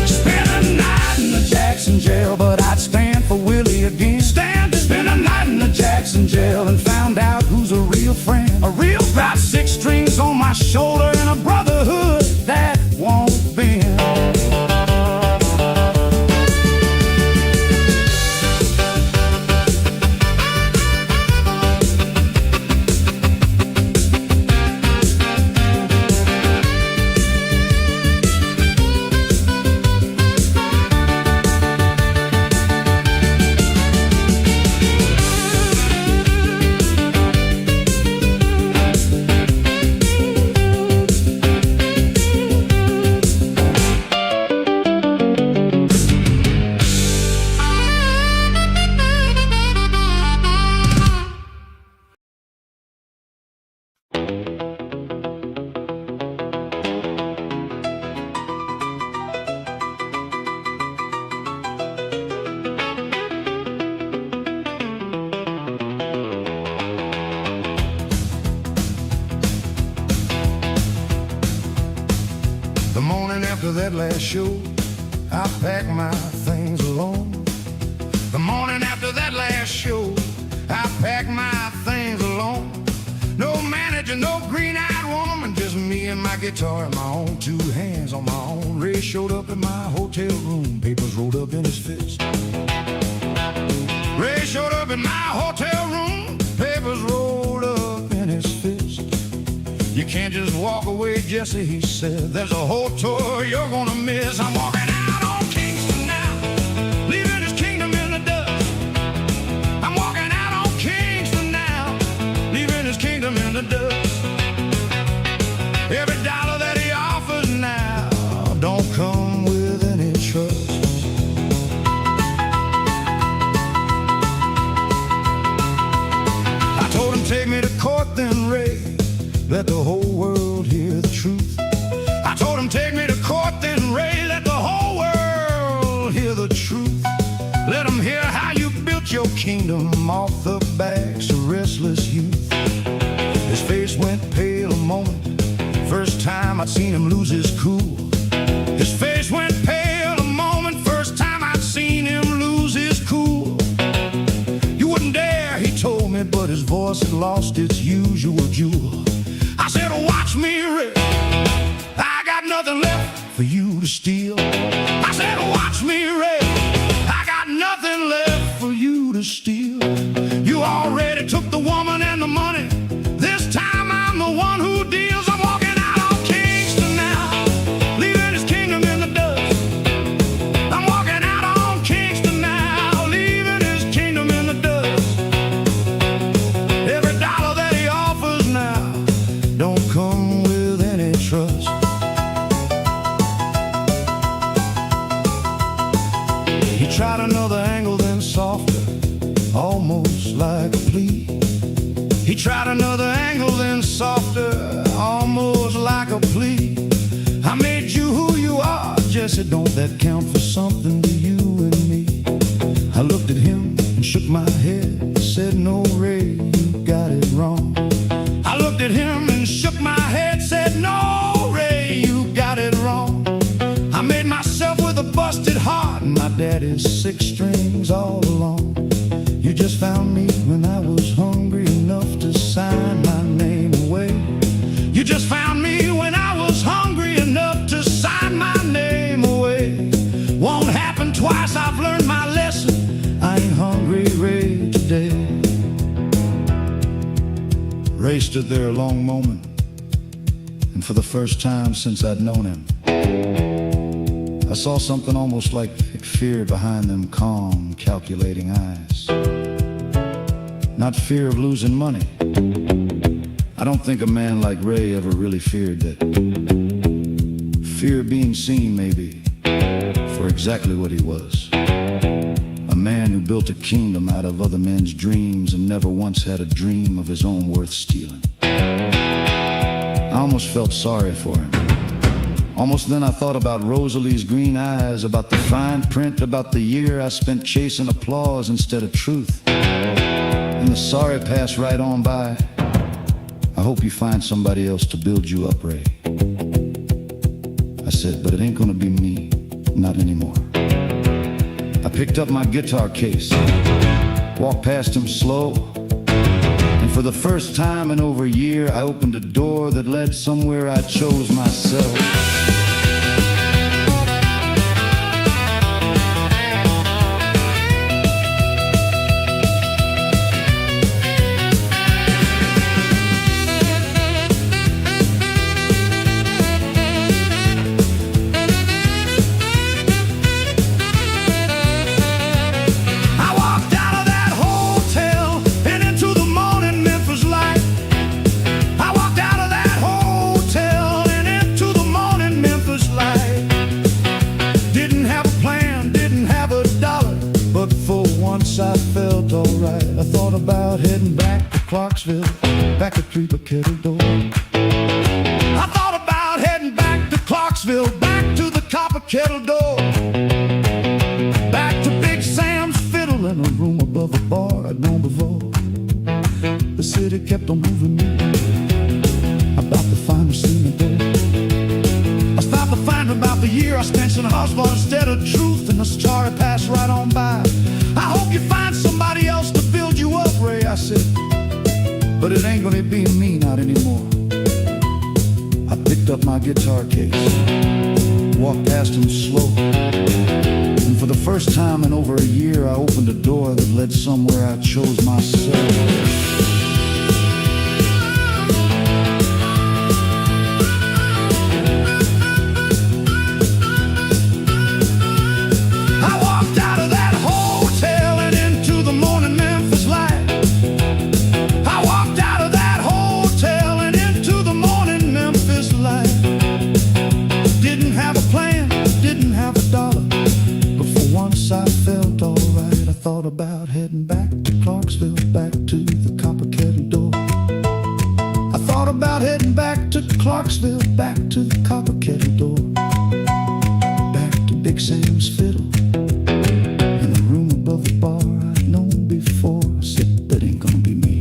Spent a night in the Jackson jail, but I'd stand for Willie again. Spent a night in the Jackson jail and found out who's a real friend. A real got 6 strings on my shoulder and a brotherhood that won't bend. The morning after that last show, I packed my things alone. The morning after that last show, I packed my things alone. No manager, no green-eyed woman, just me and my guitar in my own 2 hands on my own. Ray showed up in my hotel room, papers rolled up in his fist. Ray showed up in my hotel room, papers rolled up in his fist. You can't just walk away, Jesse, he said. There's a whole tour you're gonna miss. I'm walking out on Kingston now, leaving his kingdom in the dust. I'm walking out on Kingston now, leaving his kingdom in the dust. Every dollar that he offers now don't come with any trust. I told him, take me to court then, Ray, let the whole world hear the truth. I told him, take me to court then, Ray, let the whole world hear the truth. Let them hear how you built your kingdom off the backs of restless youth. His face went pale a moment, first time I'd seen him lose his cool. His face went pale a moment, first time I'd seen him lose his cool. You wouldn't dare, he told me, but his voice had lost its usual jewel. I said, watch me, Ray, I got nothing left for you to steal. I said, watch me, Ray, I got nothing left for you to steal. You already took the woman and the money. This time I'm the one who deals. I'm walking out on Kingston now, leaving his kingdom in the dust. I'm walking out on Kingston now, leaving his kingdom in the dust. Every dollar that he offers now don't come with any trust. He tried another angle, then softer, almost like a plea. He tried another angle, then softer, almost like a plea. I made you who Jesse, don't that count for something to you and me? I looked at him and shook my head, said, no, Ray, you got it wrong. I looked at him and shook my head, said, no, Ray, you got it wrong. I made myself with a busted heart and my daddy's 6 strings all along. You just found me when I was hungry enough to sign my name away. You just found me when I was hungry enough to sign my name away. Won't happen twice, I've learned my lesson. I ain't hungry Ray today. Ray stood there a long moment, and for the first time since I'd known him, I saw something almost like fear behind them calm, calculating eyes. Not fear of losing money. I don't think a man like Ray ever really feared that. Fear of being seen, maybe, for exactly what he was. A man who built a kingdom out of other men's dreams and never once had a dream of his own worth stealing. I almost felt sorry for him. Almost then I thought about Rosalie's green eyes, about the fine print, about the year I spent chasing applause instead of truth. And the sorry passed right on by. I hope you find somebody else to build you up, Ray. I said, but it ain't gonna be me, not anymore. I picked up my guitar case, walked past him slow, and for the first time in over a year, I opened a door that led somewhere I chose myself. I felt alright. I thought about heading back to Clarksville, back to Creeper Kettle Door. I thought about heading back to Clarksville, back to the Copper Kettle Door, back to Big Sam's fiddle in a room above a bar I'd known before. The city kept on moving me about the finest thing I did. I stopped to find about the year I spent in the hospital instead of truth, and the story passed right on by. I hope you find somebody else to build you up, Ray, I said, but it ain't gonna be me, not anymore. I picked up my guitar case, walked past him slow, and for the first time in over a year, I opened a door that led somewhere I chose myself. I felt alright. I thought about heading back to Clarksville, back to the Copper Kettle Door. I thought about heading back to Clarksville, back to the Copper Kettle Door, back to Big Sam's fiddle in the room above the bar I'd known before. I said, that ain't gonna be me,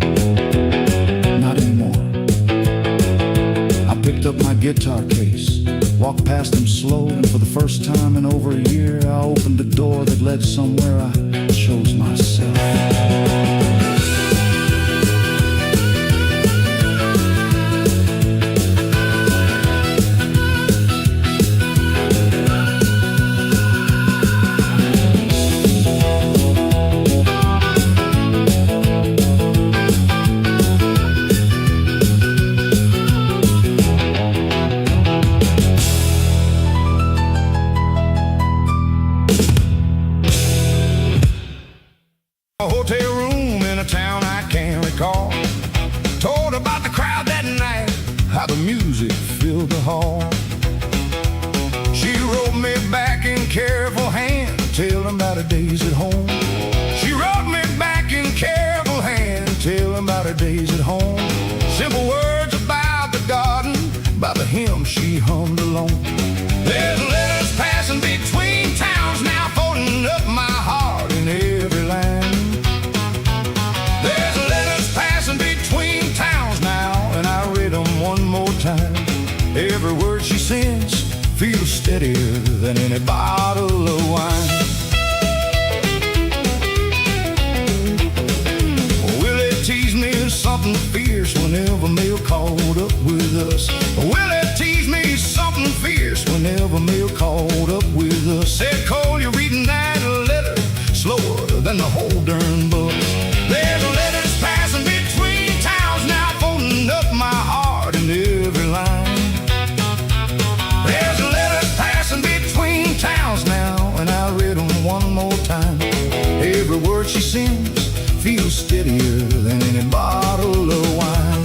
not anymore. I picked up my guitar case, walked past him slow, and for the first time in over a year, I opened the door that led somewhere I chose myself. A hotel room in a town I can't recall. Told about the crowd that night, how the music filled the hall. She wrote me back in careful hand, telling about her days at home. She wrote me back in careful hand, telling about her days at home. Simple words about the garden, by the hymn she hummed alone. There's letters passing steadier than any bottle of wine. Willie teased me something fierce whenever Mail called up with us. Willie teased me something fierce whenever Mail called up with us. Said, Cole, you're reading that letter slower than the whole darn book. There's letters passing between towns now, folding up my heart in every line. There's letters passing between towns now, and I read them one more time. Every word she sends feels steadier than any bottle of wine.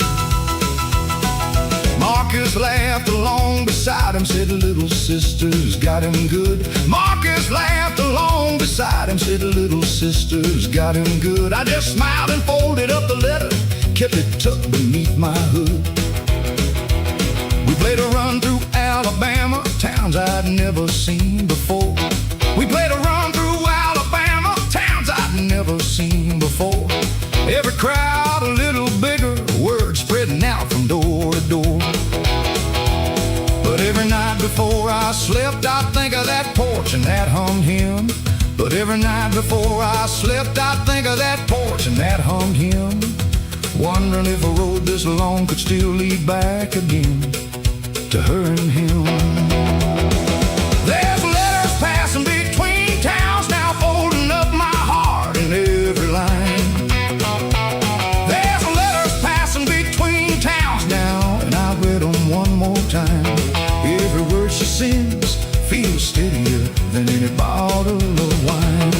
Marcus laughed along beside him, said, little sister's got him good. Marcus laughed along beside him, said, little sister's got him good. I just smiled and folded up the letter, kept it tucked beneath my hood. We played a run through Alabama, towns I'd never seen before. We played a run through Alabama, towns I'd never seen before. Every crowd a little bigger, words spreading out from door to door. But every night before I slept, I'd think of that porch and that hummed hymn. But every night before I slept, I'd think of that porch and that hummed hymn. Wondering if a road this long could still lead back again to her and him. There's letters passing between towns now, folding up my heart in every line. There's letters passing between towns now, and I read them one more time. Every word she sends feels steadier than any bottle of wine.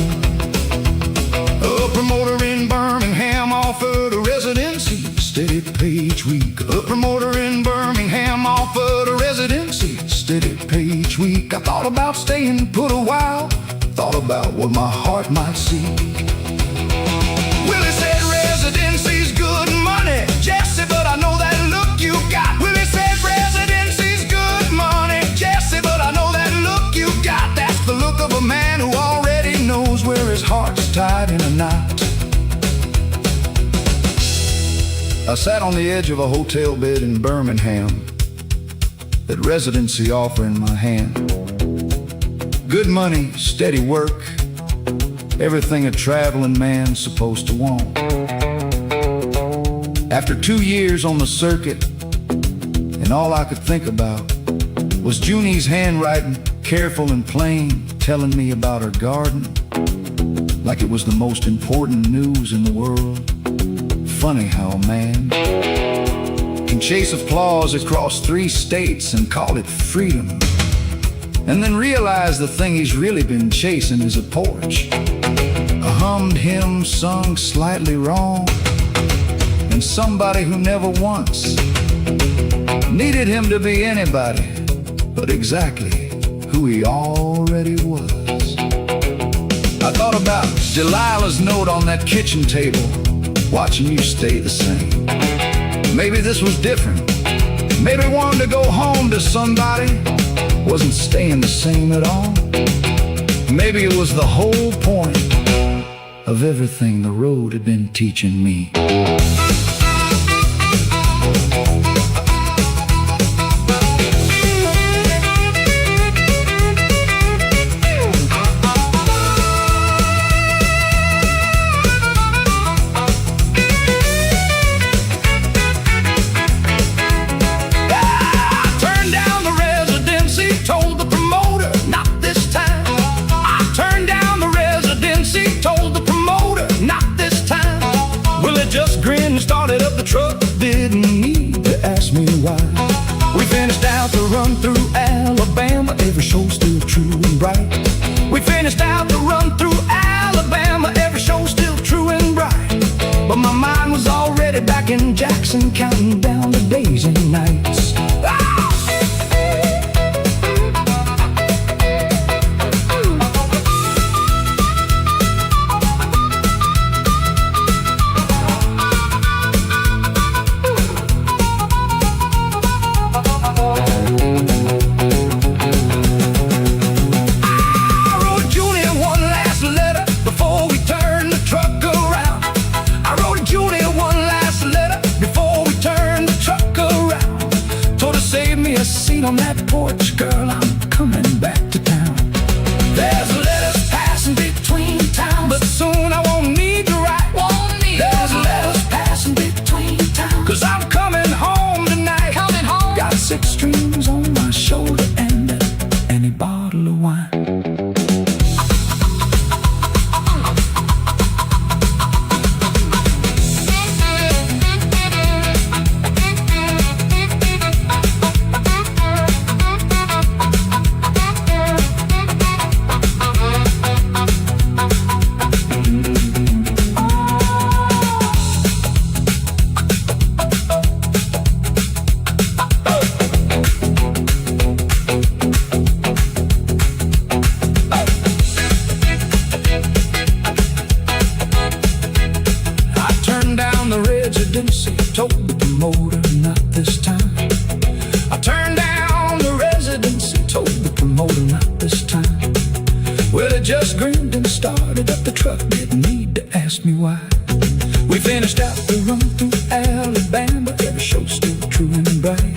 A promoter in Birmingham offered a residency, steady pay each week. A promoter in Birmingham offered a residency, steady pay each week. I thought about staying put a while, thought about what my heart might seek. Willie said residency's good money, Jesse, but I know that look you got. Willie said residency's good money, Jesse, but I know that look you got. That's the look of a man who already knows where his heart's tied in a knot. I sat on the edge of a hotel bed in Birmingham, that residency offer in my hand. Good money, steady work, everything a traveling man's supposed to want. After 2 years on the circuit, and all I could think about was Junie's handwriting, careful and plain, telling me about her garden, like it was the most important news in the world. Funny how a man can chase applause across 3 states and call it freedom, and then realize the thing he's really been chasing is a porch, a hummed hymn sung slightly wrong, and somebody who never once needed him to be anybody but exactly who he already was. I thought about Delilah's note on that kitchen table, watching you stay the same. Maybe this was different. Maybe wanting to go home to somebody wasn't staying the same at all. Maybe it was the whole point of everything the road had been teaching me. Started up the truck, didn't need to ask me why. We finished out the run through Alabama, every show still true and bright. We finished out the run through Alabama, every show still true and bright. But my mind was already back in Jackson, counting down the days and nights. Save down the residency, told the promoter not this time. I turned down the residency, told the promoter not this time. Well, he just grinned and started up the truck, didn't need to ask me why. We finished out the run through Alabama, every show still true and bright.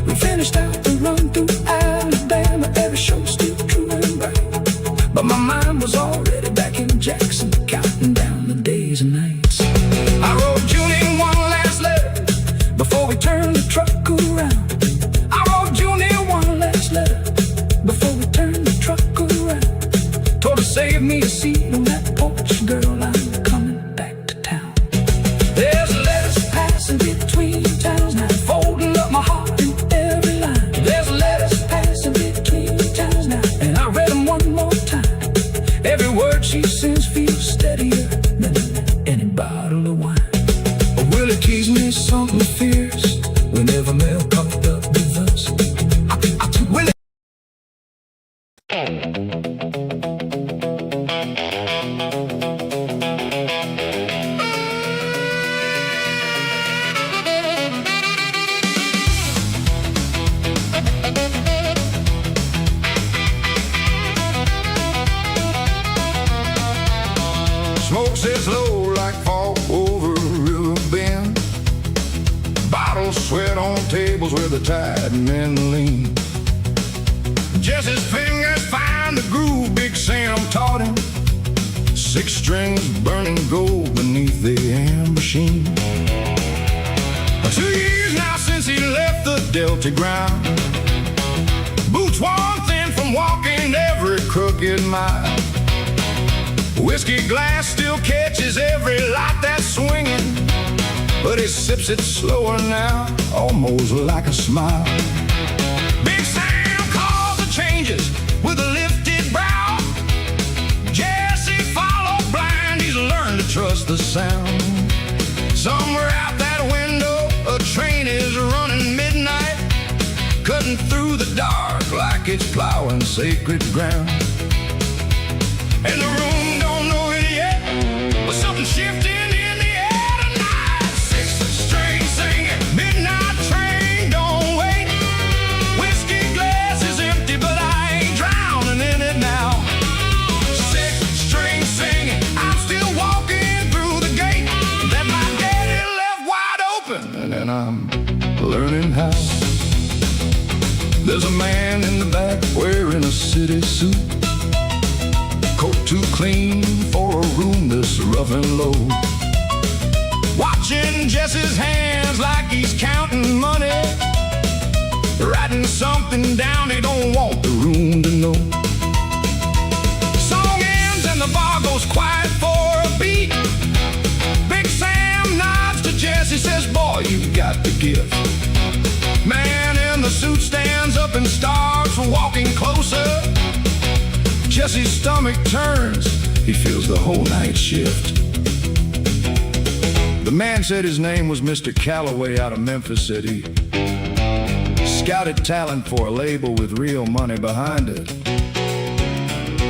We finished out the run through Alabama, every show still true and bright. But my mind was already back in Jackson, counting down the days and nights. I wrote Junie one last letter before we turned the truck around. I wrote Junie one last letter before we turned the truck around. Told her save me a seat on that porch, girl, I'm coming back to town. There's letters passing between towns now, folding up my heart in every line. There's letters passing between towns now, and I read them one more time. Every word she sends feels steadier than any bottle of wine. But will it tease me something fierce whenever mail caught up with us? Will it? Smoke sits low like fog over a river bend. Bottles sweat on tables where the tired men lean. Jesse's fingers find the groove Big Sam taught him. 6 strings burning gold beneath the amber sheen. 2 years now since he left the Delta ground. Boots worn thin from walking every crooked mile. Whiskey glass still catches every light that's swinging, but he sips it slower now, almost like a smile. Big Sam calls the changes with a lifted brow. Jesse followed blind, he's learned to trust the sound. Somewhere out that window, a train is running midnight, cutting through the dark like it's plowing sacred ground. And the room don't know it yet, but something shifting in the air tonight. 6-string singing, midnight train, don't wait. Whiskey glass is empty, but I ain't drowning in it now. 6-string singing, I'm still walking through the gate that my daddy left wide open, and I'm learning how. There's a man in the back wearing a city suit, coat too clean for a room this rough and low. Watching Jesse's hands like he's counting money, writing something down he don't want the room to know. Song ends and the bar goes quiet for a beat. Big Sam nods to Jesse, says, boy, you got the gift. Man in the suit stands up and starts walking closer. Jesse's stomach turns, he feels the whole night shift. The man said his name was Mr. Calloway out of Memphis City. Scouted talent for a label with real money behind it.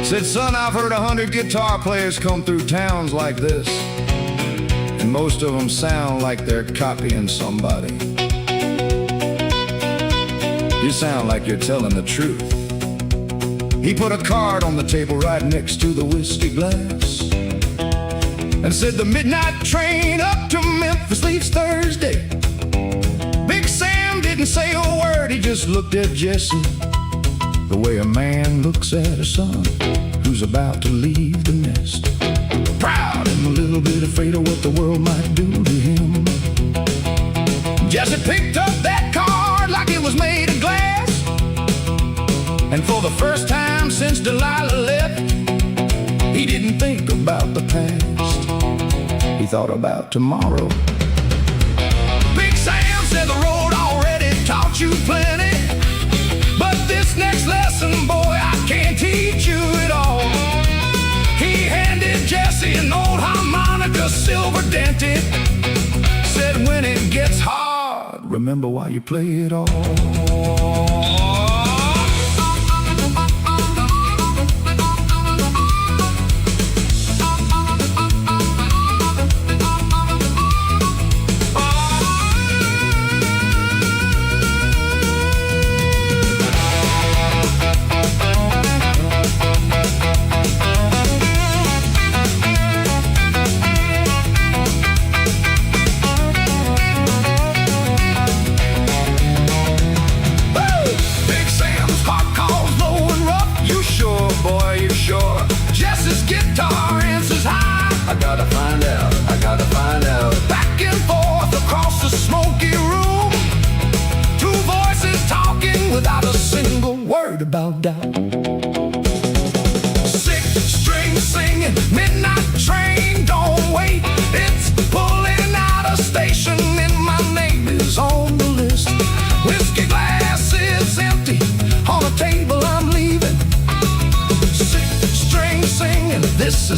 Said, son, I've heard 100 guitar players come through towns like this, and most of them sound like they're copying somebody. You sound like you're telling the truth. He put a card on the table right next to the whiskey glass and said, the midnight train up to Memphis leaves Thursday. Big Sam didn't say a word, he just looked at Jesse the way a man looks at a son who's about to leave the nest. Proud and a little bit afraid of what the world might do to him. Jesse picked up that card like it was made of glass, and for the first time since Delilah left, he didn't think about the past, he thought about tomorrow. Big Sam said the road already taught you plenty, but this next lesson, boy, I can't teach you it all. He handed Jesse an old harmonica, silver dented, said when it gets hard, remember why you play it all.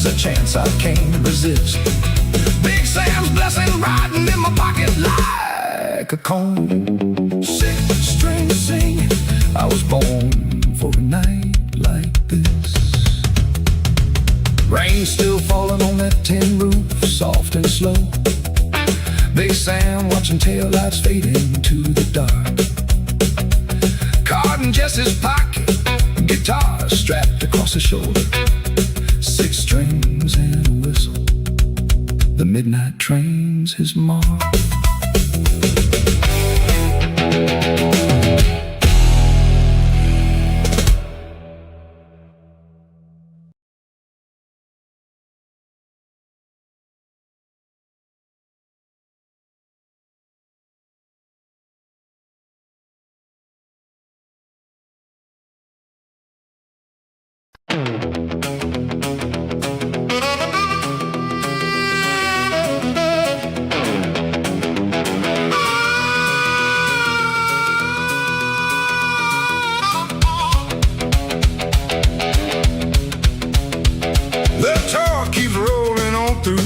there's a chance I can't resist. Big Sam's blessing riding in my pocket like a cone. Six string singing, I was born for a night like this. Rain still falling on that tin roof, soft and slow. Big Sam watching taillights fade into the dark. Card in Jesse's pocket, guitar strapped across his shoulder. Six strings and a whistle, the midnight train's his mark.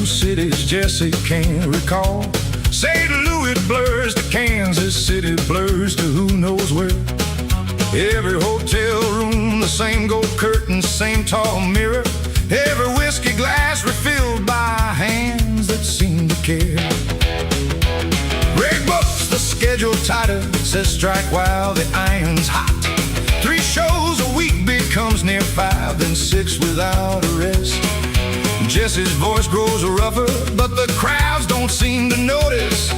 Cities Jesse can't recall. St. Louis blurs to Kansas City, blurs to who knows where. Every hotel room, the same gold curtains, same tall mirror. Every whiskey glass refilled by hands that seem to care. Reg books the schedule tighter, says strike while the iron's hot. 3 shows a week becomes near 5, then 6 without a rest. Jesse's voice grows rougher, but the crowds don't seem to notice.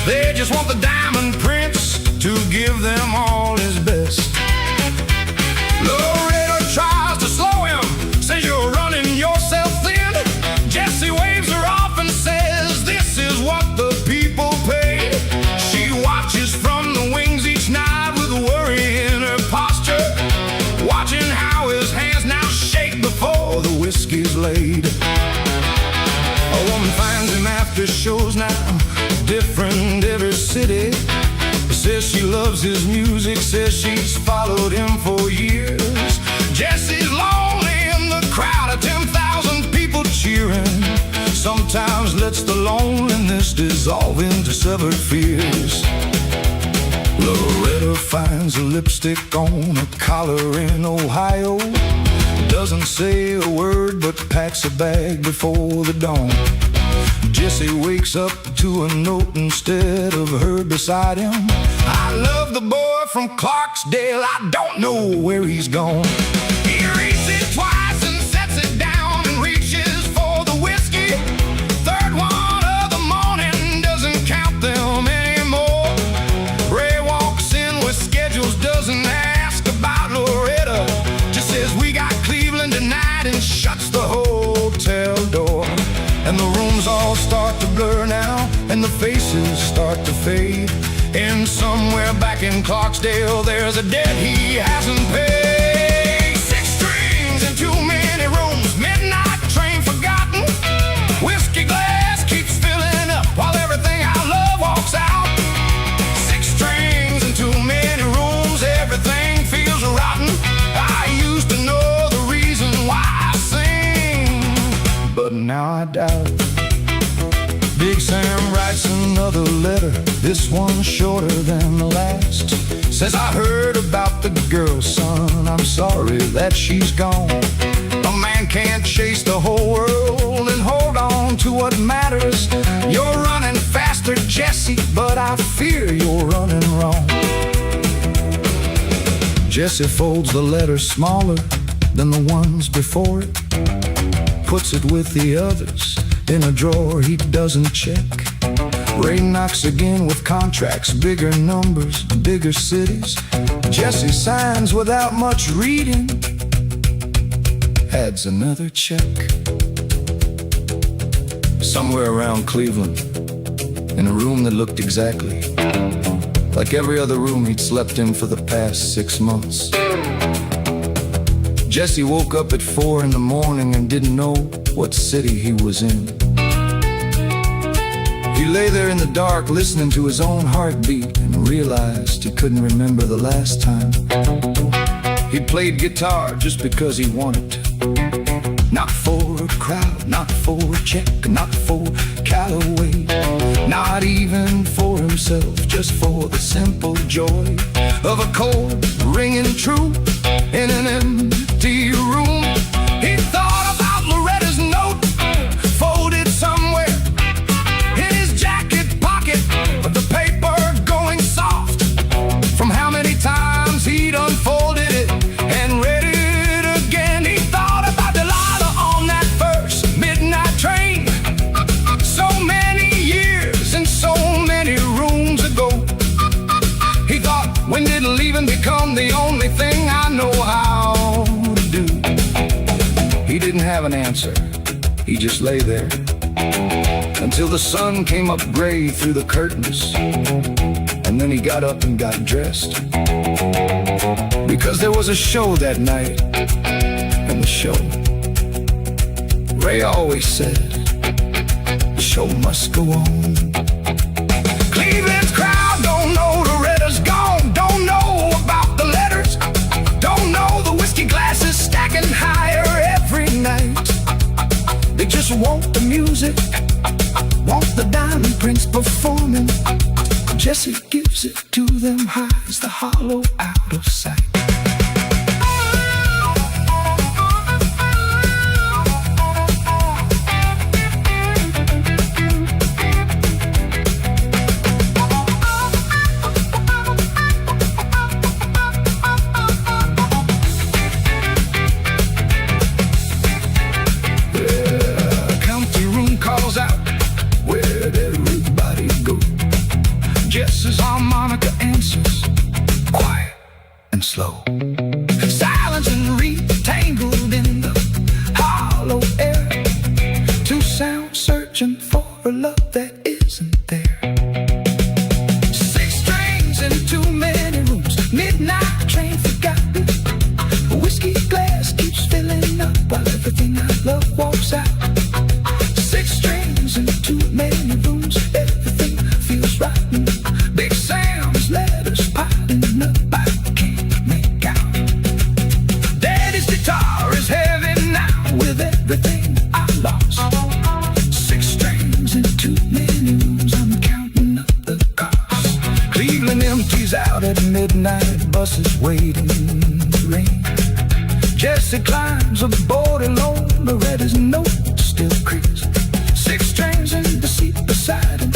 They just want the diamond prince to give them all his best. Loretta tries to slow him, says you're running yourself thin. Jesse waves her off and says this is what the people pay. She watches from the wings each night with worry in her posture, watching how his hands now shake before the whiskey's laid. A woman finds him after shows now, different every city. Says she loves his music, says she's followed him for years. Jesse's lonely in the crowd of 10,000 people cheering. Sometimes lets the loneliness dissolve into severed fears. Loretta finds a lipstick on a collar in Ohio. Doesn't say a word but packs a bag before the dawn. Jesse wakes up to a note instead of her beside him. I love the boy from Clarksdale, I don't know where he's gone. He reads it twice and sets it down and reaches for the whiskey. Third one of the morning doesn't count them anymore. Ray walks in with schedules, doesn't ask about Loretta, just says we got Cleveland tonight and shuts the hotel door. And the rooms all start to blur now, and the faces start to fade. And somewhere back in Clarksdale, there's a debt he hasn't paid. 6 strings and too many rooms, midnight train forgotten. Whiskey glass keeps filling up while everything I love walks out. 6 strings and too many rooms, everything feels rotten. I used to know the reason why I sing, but now I doubt. Big Sam writes another letter, this one shorter than the last. Says I heard about the girl, son, I'm sorry that she's gone. A man can't chase the whole world and hold on to what matters. You're running faster, Jesse, but I fear you're running wrong. Jesse folds the letter smaller than the ones before it, puts it with the others in a drawer he doesn't check. Ray knocks again with contracts, bigger numbers, bigger cities. Jesse signs without much reading, adds another check. Somewhere around Cleveland, in a room that looked exactly like every other room he'd slept in for the past 6 months. Jesse woke up at 4 in the morning and didn't know what city he was in. He lay there in the dark listening to his own heartbeat and realized he couldn't remember the last time he played guitar just because he wanted to. Not for a crowd, not for a check, not for Callaway, not even for himself, just for the simple joy of a chord ringing true in an empty room. He thought about Loretta's note, folded somewhere in his jacket pocket, with the paper going soft from how many times he'd unfolded it and read it again. He thought about Delilah on that first midnight train, so many years and so many rooms ago. He thought, when did leaving become the only thing I know how to do? He didn't have an answer, he just lay there until the sun came up gray through the curtains. And then he got up and got dressed, because there was a show that night. And the show, Ray always said, the show must go on. Cleveland's crowd don't know Loretta's gone, don't know about the letters, don't know the whiskey glasses stacking higher every night. They just want the music, want the Diamond Prince performing. Jesse gives it to them high as the hollow out of sight. The county room calls out, where'd everybody go? Jess's harmonica answers, quiet and slow. Silence and retangled in the hollow air. Two sounds searching for a love that isn't there. Six strings in too many rooms, midnight train forgotten. A whiskey glass keeps filling up while everything I love walks out. Six strings in too many rooms, everything feels rotten. Big Sam's letters piling up, I can't make out. Daddy's guitar is heavy now with everything I lost. Six strings in too many rooms, I'm counting up the cost. Cleveland empties out at midnight, buses waiting in the rain. Jesse climbs aboard alone, Loretta's note still creaks. Six strings in the seat beside him,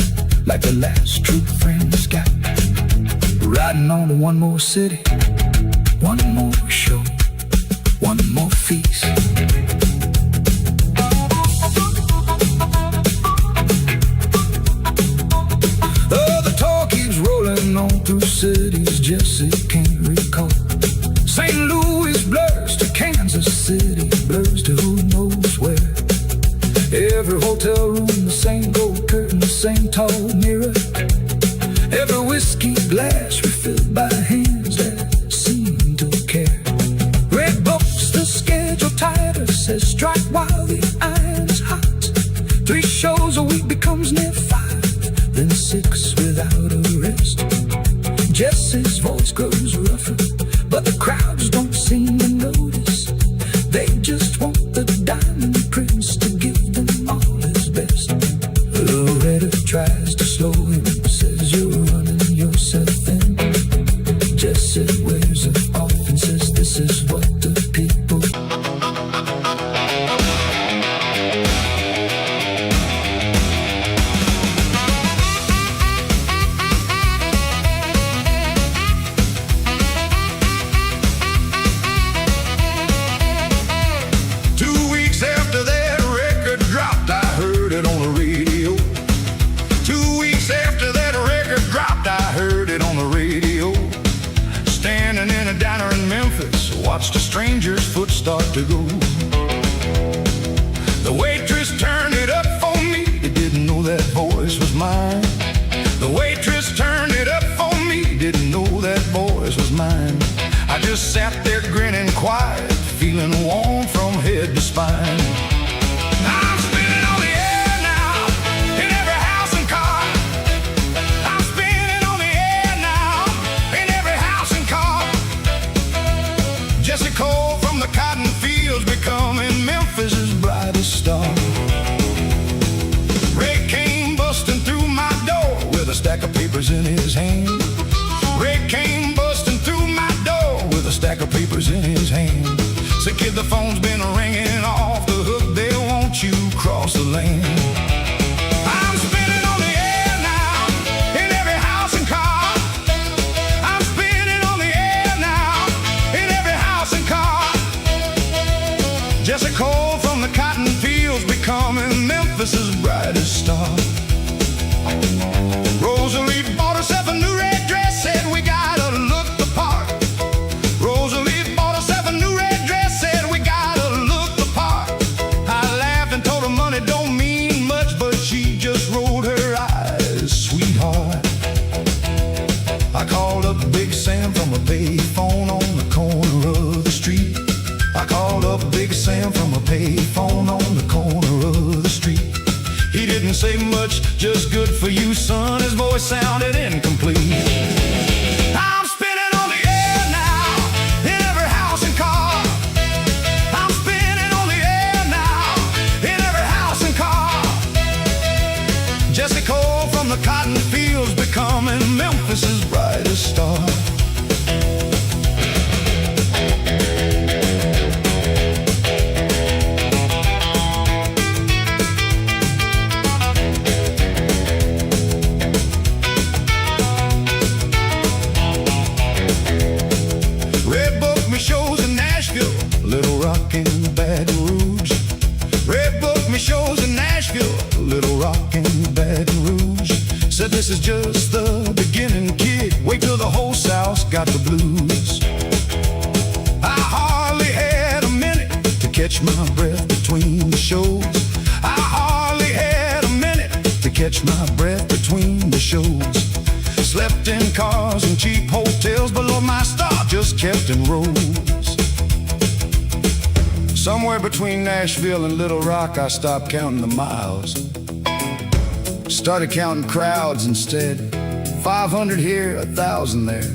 like the last true friend he's got. Riding on to one more city, one more show, one more feast. Oh, the talk keeps rolling on through cities Jesse can't recall. St. Louis blurs to Kansas City, blurs to who knows where. Every hotel room, the same gold curtain, the same tall mirror. Every whiskey glass refilled by hands that seem to care. Red books the schedule tighter, says strike while the iron's hot. 3 shows a week becomes near 5, then 6 without a rest. Jesse's voice grows rougher, but the crowds don't seem to notice. They just want the Diamond Prince to give them all his best. Loretta tries to slow him, says you're running yourself thin. Jesse wears it off and says this is what the people. 2 weeks after that record dropped, I heard it on the radio. 2 weeks after that record dropped, I heard it on the radio. Standing in a diner in Memphis, watched a stranger's foot start to go. The waitress turned it up for me, didn't know that voice was mine. The waitress turned it up for me, didn't know that voice was mine. I just sat there grinning quiet, feeling warm from head to spine. I'm spinning on the air now, in every house and car. I'm spinning on the air now, in every house and car. Jesse Cole from the cotton fields becoming Memphis's with a stack of papers in his hand. Ray came busting through my door with a stack of papers in his hand. Said, kid, the phone's been ringing off the hook. They want you cross the land. I'm spinning on the air now in every house and car. I'm spinning on the air now in every house and car. Jesse Cole from the cotton fields becoming Memphis's brightest star. Rosalie bought herself a new red dress, said we gotta look the part. Rosalie bought herself a new red dress, said we gotta look the part. I laughed and told her money don't mean much, but she just rolled her eyes, sweetheart. I called up Big Sam from a payphone on the corner of the street. I called up Big Sam from a payphone on the corner of the street. He didn't say much, just good for you, son. His voice sounded incomplete. I'm spinning on the air now in every house and car. I'm spinning on the air now in every house and car. Jesse Cole from the cotton fields becoming Memphis's brightest star. Shows in Nashville, Little Rock and Baton Rouge. Red booked me shows in Nashville, Little Rock and Baton Rouge. Said this is just the beginning, kid. Wait till the whole South's got the blues. I hardly had a minute to catch my breath between the shows. I hardly had a minute to catch my breath between the shows. Slept in cars and cheap hotels, but Lord, my star just kept in rows. Somewhere between Nashville and Little Rock, I stopped counting the miles. Started counting crowds instead. 500 here, 1,000 there.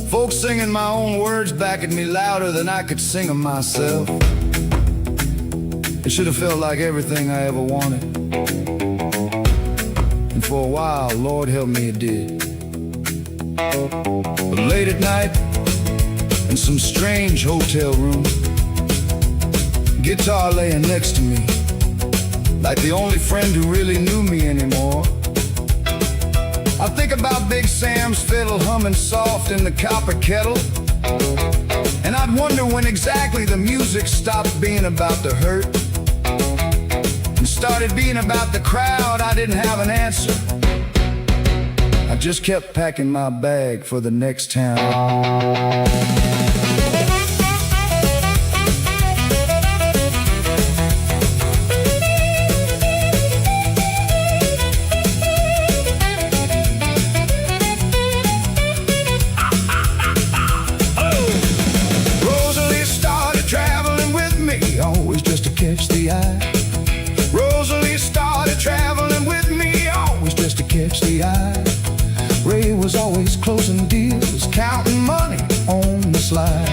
Folks singing my own words back at me louder than I could sing them myself. It should have felt like everything I ever wanted. And for a while, Lord help me, it did. But late at night, in some strange hotel room, guitar laying next to me, like the only friend who really knew me anymore. I think about Big Sam's fiddle humming soft in the copper kettle, and I'd wonder when exactly the music stopped being about the hurt and started being about the crowd. I didn't have an answer. I just kept packing my bag for the next town. Always just to catch the eye. Rosalie started traveling with me, always just to catch the eye. Ray was always closing deals, counting money on the slide.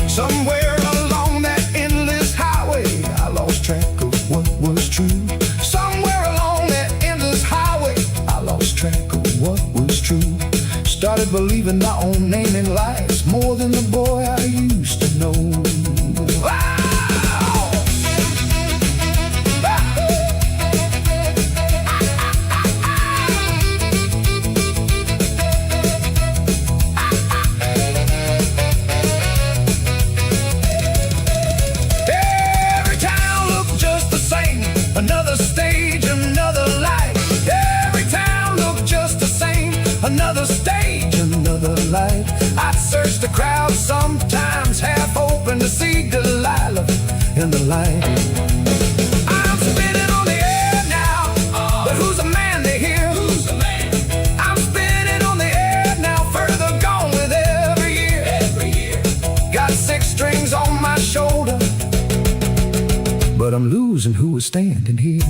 Somewhere along that endless highway, I lost track of what was true. Somewhere along that endless highway, I lost track of what was true. Started believing my own name in lights more than the boy I used to know. Another stage, another life. Every town looked just the same. Another stage, another life. I'd search the crowd, sometimes half open, to see Delilah in the light. I'm spinning on the air now, but who's the man they hear? Who's the man? I'm spinning on the air now, further gone with every year. Every year. Got 6 strings on my shoulder, but I'm losing who was standing here.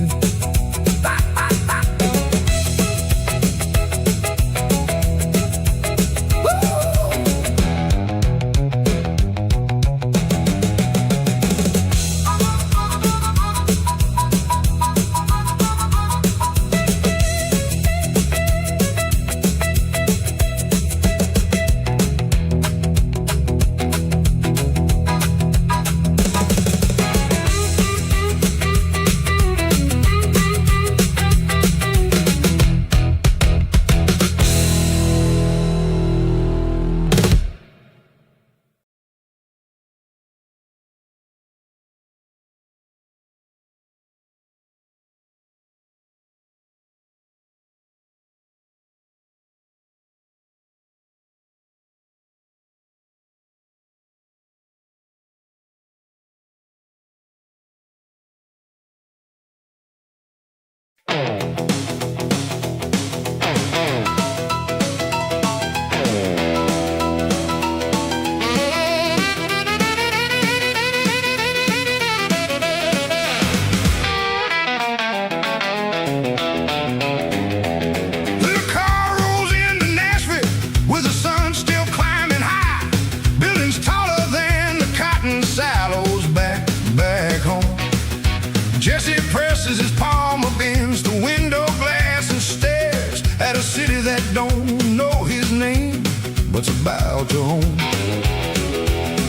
Jesse presses his palm against the window glass and stares at a city that don't know his name, but's about to own.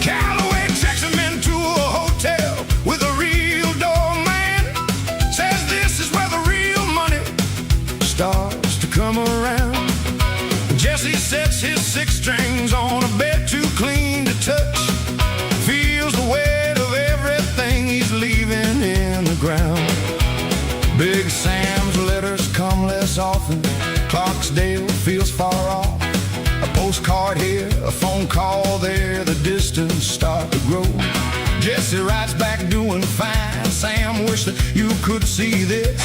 Calloway checks him into a hotel with a real doorman. Says this is where the real money starts to come around. Jesse sets his six strings on a bed too clean to touch. Feels the weight of everything he's leaving in the ground. Big Sam's letters come less often. Clarksdale feels far off. A postcard here, a phone call there, the distance start to grow. Jesse writes back doing fine. Sam, wish that you could see this,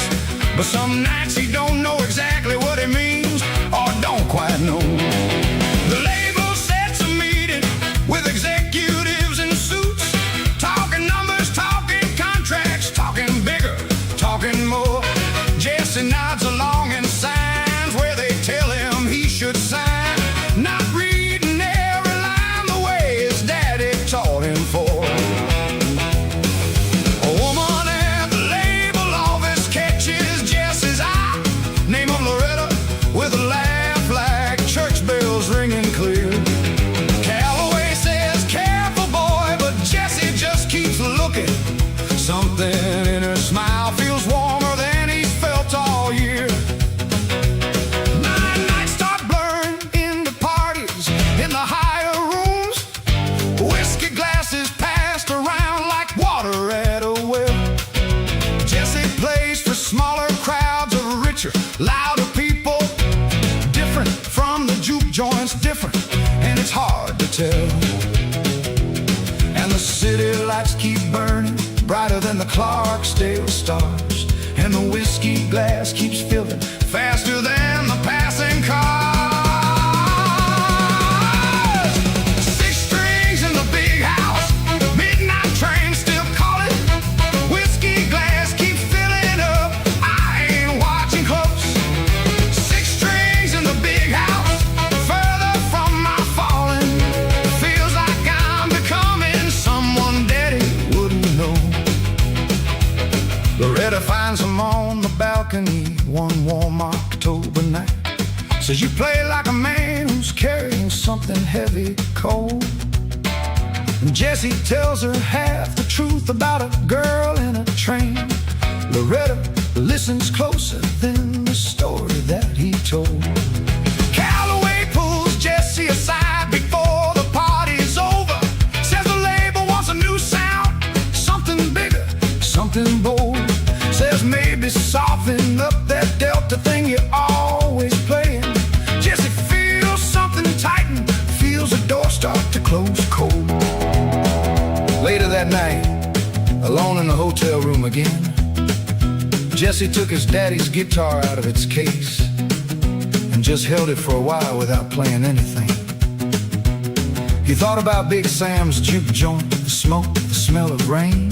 but some nights he don't know exactly what it means, or don't quite know. The label sets a meeting with executives in suits, talking numbers, talking contracts, talking bigger, talking more. Jesse nods along and signs where they tell him he should sign, not reading every line the way his daddy taught him for. A woman at the label office catches Jesse's eye. Name of Loretta with a laugh like church bells ringing clear. Calloway says, careful boy, but Jesse just keeps looking. Something in her smile feels warmer than he's felt all year. 9 nights start blurring into parties in the higher rooms. Whiskey glasses passed around like water at a well. Jesse plays for smaller crowds of richer, louder people. Different from the juke joints, different, and it's hard to tell. And the city lights keep burning, brighter than the Clarksdale stars. And the whiskey glass keeps filling faster than the passing cars. 6 strings in the big house, midnight train still calling. Whiskey glass keeps filling up, I ain't watching close. 6 strings in the big house, further from my falling. Feels like I'm becoming someone daddy wouldn't know. Loretta finds him on the balcony one warm October night. Says you play like a man who's carrying something heavy, cold. And Jesse tells her half the truth about a girl in a train. Loretta listens closer than the story that he told. Calloway pulls Jesse aside before the party's over. Says the label wants a new sound, something bigger, something bold. Says maybe soften up that Delta thing you're always playing. Jesse feels something tighten, feels a door start to close cold. Later that night, alone in the hotel room again, Jesse took his daddy's guitar out of its case and just held it for a while without playing anything. He thought about Big Sam's juke joint, the smoke, the smell of rain,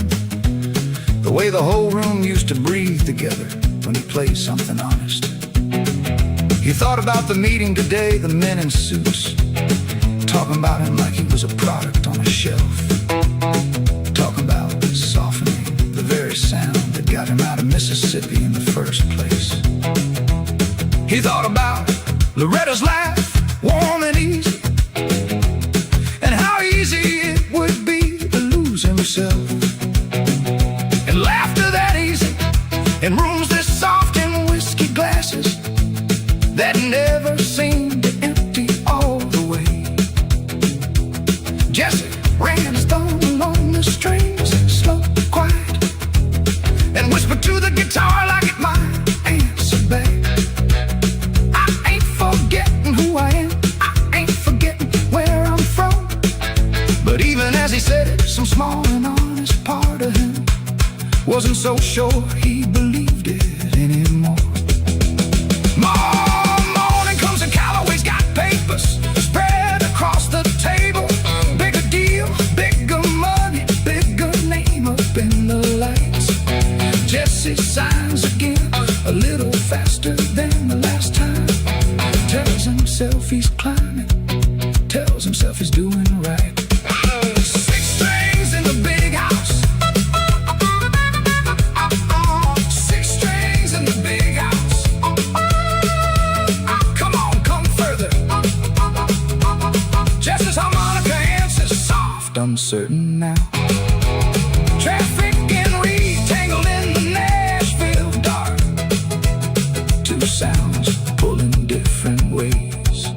the way the whole room used to breathe together when he played something honest. He thought about the meeting today, the men in suits, talking about him like he was a product on a shelf. Talking about softening, the very sound that got him out of Mississippi in the first place. He thought about Loretta's laugh, warm and easy, and how easy it would be to lose himself. And laughter that easy in rooms this soft and whiskey glasses that never seemed to empty all the way. Jesse ran his thumb along the strings, slow, quiet, and whispered to the guitar like it might answer back. I ain't forgetting who I am, I ain't forgetting where I'm from. But even as he said it, some small and honest part of him wasn't so sure he believed it anymore. he's climbing, tells himself he's doing right. 6 strings in the big house. 6 strings in the big house. Come on, come further. Jesse's harmonica answers soft, uncertain now. Traffic and Reed tangled in the Nashville dark. 2 sounds pulling different ways,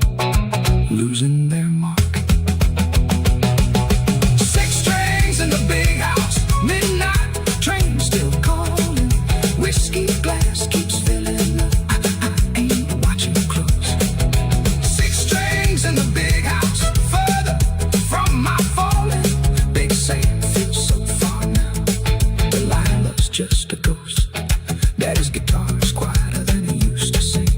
losing their mark. 6 strings in the big house. Midnight train still calling. Whiskey glass keeps filling up. I ain't watching close. 6 strings in the big house. Further from my falling. Big Sam feels so far now. Delilah's just a ghost. Daddy's guitar's quieter than he used to sing.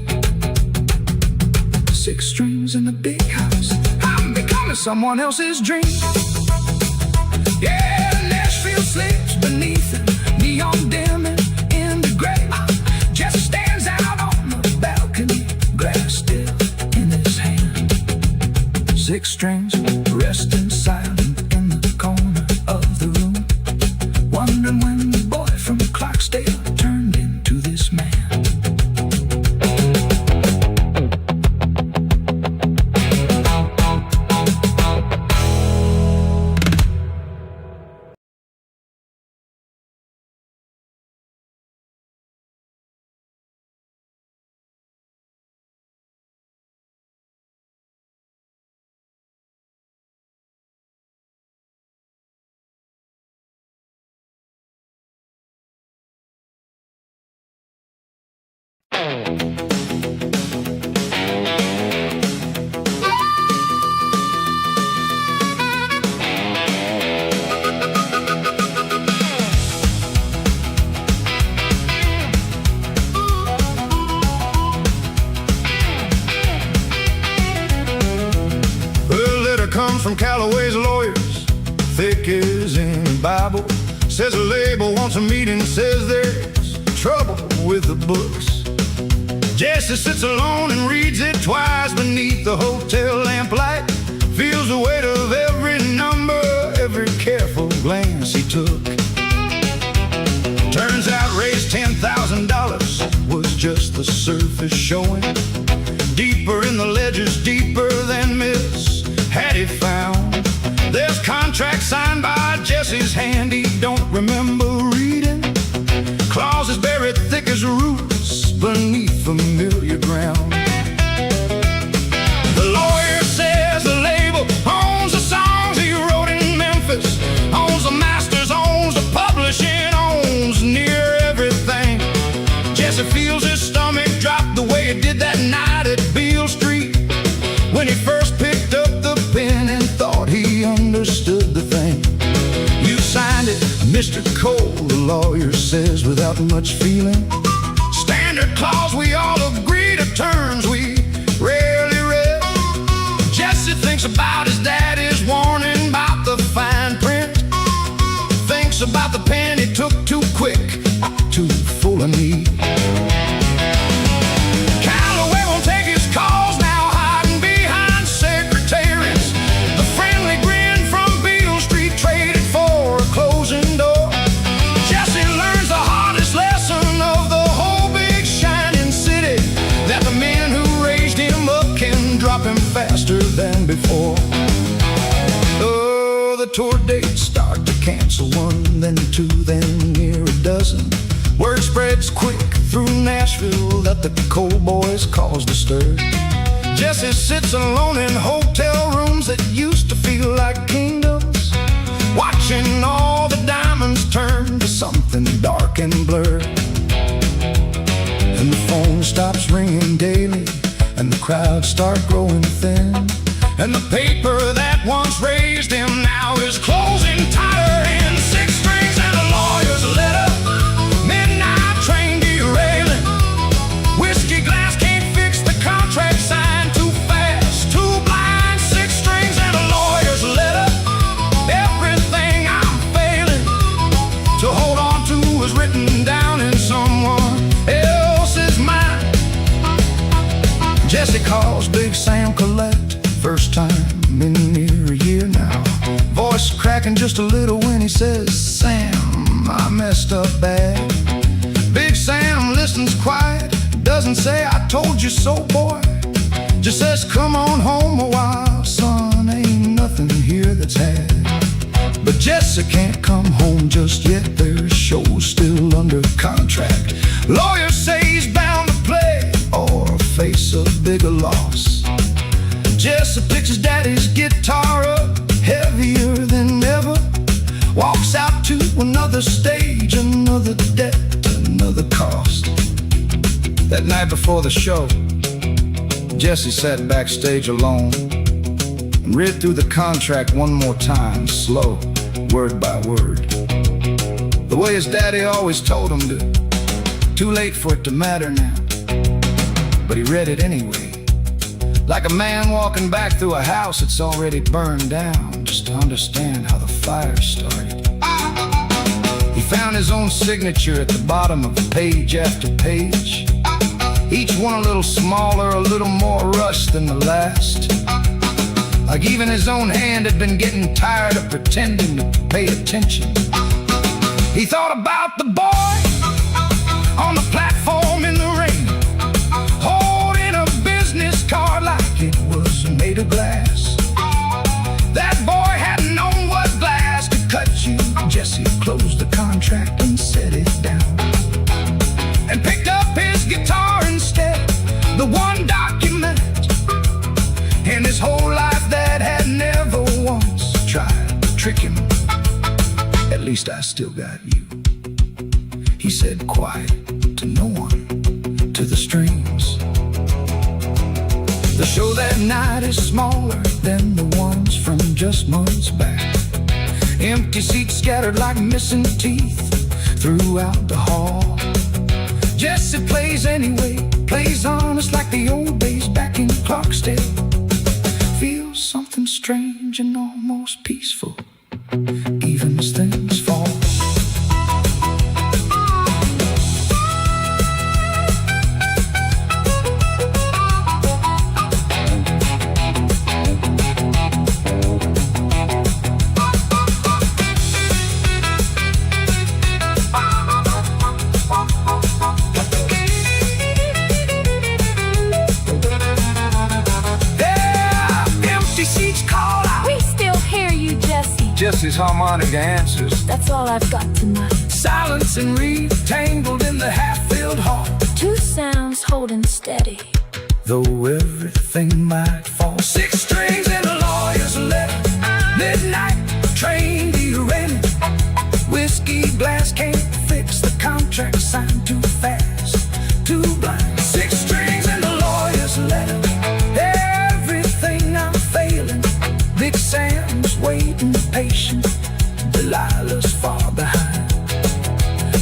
6 strings in the big house. I'm becoming someone else's dream. Yeah, Nashville slips beneath him, neon dimming in the gray. Jesse stands out on the balcony, glass still in his hand. 6 strings resting silent in the corner of the room, wondering when the boy from Clarksdale turned into this man. Comes from Callaway's lawyers, thick as any Bible. Says a label wants a meeting, says there's trouble with the books. Jesse sits alone and reads it twice beneath the hotel lamplight. Feels the weight of every number, every careful glance he took. Turns out raised $10,000 was just the surface showing. Deeper in the ledgers, deeper than Miss had he found. There's contracts signed by Jesse's hand he don't remember reading. Clauses buried thick as roots beneath familiar ground. The lawyer says the label owns the songs he wrote in Memphis, owns the masters, owns the publishing, owns near everything. Jesse feels his stomach drop the way it did that night at Beale Street, when he first picked up the pen and thought he understood the thing. You signed it, Mr. Cole, the lawyer says without much feeling. Standard clause, we all agree to terms we rarely read. Jesse thinks about his daddy's warning about the fine print. Thinks about the pen he took too quick, too full of need. Callaway won't take his calls now, hiding behind secretaries. The friendly grin from Beale Street traded for a closing door. Jesse learns the hardest lesson of the whole big shining city, that the men who raised him up can drop him faster than before. Oh, the tour dates start to cancel, 1, then 2, then near a dozen. Word spreads quick through Nashville that the Cole boys caused a stir. Jesse sits alone in hotel rooms that used to feel like kingdoms, watching all the diamonds turn to something dark and blurred. And the phone stops ringing daily, and the crowds start growing thin, and the paper that once raised him now is closing tighter in. 6 strings and a lawyer's letter, midnight train derailing. Whiskey glass can't fix the contract signed too fast, too blind. 6 strings and a lawyer's letter, everything I'm failing to hold on to is written down in someone else's mind. Jesse calls Big Sam collect, first time in near a year now. Voice cracking just a little when he says, Sam, I messed up bad. Big Sam listens quiet, doesn't say I told you so, boy. Just says, come on home a while, son, ain't nothing here that's had. But Jesse can't come home just yet, their show's still under contract. Lawyers say he's bound to play or face a bigger loss. Jesse picks his daddy's guitar up, heavier than ever. Walks out to another stage, another debt, another cost. That night before the show, Jesse sat backstage alone and read through the contract one more time, slow, word by word, the way his daddy always told him to. Too late for it to matter now, but he read it anyway, like a man walking back through a house that's already burned down, just to understand how the fire started. He found his own signature at the bottom of page after page, each one a little smaller, a little more rushed than the last. Like even his own hand had been getting tired of pretending to pay attention. He thought about the boy on the platform in the rain, holding a business card like it was made of glass. That boy hadn't known what glass could cut you. Jesse closed the contract and set it down, and picked up his guitar instead, the one document in his whole life that had never once tried to trick him. At least I still got you, he said quiet to no one, to the strings. The show that night is smaller than the ones from just months back. Empty seats scattered like missing teeth throughout the hall. Jesse plays anyway, plays honest like the old days back in Clarksdale. Feels something strange and almost peaceful, even as things fall. Jesse's harmonic answers, that's all I've got tonight. silence and reed tangled in the half-filled hall. Two sounds holding steady, though everything might fall. 6 strings and a lawyer's letter, midnight train derailed. Whiskey glass can't fix the contract signed too fast, too blind. 6 strings and a lawyer's letter, everything I'm failing. Big Sam's waiting patient, Delilah's far behind.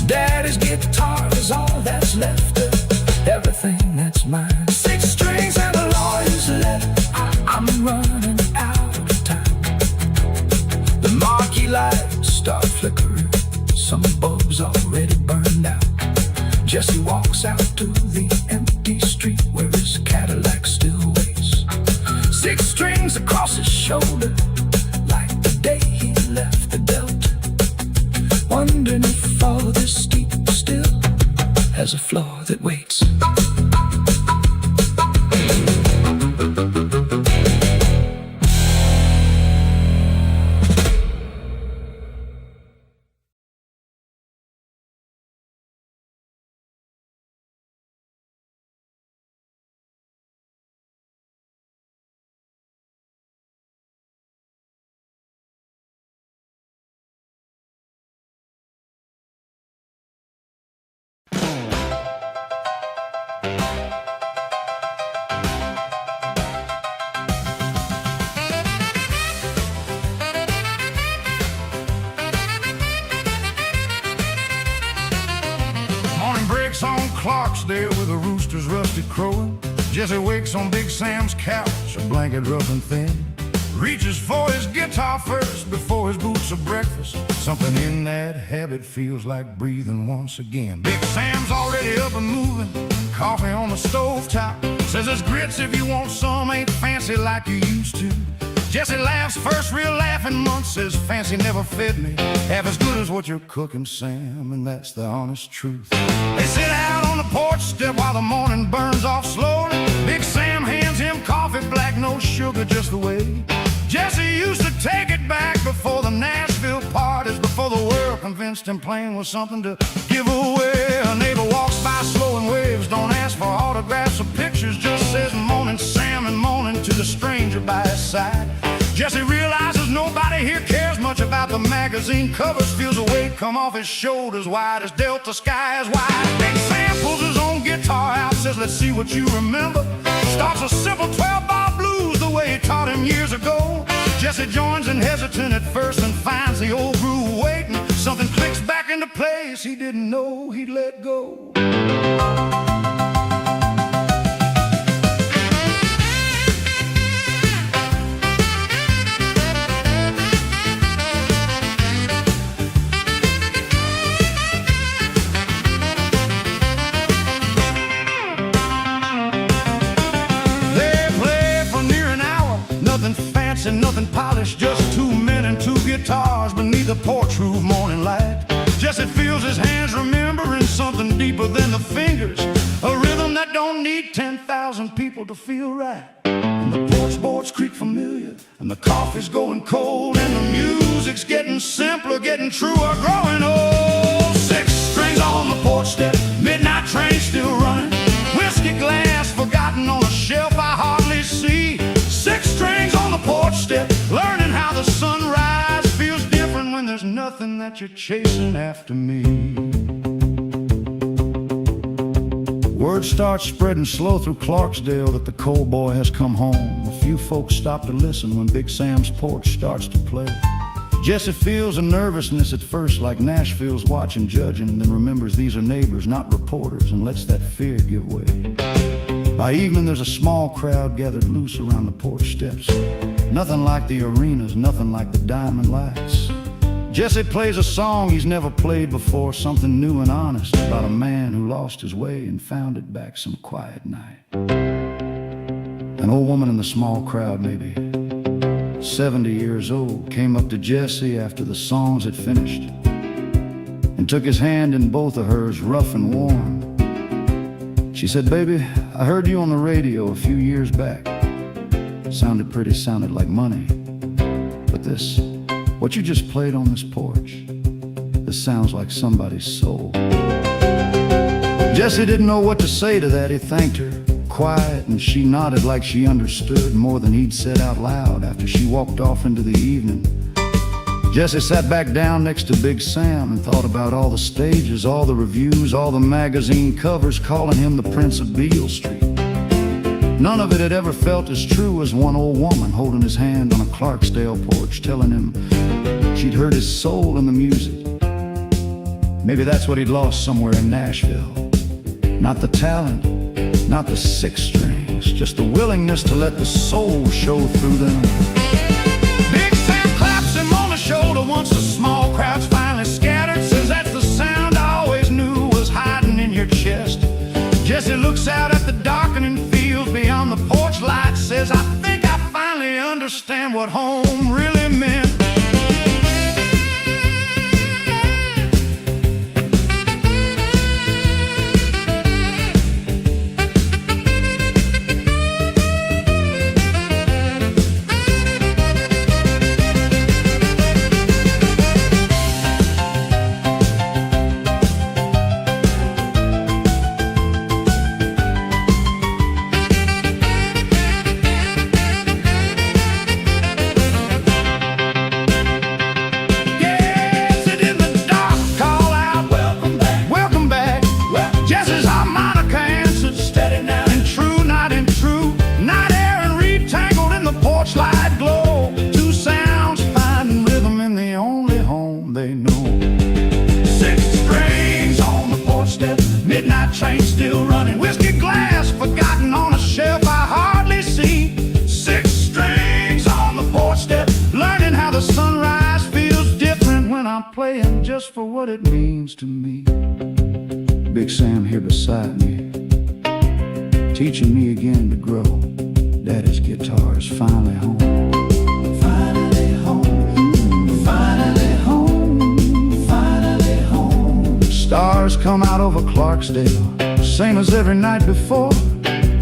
Daddy's guitar is all that's left of everything that's mine. 6 strings and a lawyer's letter, I'm running out of time. The marquee lights start flickering, some bulbs already burned out. Jesse walks out to the empty street where his Cadillac still waits. 6 strings across his shoulder, like the day he left the Delta. Wondering if all this steep still has a floor that waits. On Clarksdale with the rooster's rusty crowing. Jesse wakes on Big Sam's couch, a blanket rough and thin. reaches for his guitar first before his boots are breakfast. Something in that habit feels like breathing once again. Big Sam's already up and moving, coffee on the stovetop. Says there's grits if you want some, ain't fancy like you used to. Jesse laughs, first real laugh in months, says fancy never fed me half as good as what you're cooking, Sam, and that's the honest truth. They sit out on the porch step while the morning burns off slowly. Big Sam hands him coffee, black, no sugar, just the way Jesse used to take it back before the Nashville parties, before the world convinced him playing was something to give away. A neighbor walks by slow and waves, don't ask for autographs or pictures, just says morning Sam and morning to the stranger by his side. Jesse realizes nobody here cares much about the magazine covers, feels a weight come off his shoulders, wide as Delta sky is wide. Big Sam pulls his own guitar out, says let's see what you remember. Starts a simple 12-bar blues the way he taught him years ago. Jesse joins in hesitant at first and finds the old groove waiting. Something clicks back into place he didn't know he'd let go. And nothing polished, just two men and two guitars beneath the porch roof morning light. Jesse feels his hands remembering something deeper than the fingers, a rhythm that don't need 10,000 people to feel right. And the porch boards creak familiar, and the coffee's going cold, and the music's getting simpler, getting truer, growing old. 6 strings on the porch step, midnight train still running, whiskey glass forgotten on a shelf I hardly see. 6 strings on the porch step, learning how the sunrise feels different when there's nothing that you're chasing after me. Word starts spreading slow through Clarksdale that the coal boy has come home. A few folks stop to listen when Big Sam's porch starts to play. Jesse feels a nervousness at first, like Nashville's watching, judging, then remembers these are neighbors, not reporters, and lets that fear give way. By evening, there's a small crowd gathered loose around the porch steps. Nothing like the arenas, nothing like the diamond lights. Jesse plays a song he's never played before, something new and honest about a man who lost his way and found it back some quiet night. An old woman in the small crowd, maybe 70 years old, came up to Jesse after the songs had finished and took his hand in both of hers, rough and warm. She said, "Baby, I heard you on the radio a few years back. Sounded pretty, sounded like money. But this, what you just played on this porch, this sounds like somebody's soul." Jesse didn't know what to say to that. He thanked her, quiet, and she nodded like she understood more than he'd said out loud after she walked off into the evening. Jesse sat back down next to Big Sam and thought about all the stages, all the reviews, all the magazine covers calling him the Prince of Beale Street. None of it had ever felt as true as one old woman holding his hand on a Clarksdale porch, telling him she'd heard his soul in the music. Maybe that's what he'd lost somewhere in Nashville. Not the talent, not the 6 strings, just the willingness to let the soul show through them. Big Sam claps him on the shoulder once the small crowd's finally scattered, says that's the sound I always knew was hiding in your chest. Jesse looks out at the darkening fields beyond the porch light, says I think I finally understand what home really meant. Slide glow, 2 sounds finding rhythm in the only home they know. 6 strings on the porch step, midnight train still running, whiskey glass forgotten on a shelf I hardly see. 6 strings on the porch for what it means to me. Big Sam here beside me, teaching me again to grow. Daddy's guitar is finally home. Finally home, finally home, finally home. Stars come out over Clarksdale, same as every night before.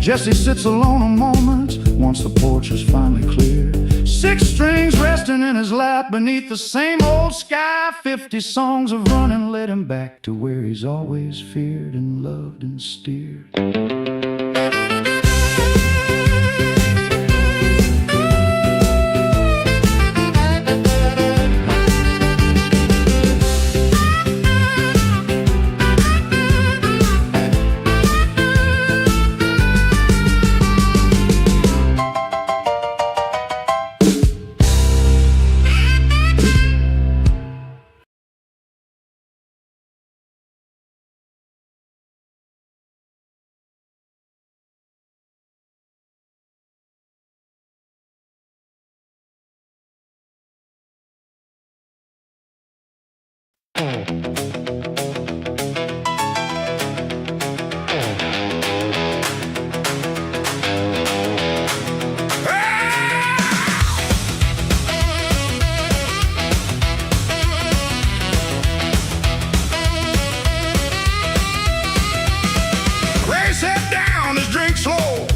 Jesse sits alone a moment, once the porch is finally clear. 6 strings resting in his lap beneath the same old sky. 50 songs of running led him back to where he's always feared and loved and steered.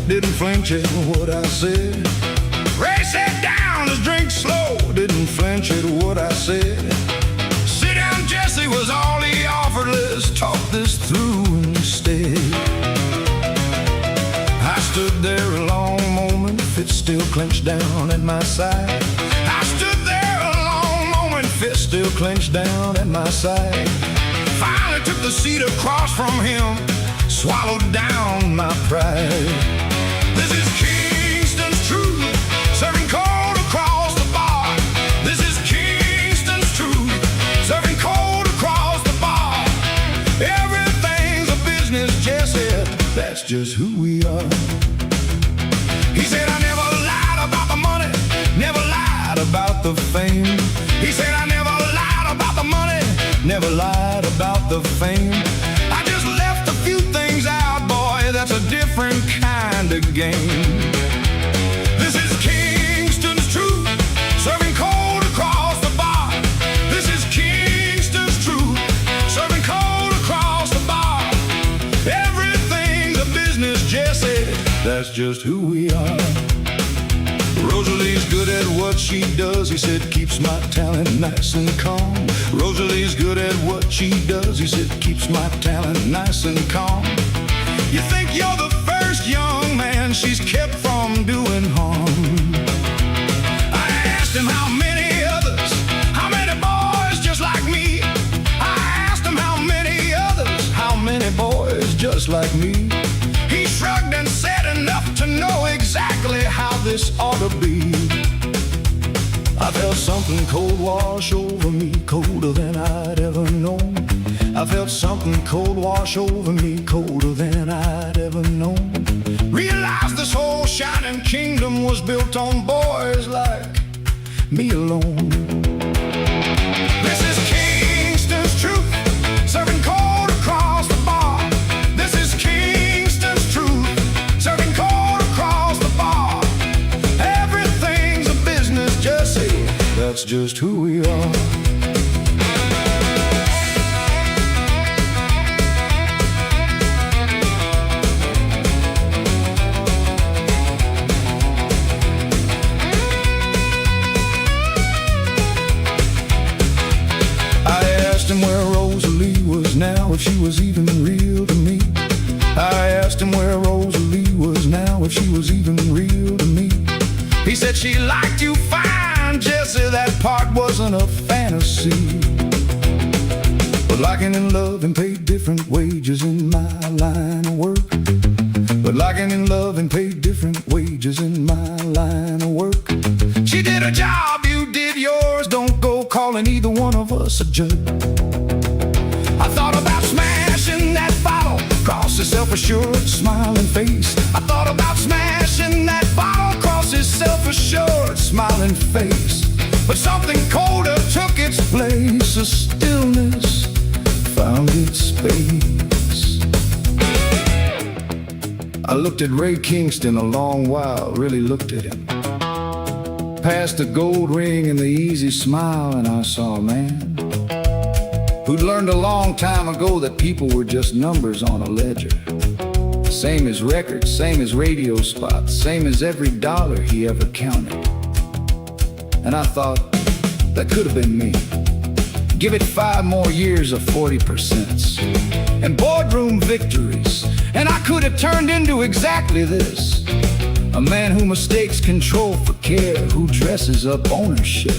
Didn't flinch at what I said. Ray sat down, his drink slow. Didn't flinch at what I said. Sit down, Jesse was all he offered. Let's talk this through instead. I stood there a long moment, fist still clenched down at my side. I stood there a long moment, fist still clenched down at my side. Finally took the seat across from him, swallowed down my pride. This is Kingston's truth, serving cold across the bar. This is Kingston's truth, serving cold across the bar. Everything's a business, Jesse, that's just who we are. He said, I never lied about the money, never lied about the fame. He said, I never lied about the money, never lied about the fame. I just left a few things out, boy, that's a different kind of game. This is Kingston's truth, serving cold across the bar. This is Kingston's truth, serving cold across the bar. Everything's a business, Jesse, that's just who we are. Rosalie's good at what she does, he said, keeps my talent nice and calm. Rosalie's good at what she does, he said, keeps my talent nice and calm. You think you're the first young man she's kept from doing harm. I asked him how many others, how many boys just like me. I asked him how many others, how many boys just like me. He shrugged and said enough to know exactly how this ought to be. I felt something cold wash over me, colder than I'd ever known. I felt something cold wash over me, colder than I'd ever known. Realized this whole shining kingdom was built on boys like me alone. This is Kingston's truth, serving cold across the bar. This is Kingston's truth, serving cold across the bar. Everything's a business, Jesse, that's just who we are. Where Rosalie was now, if she was even real to me. I asked him where Rosalie was now, if she was even real to me. He said she liked you fine, Jesse, that part wasn't a fantasy. But liking and loving paid different wages in my line of work. But liking and loving paid different wages in my line of work. She did her job, you did yours, don't go calling either one of us a jerk. I thought about smashing that bottle across his self-assured, smiling face. I thought about smashing that bottle across his self-assured, smiling face. But something colder took its place, a stillness looked at Ray Kingston a long while, really looked at him. Past the gold ring and the easy smile, and I saw a man who'd learned a long time ago that people were just numbers on a ledger. Same as records, same as radio spots, same as every dollar he ever counted. And I thought, that could have been me. Give it 5 more years of 40% and boardroom victories, and I could have turned into exactly this. A man who mistakes control for care, who dresses up ownership.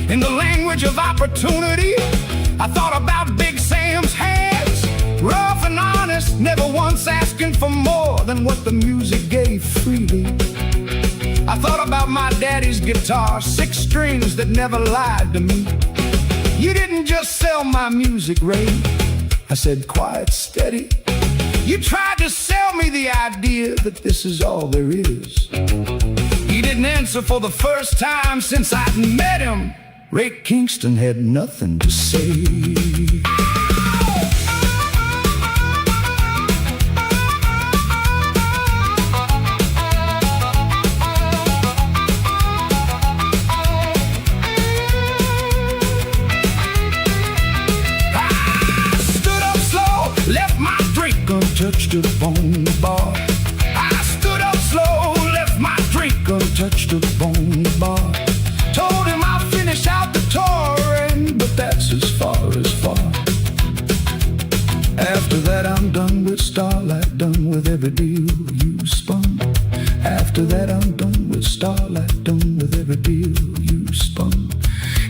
In the language of opportunity, I thought about Big Sam's hands, rough and honest, never once asking for more than what the music gave freely. I thought about my daddy's guitar, 6 strings that never lied to me. You didn't just sell my music, Ray. I said, quiet, steady. You tried to sell me the idea that this is all there is. He didn't answer for the first time since I'd met him. Ray Kingston had nothing to say. Untouched upon the bar. I stood up slow, left my drink untouched upon the bar. Told him I'll finish out the touring, but that's as far. After that I'm done with Starlight, done with every deal you spun. After that I'm done with Starlight, done with every deal you spun.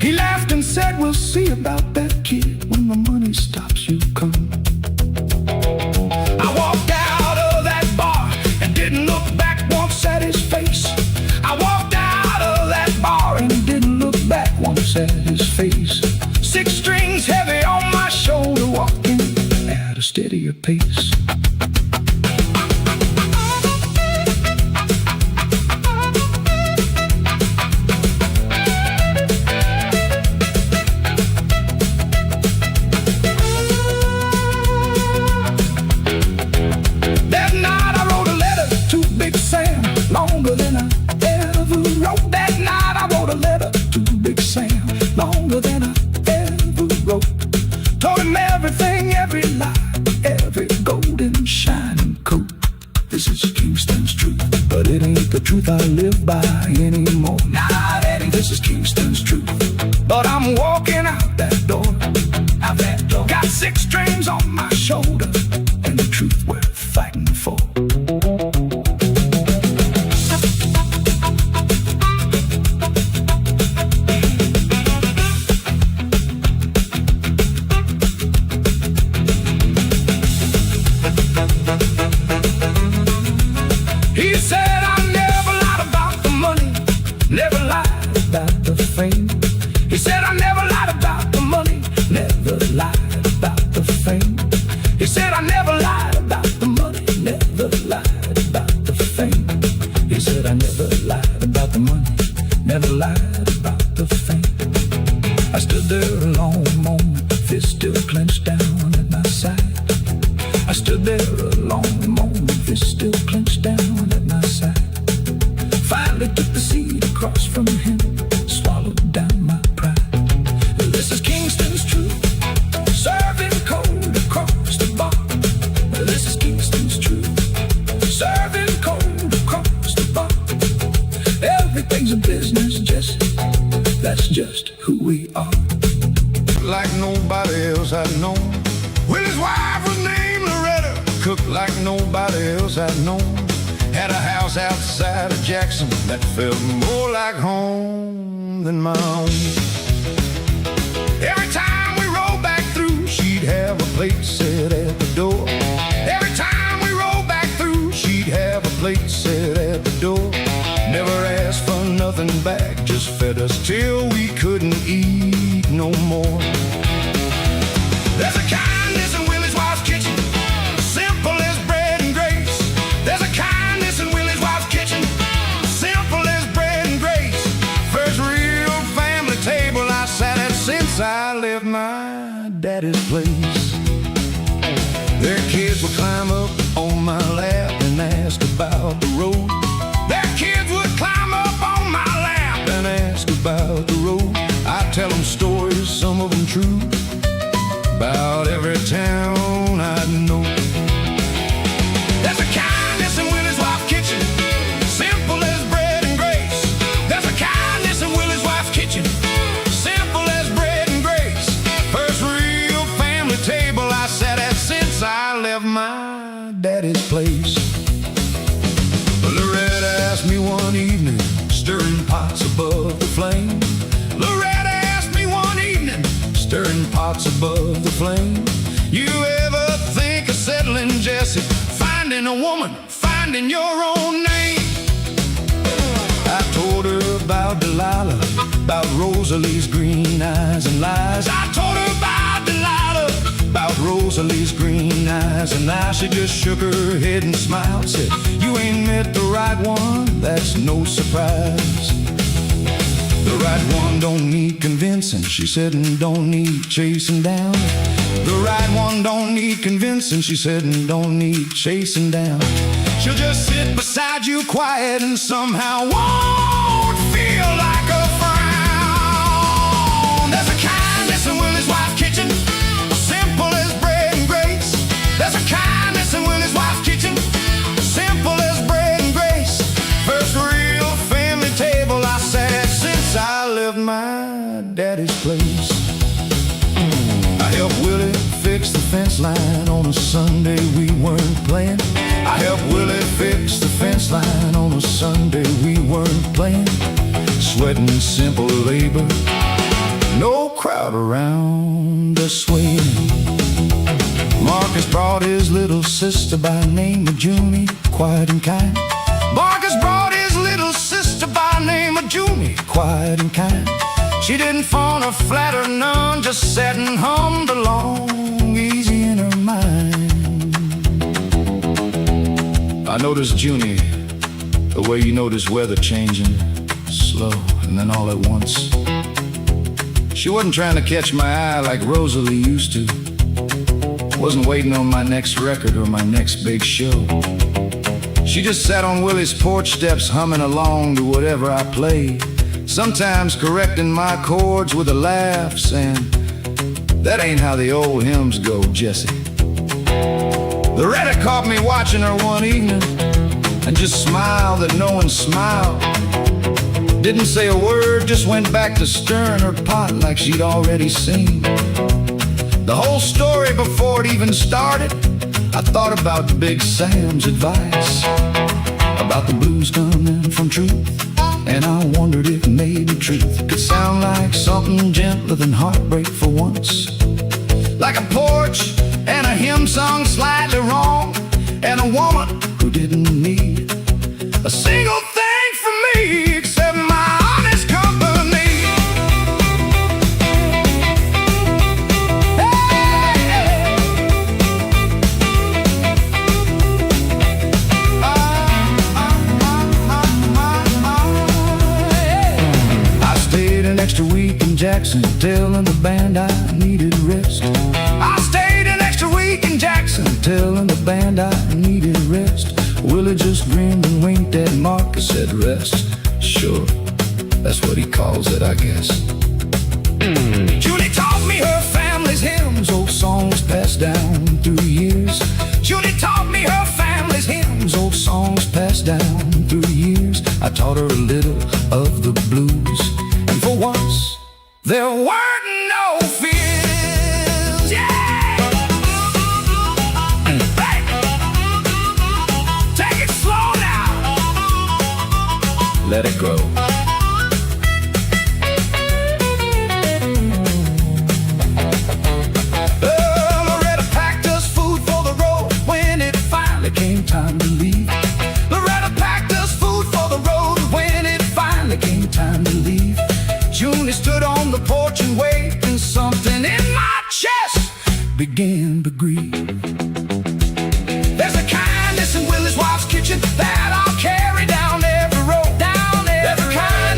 He laughed and said, we'll see about that, kid, when the money stops you come. At his face, I walked out of that bar and didn't look back once at his face. 6 strings heavy on my shoulder, walking at a steadier pace. That night I wrote a letter to Big Sam, longer than I ever wrote. That night I wrote a letter to Big Sam, longer than I ever wrote. Told him everything, every lie, every golden shining coat. This is Kingston's truth, but it ain't the truth I live by anymore. Nah, that ain't, this is Kingston's truth. But I'm walking out that door, out that door. Got 6 strings on my shoulder, and the truth we're fighting for. He said I never lied about the money, never lied about the fame. He said I never lied about the money, never lied about the fame. He said I never lied about the money, never lied about the fame. He said I never lied about the money, never lied about the fame. I stood there a long moment, fist still clenched down at my side. I stood there a long moment, fist still clenched down at my side. Finally took the seat across from him, swallowed down my pride. This is Kingston's truth, serving cold across the bar. This is Kingston's truth, serving cold across the bar. Everything's a business, Jesse, that's just who we are. Like nobody else I'd known. Well, his wife was named Loretta. Cooked like nobody else I'd known. Had a house outside of Jackson that felt more like home than my own. Every time we rolled back through, she'd have a plate set at the door. Every time we rolled back through, she'd have a plate set at the door. Never asked for nothing back, just fed us till we couldn't eat no more. There's a kindness in Willie's wife's kitchen, simple as bread and grace. There's a kindness in Willie's wife's kitchen, simple as bread and grace. First real family table I sat at since I left my daddy's place. Their kids would climb up on my lap and ask ask about the road. Their kids would climb up on my lap And ask about the road. I tell them stories, some of them true, about every town I know. There's a kindness in Willie's Wife's kitchen, simple as bread and grace. There's a kindness in Willie's Wife's kitchen, simple as bread and grace. First real family table I sat at since I left my daddy's place. Loretta asked me one evening, stirring pots above the flame. Loretta asked me one evening, stirring pots above the flame. You ever think of settling, Jesse? Finding a woman, finding your own name. I told her about Delilah, about Rosalie's green eyes and lies. I told her about Delilah, about Rosalie's green eyes and lies. She just shook her head and smiled, said, you ain't met the right one, that's no surprise. The right one don't need convincing, she said, and don't need chasing down. The right one don't need convincing, she said, and don't need chasing down. She'll just sit beside you quiet and somehow won't feel like a frown. There's a kindness in Willie's Wife's kitchen, simple as bread and grace. There's a kindness in Willie's Wife's kitchen, simple as bread and grace. First real family table I sat at since I left my daddy's place. I helped Willie fix the fence line on a Sunday we weren't playing. I helped Willie fix the fence line on a Sunday we weren't playing. Sweating simple labor, no crowd around us swaying. Marcus brought his little sister by name of Junie, quiet and kind. Marcus brought his little sister by name of Junie, quiet and kind. She didn't fawn or flatter none, just sat and hummed along, easy in her mind. I noticed Junie, the way you notice weather changing, slow, and then all at once. She wasn't trying to catch my eye like Rosalie used to. Wasn't waiting on my next record or my next big show. She just sat on Willie's porch steps humming along to whatever I played, sometimes correcting my chords with a laugh, saying, that ain't how the old hymns go, Jesse. Loretta caught me watching her one evening and just smiled that no one smiled. Didn't say a word, just went back to stirring her pot like she'd already seen the whole story before it even started. I thought about Big Sam's advice about the blues coming from truth, and I wondered if maybe truth could sound like something gentler than heartbreak for once. Like a porch and a hymn song slightly wrong, and a woman who didn't need a single thing from me except my honest company. I stayed an extra week in Jackson, telling the band I needed rest. I stayed an extra week in Jackson, telling the band I needed rest. Willie just grinned and winked at Marcus, said rest. Sure, that's what he calls it, I guess. Julie taught me her family's hymns, old songs passed down through years. Julie taught me her family's hymns, old songs passed down through years. I taught her a little of the blues, and for once there weren't no fears. Yeah! Hey! Take it slow now. Let it go. Loretta packed us food for the road when it finally came time to leave. Loretta packed us food for the road when it finally came time to leave. Junie stood on the porch and waved, and something in my chest began to grieve. There's a kindness in Willie's Wife's kitchen that I'll carry down every road. There's a kindness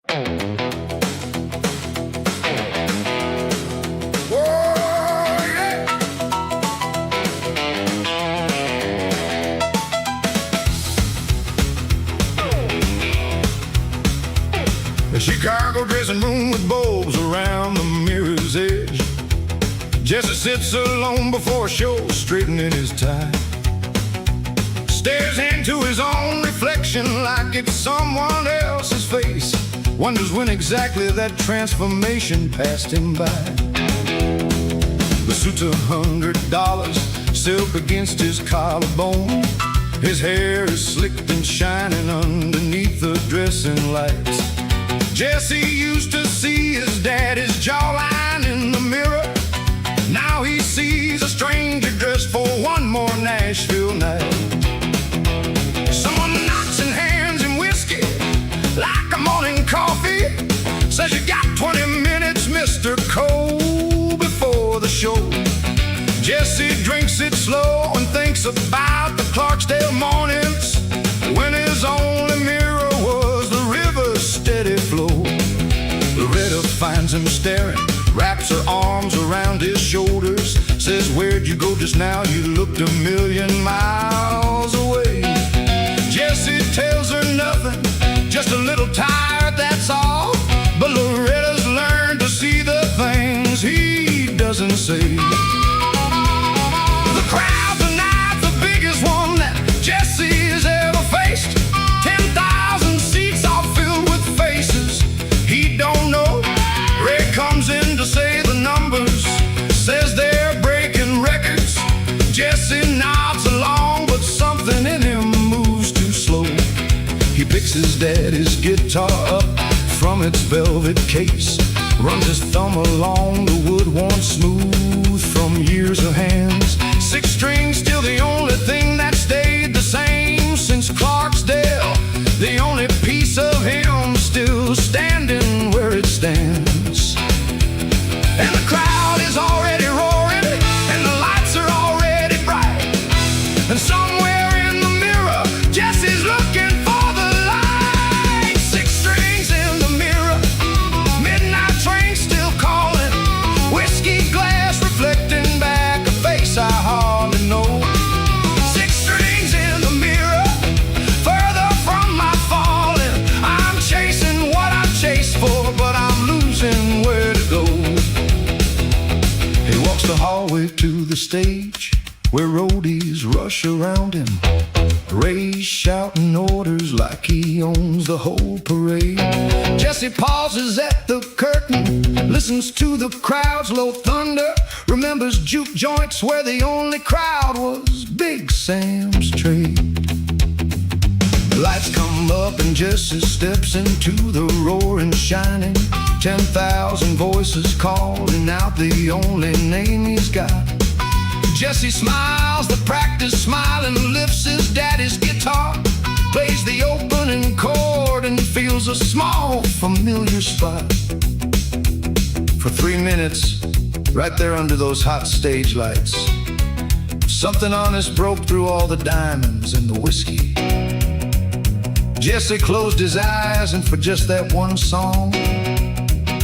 The Chicago dressing room with bulbs around the mirror's edge. Jesse sits alone before a show, straightening his tie. Stares into his own reflection like it's someone else's face. Wonders when exactly that transformation passed him by. The suit's $100, silk against his collarbone. His hair is slicked and shining underneath the dressing lights. Jesse used to see his daddy's jawline in the mirror. Now he sees a stranger dressed for one more Nashville night. Someone knocks and hands him whiskey like a morning coffee. Says you got 20 minutes, Mr. Cole, before the show. Jesse drinks it slow and thinks about the Clarksdale mornings when his only mirror was the river's steady flow. Loretta finds him staring, wraps her arms around his shoulders, says, "Where'd you go just now? You looked a million miles away." Jesse tells her nothing, just a little tired, that's all. But Loretta's learned to see the things he doesn't say. The crowd tonight's the biggest one that Jesse's ever faced. 10,000 seats all filled with faces he don't know. Ray comes in to say the numbers, says they're breaking records. Jesse nods along, but something in him moves too slow. He picks his daddy's guitar up from its velvet case, runs his thumb along the wood worn smooth from years of hands. 6 strings, still the only thing that stayed the same since Clarksdale. The only piece of him still standing where it stands. And the crowd is already roaring, and the lights are already bright. And somewhere in the mirror, Jesse's looking for the light. 6 strings in the mirror, midnight train still calling, whiskey glass reflecting back a face I hardly know. 6 strings in the mirror, further from my falling. I'm chasing what I chased for, but I'm losing where to go. He walks the hallway to the stage where roadies rush around him. Ray's shouting orders like he owns the whole parade. Jesse pauses at the curtain, listens to the crowd's low thunder, remembers juke joints where the only crowd was Big Sam's trade. Lights come up and Jesse steps into the roaring shining. 10,000 voices calling out the only name he's got. Jesse smiles the practice smile and lifts his daddy's guitar, plays the opening chord and feels a small familiar spot. For 3 minutes, right there under those hot stage lights, something honest broke through all the diamonds and the whiskey. Jesse closed his eyes, and for just that one song,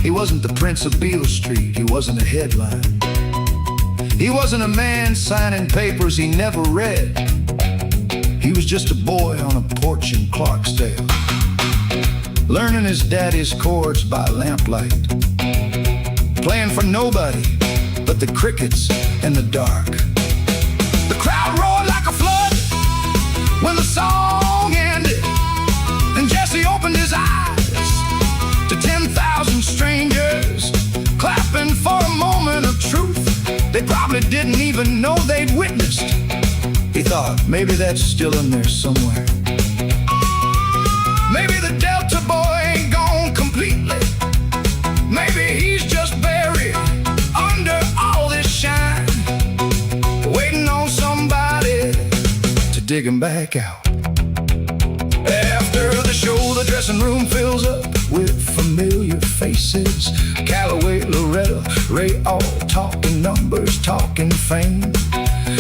he wasn't the Prince of Beale Street, he wasn't a headline. He wasn't a man signing papers he never read. He was just a boy on a porch in Clarksdale, learning his daddy's chords by lamplight, playing for nobody but the crickets and the dark. The crowd roared like a flood when the song ended, and Jesse opened his eyes to 10,000 strangers clapping for a moment of truth they probably didn't even know they'd witnessed. He thought, maybe that's still in there somewhere. Maybe the Delta boy ain't gone completely. Maybe he's just buried under all this shine, waiting on somebody to dig him back out. After the show, the dressing room fills up with familiar faces. Calloway, Loretta, Ray, all talking numbers, talking fame.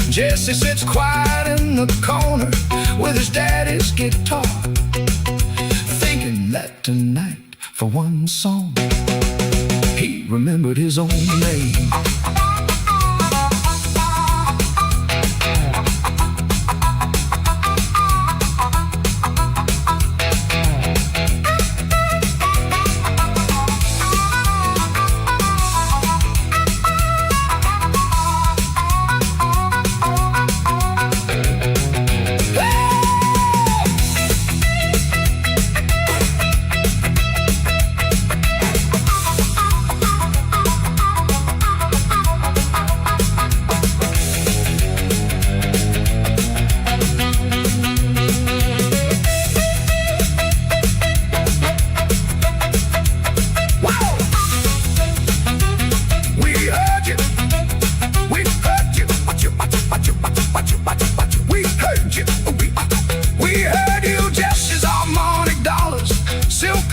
Jesse sits quiet in the corner with his daddy's guitar, thinking that tonight for one song. He remembered his own name.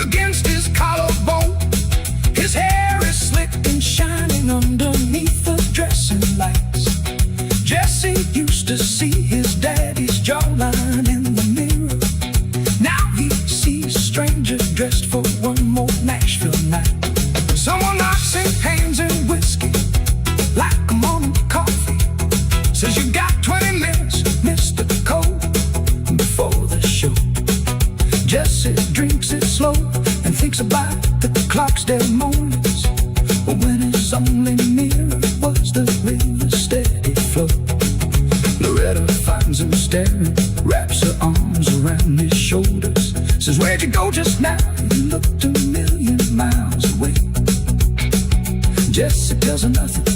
Against his collarbone, his hair is slick and shining underneath the dressing lights. Jesse used to see his daddy's jawline in the mirror. Now he sees a stranger dressed for one more Nashville night. Someone knocks in hands and whiskey like a morning coffee. Says you got 20 minutes, Mr. Cole, before the show. Jesse drinks it slow and thinks about the Clarksdale moments when his only mirror was the river steady flow. Loretta finds him staring, wraps her arms around his shoulders, says, "Where'd you go just now? You looked a million miles away." Jesse tells her nothing,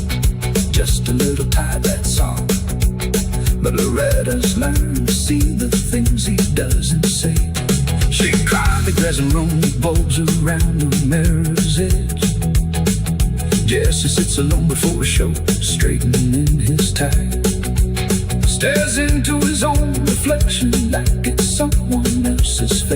just a little tired that song. But Loretta's learned to see the things he doesn't say. She cried the dressing room bulbs around the mirror's edge. Jesse sits alone before a show, straightening his tie. Stares into his own reflection like it's someone else's face.